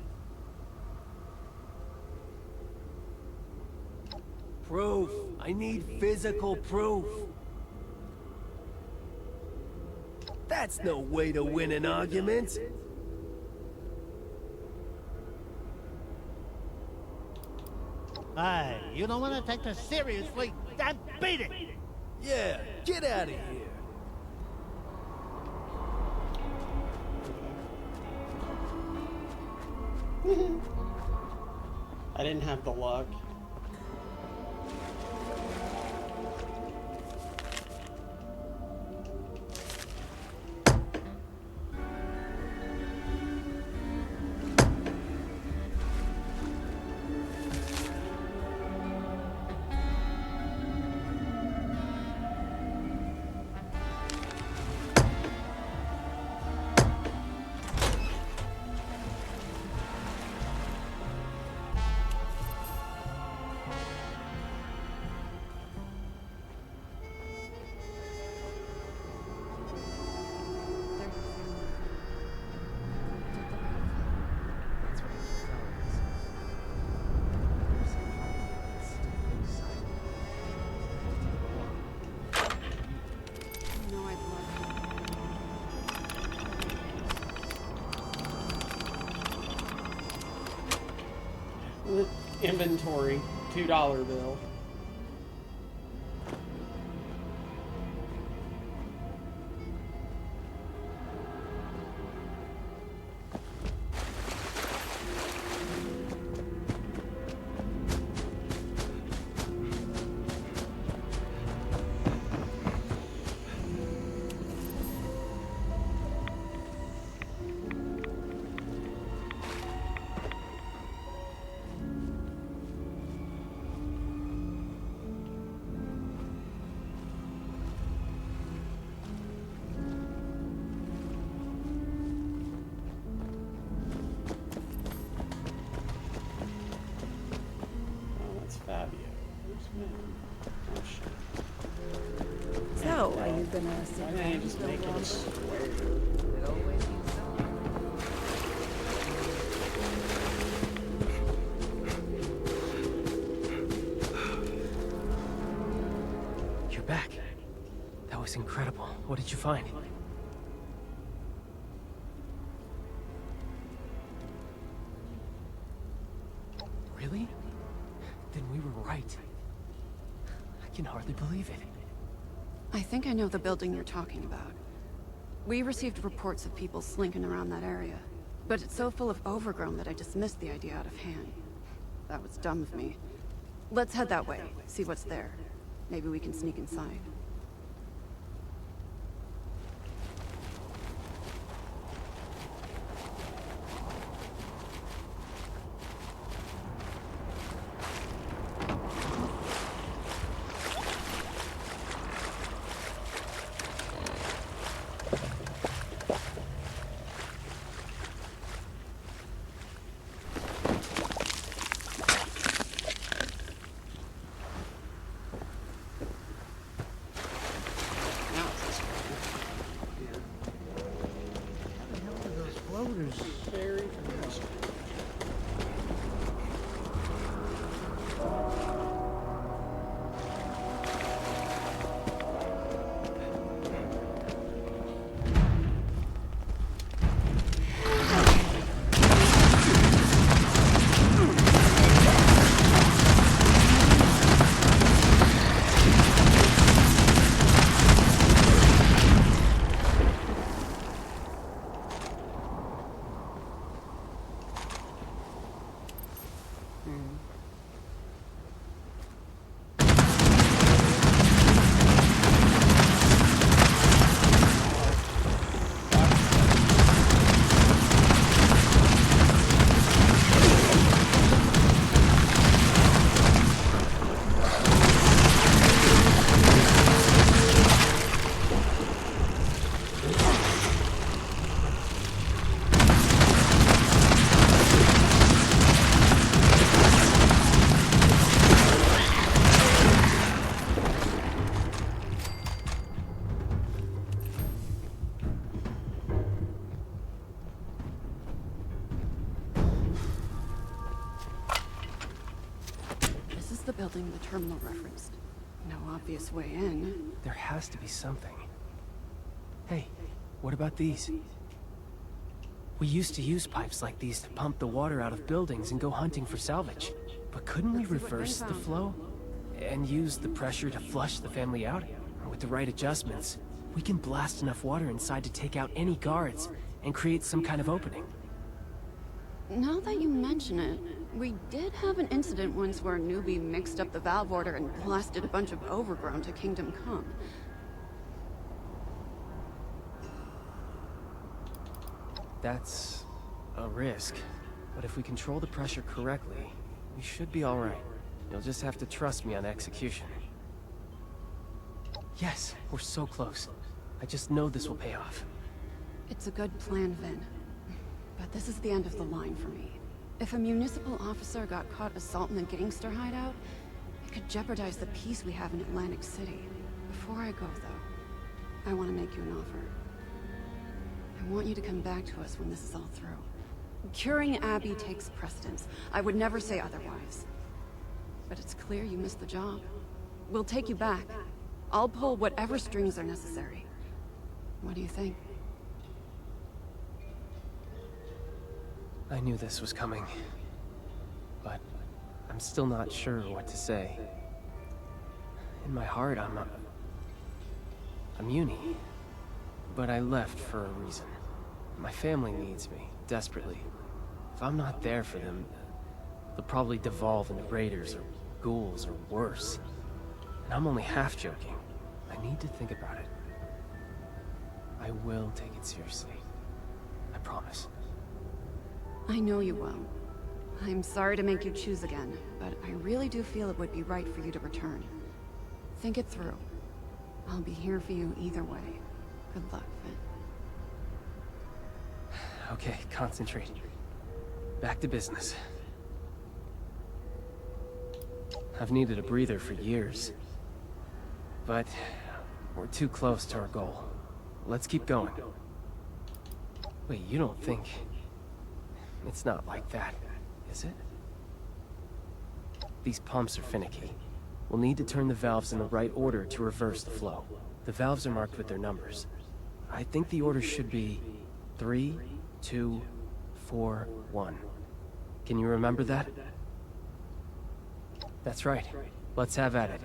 Proof. I need physical proof. That's no way to win an argument. Hey, you don't want to take this seriously, then beat it! Yeah, get out of here. I didn't have the luck. Inventory, $2 bill. So, are you gonna sit Why down didn't I and just go make it a on? square? You're back. That was incredible. What did you find? Really? Then we were right. I can hardly believe it. I think I know the building you're talking about. We received reports of people slinking around that area, but it's so full of overgrown that I dismissed the idea out of hand. That was dumb of me. Let's head that way, see what's there. Maybe we can sneak inside. Floaters. Very frustrating. This is the building the terminal referenced. No obvious way in. There has to be something. Hey, What about these? We used to use pipes like these to pump the water out of buildings and go hunting for salvage. But couldn't we reverse the flow? And use the pressure to flush the family out? With the right adjustments, we can blast enough water inside to take out any guards and create some kind of opening. Now that you mention it, we did have an incident once where a newbie mixed up the valve order and blasted a bunch of overgrown to Kingdom Come. That's a risk. But if we control the pressure correctly, we should be all right. You'll just have to trust me on execution. Yes, we're so close. I just know this will pay off. It's a good plan, Vin. But this is the end of the line for me. If a municipal officer got caught assaulting a gangster hideout, it could jeopardize the peace we have in Atlantic City. Before I go, though, I want to make you an offer. I want you to come back to us when this is all through. Curing Abby takes precedence. I would never say otherwise. But it's clear you missed the job. We'll take you back. I'll pull whatever strings are necessary. What do you think? I knew this was coming, but I'm still not sure what to say. In my heart, I'm Uni, but I left for a reason. My family needs me, desperately. If I'm not there for them, they'll probably devolve into raiders or ghouls or worse. And I'm only half joking. I need to think about it. I will take it seriously. I promise. I know you will. I'm sorry to make you choose again, but I really do feel it would be right for you to return. Think it through. I'll be here for you either way. Good luck, Vin. Okay, concentrate. Back to business. I've needed a breather for years. But we're too close to our goal. Let's keep going. Wait, you don't think... It's not like that, is it? These pumps are finicky. We'll need to turn the valves in the right order to reverse the flow. The valves are marked with their numbers. I think the order should be 3, 2, 4, 1. Can you remember that? That's right. Let's have at it.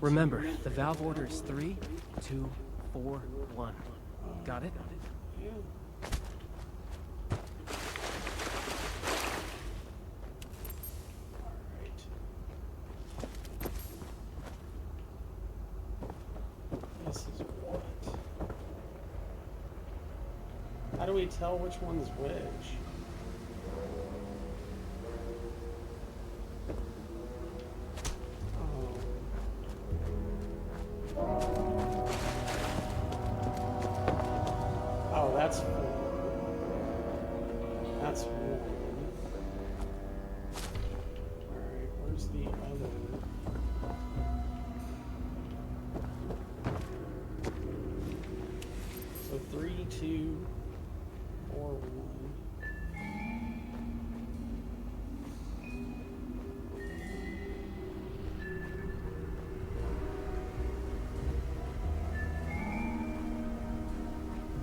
Remember, the valve order is 3, 2, 4, 1. Got it? Yeah. Alright. This is what? How do we tell which one's which? Oh, that's 4. That's 1. Alright, where's the other? So 3, 2, 4, 1.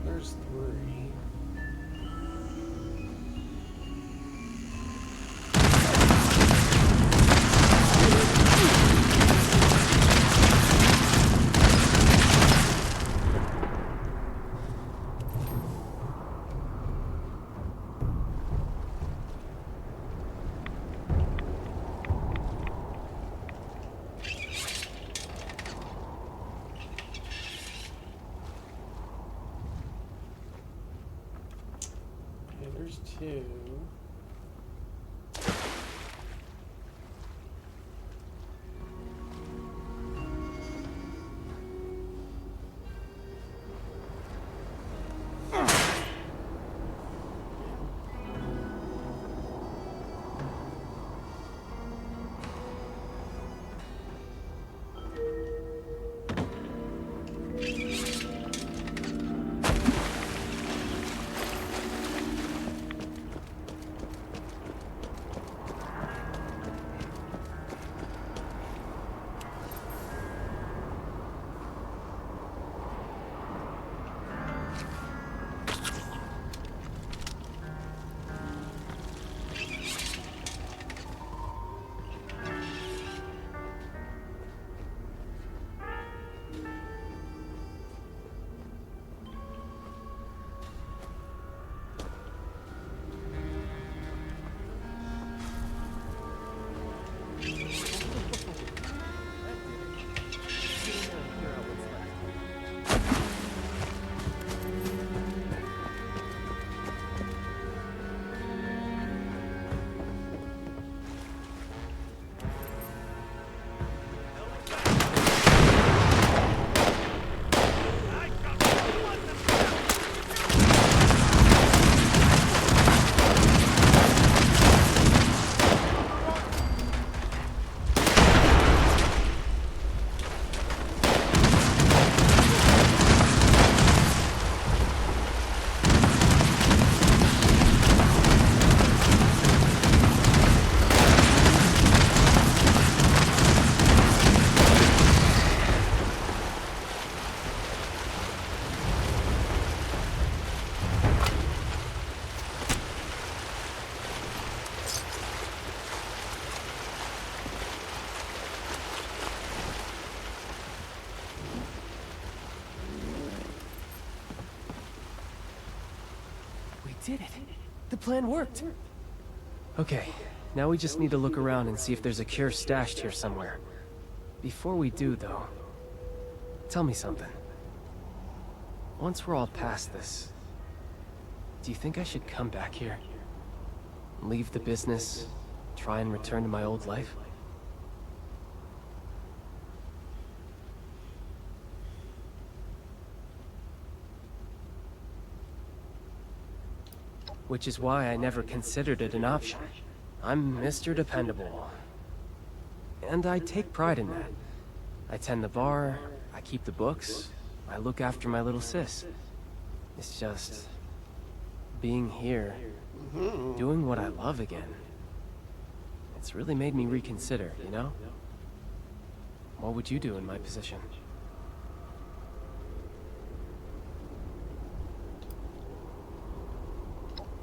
There's 3. Okay, there's 2. did it. The plan worked. Okay, now we just need to look around and see if there's a cure stashed here somewhere. Before we do, though, tell me something. Once we're all past this, do you think I should come back here? Leave the business, try and return to my old life? Which is why I never considered it an option. I'm Mr. Dependable. And I take pride in that. I tend the bar, I keep the books, I look after my little sis. It's just... being here, doing what I love again. It's really made me reconsider, you know? What would you do in my position?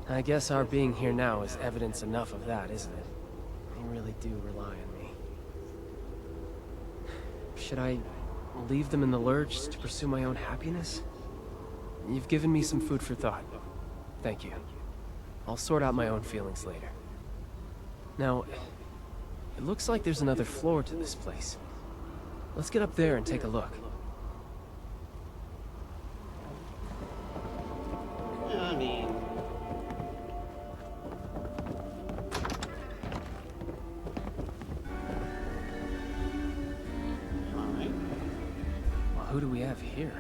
I guess our being here now is evidence enough of that, isn't it? You really do rely on me. Should I leave them in the lurch to pursue my own happiness? You've given me some food for thought. Thank you. I'll sort out my own feelings later. Now, it looks like there's another floor to this place. Let's get up there and take a look. I mean... Alright. Well, who do we have here?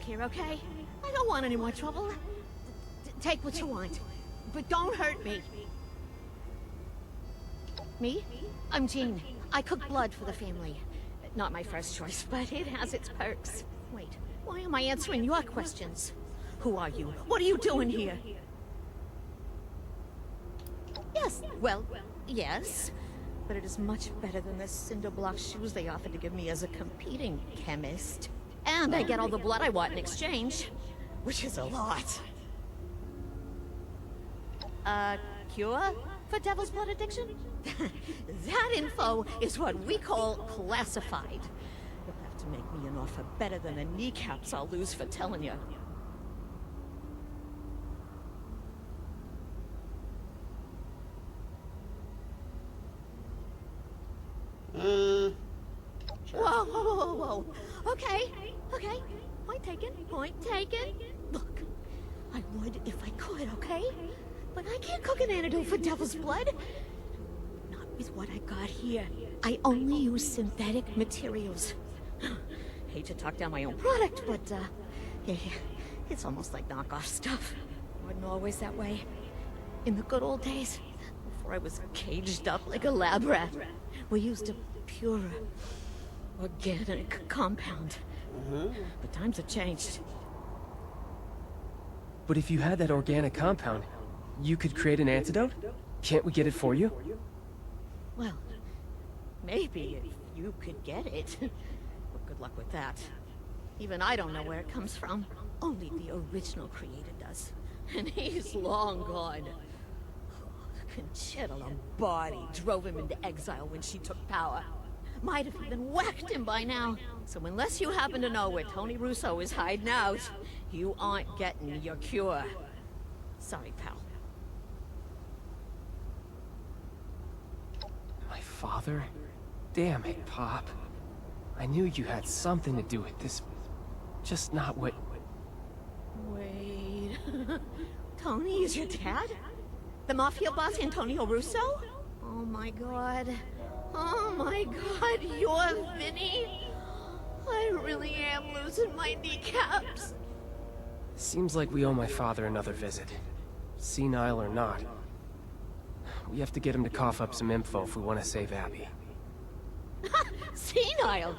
Here, okay? I don't want any more trouble. Take what you want, but don't hurt me. Me? I'm Jean. I cook blood for the family. Not my first choice, but it has its perks. Wait, why am I answering your questions? Who are you? What are you doing here? Yes, well, yes. But it is much better than the cinder block shoes they offered to give me as a competing chemist. And I get all the blood I want in exchange, which is a lot. Cure for devil's blood addiction? That info is what we call classified. You'll have to make me an offer better than the kneecaps I'll lose for telling you. Sure. Whoa, whoa, whoa, whoa, whoa. Okay, okay. Point taken, point taken. Look, I would if I could, okay? But I can't cook an antidote for devil's blood. Not with what I got here. I only use synthetic materials. Hate to talk down my own product, but, yeah, it's almost like knockoff stuff. Wasn't always that way. In the good old days, before I was caged up like a lab rat, we used a purer, organic compound. But times have changed. But if you had that organic compound, you could create an antidote? Can't we get it for you? Well, maybe if you could get it. But good luck with that. Even I don't know where it comes from. Only the original creator does. And he's long gone. Conchita Lombardi drove him into exile when she took power. Might have even whacked him by now. So unless you happen to know where Tony Russo is hiding out, you aren't getting your cure. Sorry, pal. My father? Damn it, Pop. I knew you had something to do with this. Just not what... Wait... Tony is your dad? The mafia boss Antonio Russo? Oh my god. Oh my god, you're Vinny? I really am losing my kneecaps. Seems like we owe my father another visit. Senile or not. We have to get him to cough up some info if we want to save Abby. Senile?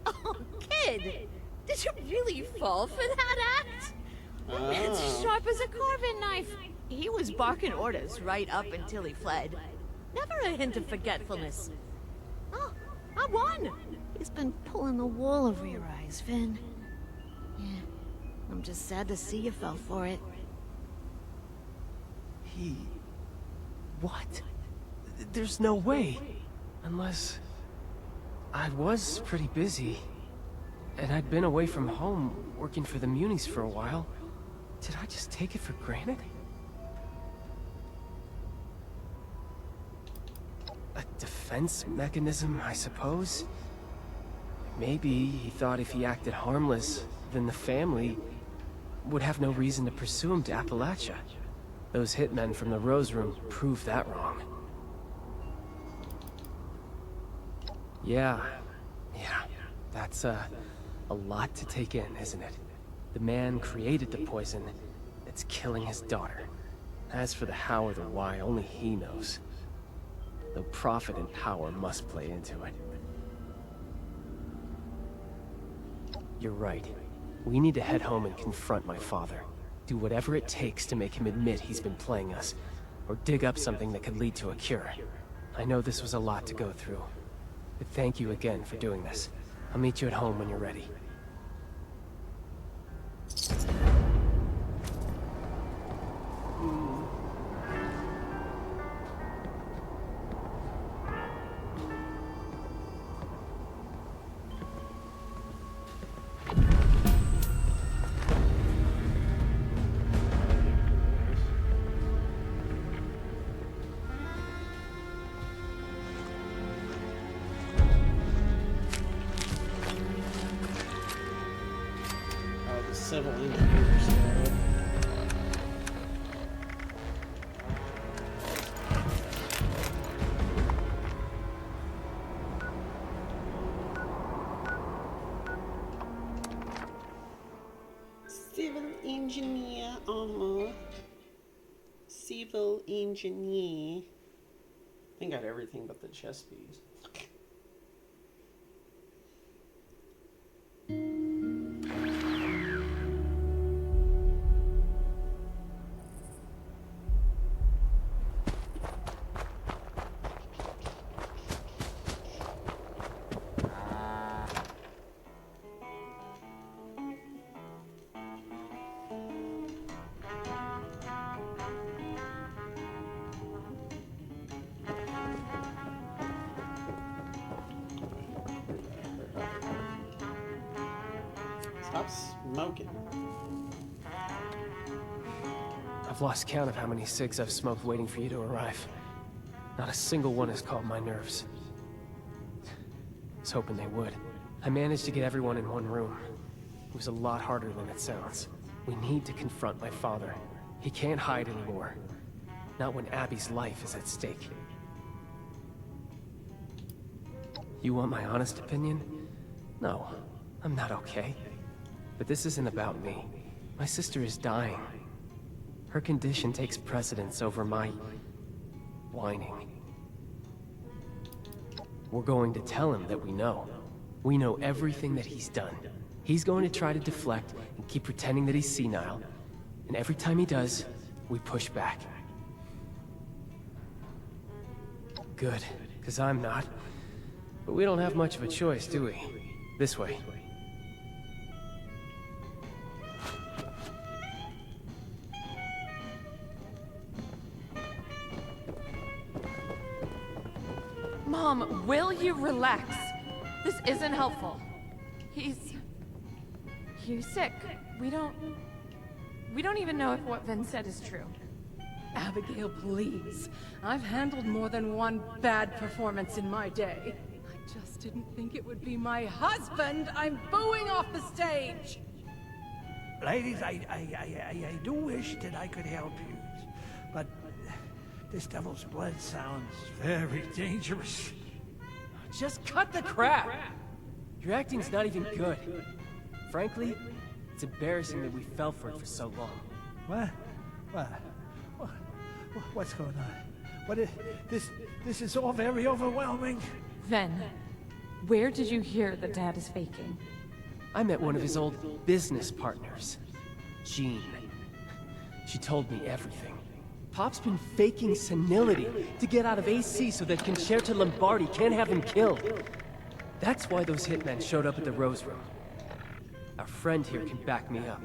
Oh, kid! Did you really fall for that act? That man's as sharp as a carving knife. He was barking orders right up until he fled. Never a hint of forgetfulness. Oh, I won! He's been pulling the wool over your eyes, Finn. Yeah, I'm just sad to see you fell for it. What? There's no way. Unless... I was pretty busy. And I'd been away from home, working for the Munis for a while. Did I just take it for granted? A defense mechanism, I suppose? Maybe he thought if he acted harmless, then the family would have no reason to pursue him to Appalachia. Those hitmen from the Rose Room proved that wrong. Yeah. That's a lot to take in, isn't it? The man created the poison that's killing his daughter. As for the how or the why, only he knows. Though profit and power must play into it. You're right. We need to head home and confront my father. Do whatever it takes to make him admit he's been playing us, or dig up something that could lead to a cure. I know this was a lot to go through, but thank you again for doing this. I'll meet you at home when you're ready. Civil engineers. Civil engineer armor. Civil engineer. I think I got everything but the chest piece. Stop smoking. I've lost count of how many cigs I've smoked waiting for you to arrive. Not a single one has calmed my nerves. I was hoping they would. I managed to get everyone in one room. It was a lot harder than it sounds. We need to confront my father. He can't hide anymore. Not when Abby's life is at stake. You want my honest opinion? No, I'm not okay. But this isn't about me. My sister is dying. Her condition takes precedence over my whining. We're going to tell him that we know. We know everything that he's done. He's going to try to deflect and keep pretending that he's senile. And every time he does, we push back. Good, because I'm not. But we don't have much of a choice, do we? This way. Mom, will you relax? This isn't helpful. He's sick. We don't even know if what Vin said is true. Abigail, please. I've handled more than one bad performance in my day. I just didn't think it would be my husband I'm booing off the stage. Ladies, I do wish that I could help you, but this devil's blood sounds very dangerous. Just cut the crap! Your acting's not even good. Frankly, it's embarrassing that we fell for it for so long. What? What's going on? This is all very overwhelming. Ven, Where did you hear that Dad is faking? I met one of his old business partners, Jean. She told me everything. Pop's been faking senility to get out of AC so that Concerta Lombardi can't have him killed. That's why those hitmen showed up at the Rose Room. Our friend here can back me up.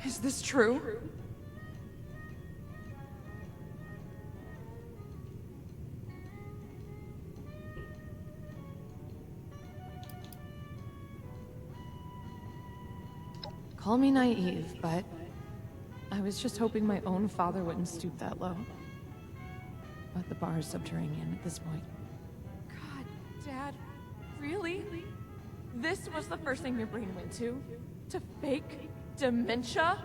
Is this true? Call me naive, but I was just hoping my own father wouldn't stoop that low. But the bar is subterranean at this point. God, Dad, really? This was the first thing your brain went to? To fake dementia?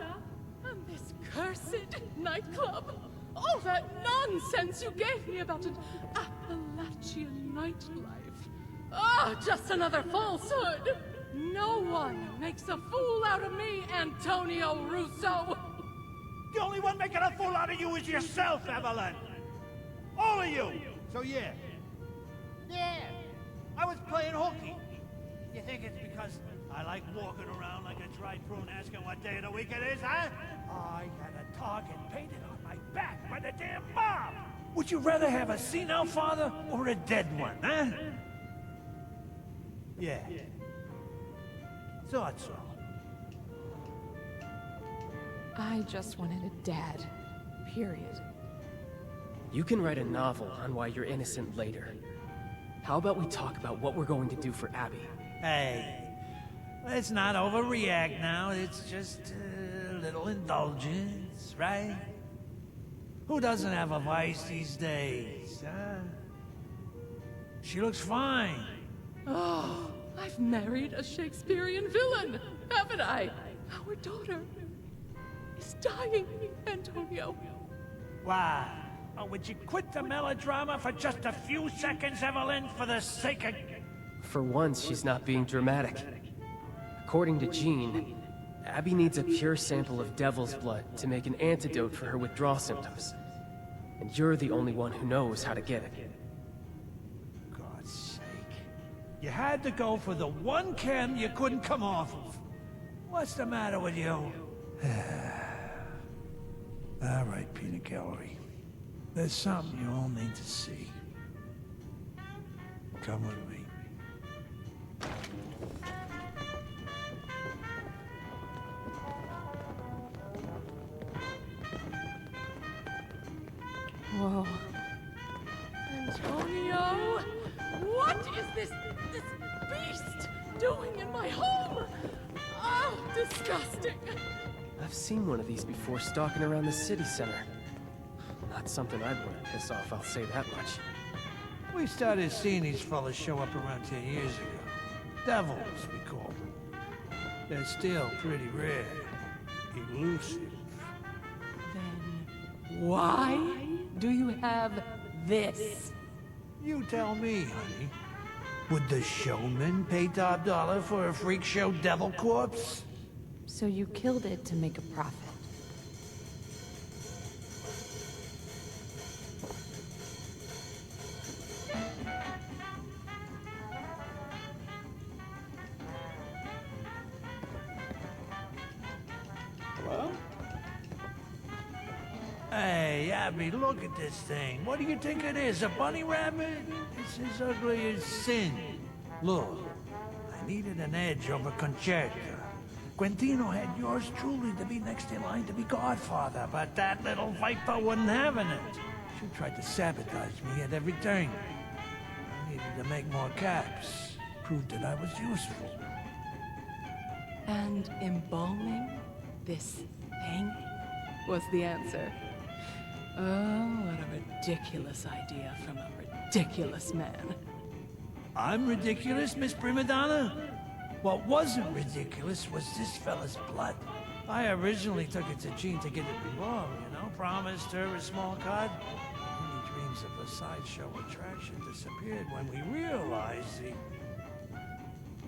And this cursed nightclub. All that nonsense you gave me about an Appalachian nightlife. Ah, just another falsehood. No one makes a fool out of me, Antonio Russo. The only one making a fool out of you is yourself, Evelyn. All of you. So yeah. Yeah. I was playing hooky. You think it's because I like walking around like a dried prune asking what day of the week it is, huh? I had a target painted on my back by the damn mob. Would you rather have a senile father or a dead one, huh? Yeah. Thought so. I just wanted a dad. Period. You can write a novel on why you're innocent later. How about we talk about what we're going to do for Abby? Hey, let's not overreact now. It's just a little indulgence, right? Who doesn't have a vice these days, huh? She looks fine. Oh, I've married a Shakespearean villain, haven't I? Our daughter is dying, Antonio. Why? Oh, would you quit the melodrama for just a few seconds, Evelyn, for the sake of... For once, she's not being dramatic. According to Jean, Abby needs a pure sample of devil's blood to make an antidote for her withdrawal symptoms. And you're the only one who knows how to get it. God's sake. You had to go for the one chem you couldn't come off of. What's the matter with you? All right, Peanut Gallery. There's something you all need to see. Come with me. Whoa. Antonio! What is this beast doing in my home? Oh, disgusting! I've seen one of these before stalking around the city center. Not something I'd want to piss off, I'll say that much. We started seeing these fellas show up around 10 years ago. Devils, we call them. They're still pretty rare. Elusive. Then why do you have this? You tell me, honey. Would the showman pay top dollar for a freak show devil corpse? So you killed it to make a profit. Hello? Hey, Abby, look at this thing. What do you think it is, a bunny rabbit? It's as ugly as sin. Look, I needed an edge over Concerta. Quintino had yours truly to be next in line to be godfather, but that little viper wasn't having it. She tried to sabotage me at every turn. I needed to make more caps, prove that I was useful. And embalming this thing was the answer. Oh, what a ridiculous idea from a ridiculous man. I'm ridiculous, Miss Prima Donna? What wasn't ridiculous was this fella's blood. I originally took it to Jean to get it removed, you know? Promised her a small cut. Any dreams of a sideshow attraction disappeared when we realized the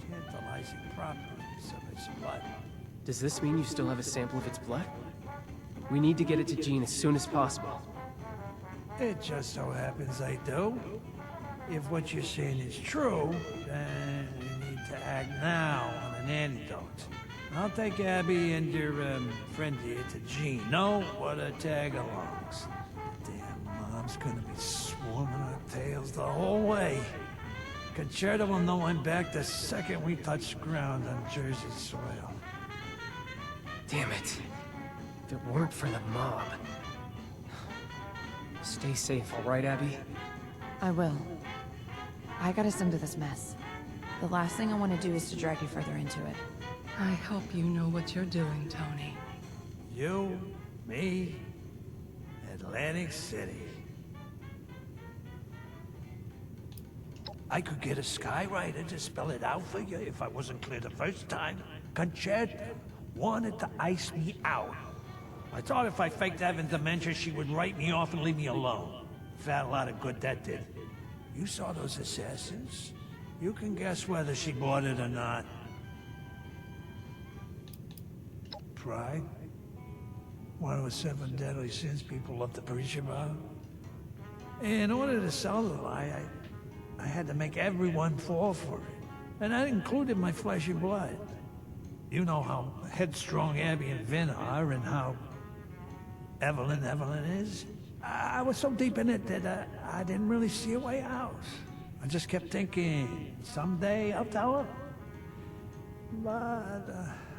tantalizing properties of its blood. Does this mean you still have a sample of its blood? We need to get it to Jean as soon as possible. It just so happens I do. If what you're saying is true, then we need to act now on an antidote. I'll take Abby and your friend here to Jean. No water tag-alongs. Damn, Mom's gonna be swarming our tails the whole way. Concerta will know I'm back the second we touch ground on Jersey soil. Damn it. If it weren't for the mob. Stay safe, all right, Abby? I will. I got us into this mess. The last thing I want to do is to drag you further into it. I hope you know what you're doing, Tony. You, me, Atlantic City. I could get a skywriter to spell it out for you if I wasn't clear the first time. Concerta wanted to ice me out. I thought if I faked having dementia, she would write me off and leave me alone. Fat a lot of good that did. You saw those assassins? You can guess whether she bought it or not. Pride? One of the 7 deadly sins people love to preach about. In order to sell the lie, I had to make everyone fall for it. And that included my flesh and blood. You know how headstrong Abby and Vin are and how Evelyn is. I was so deep in it that I didn't really see a way out. I just kept thinking, someday I'll tell her. But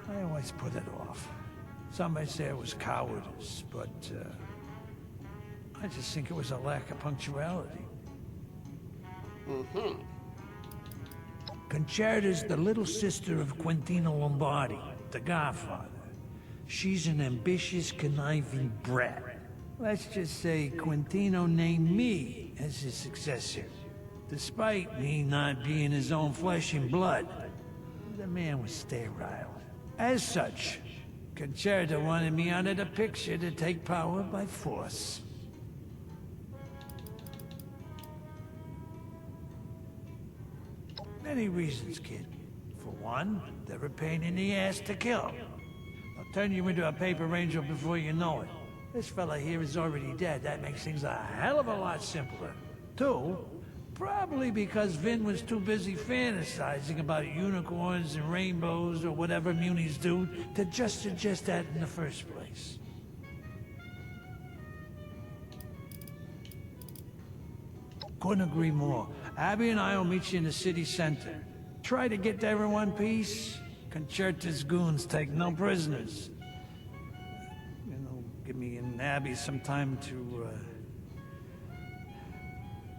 I always put it off. Some may say it was cowardice, but I just think it was a lack of punctuality. Mm-hmm. Concerta's the little sister of Quintino Lombardi, the Godfather. She's an ambitious, conniving brat. Let's just say Quintino named me as his successor, despite me not being his own flesh and blood. The man was sterile. As such, Concerta wanted me out of the picture to take power by force. Many reasons, kid. For one, they're a pain in the ass to kill. They'll turn you into a paper angel before you know it. This fella here is already dead. That makes things a hell of a lot simpler. Two, probably because Vin was too busy fantasizing about unicorns and rainbows or whatever munis do to just suggest that in the first place. Couldn't agree more. Abby and I will meet you in the city center. Try to get there in one piece. Concerta's goons take no prisoners. You know, give me and Abby some time to,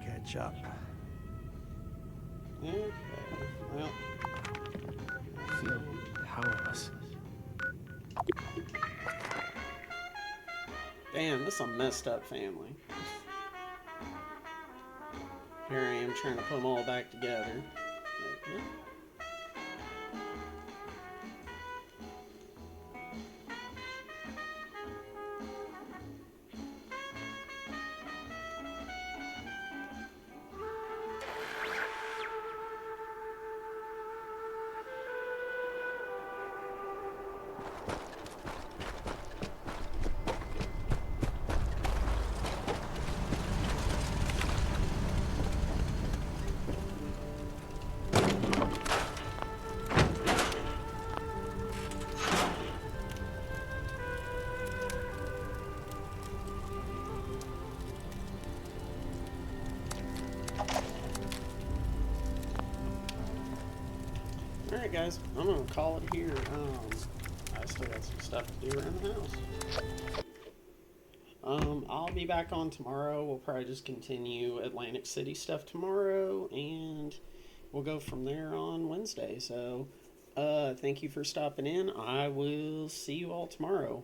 catch up. Okay, well... I feel powerless. Damn, this is a messed up family. Here I am trying to put them all back together. Like, yeah. Alright guys, I'm gonna call it here. I still got some stuff to do around the house. I'll be back on tomorrow. We'll probably just continue Atlantic City stuff tomorrow, and we'll go from there on Wednesday. So, thank you for stopping in. I will see you all tomorrow.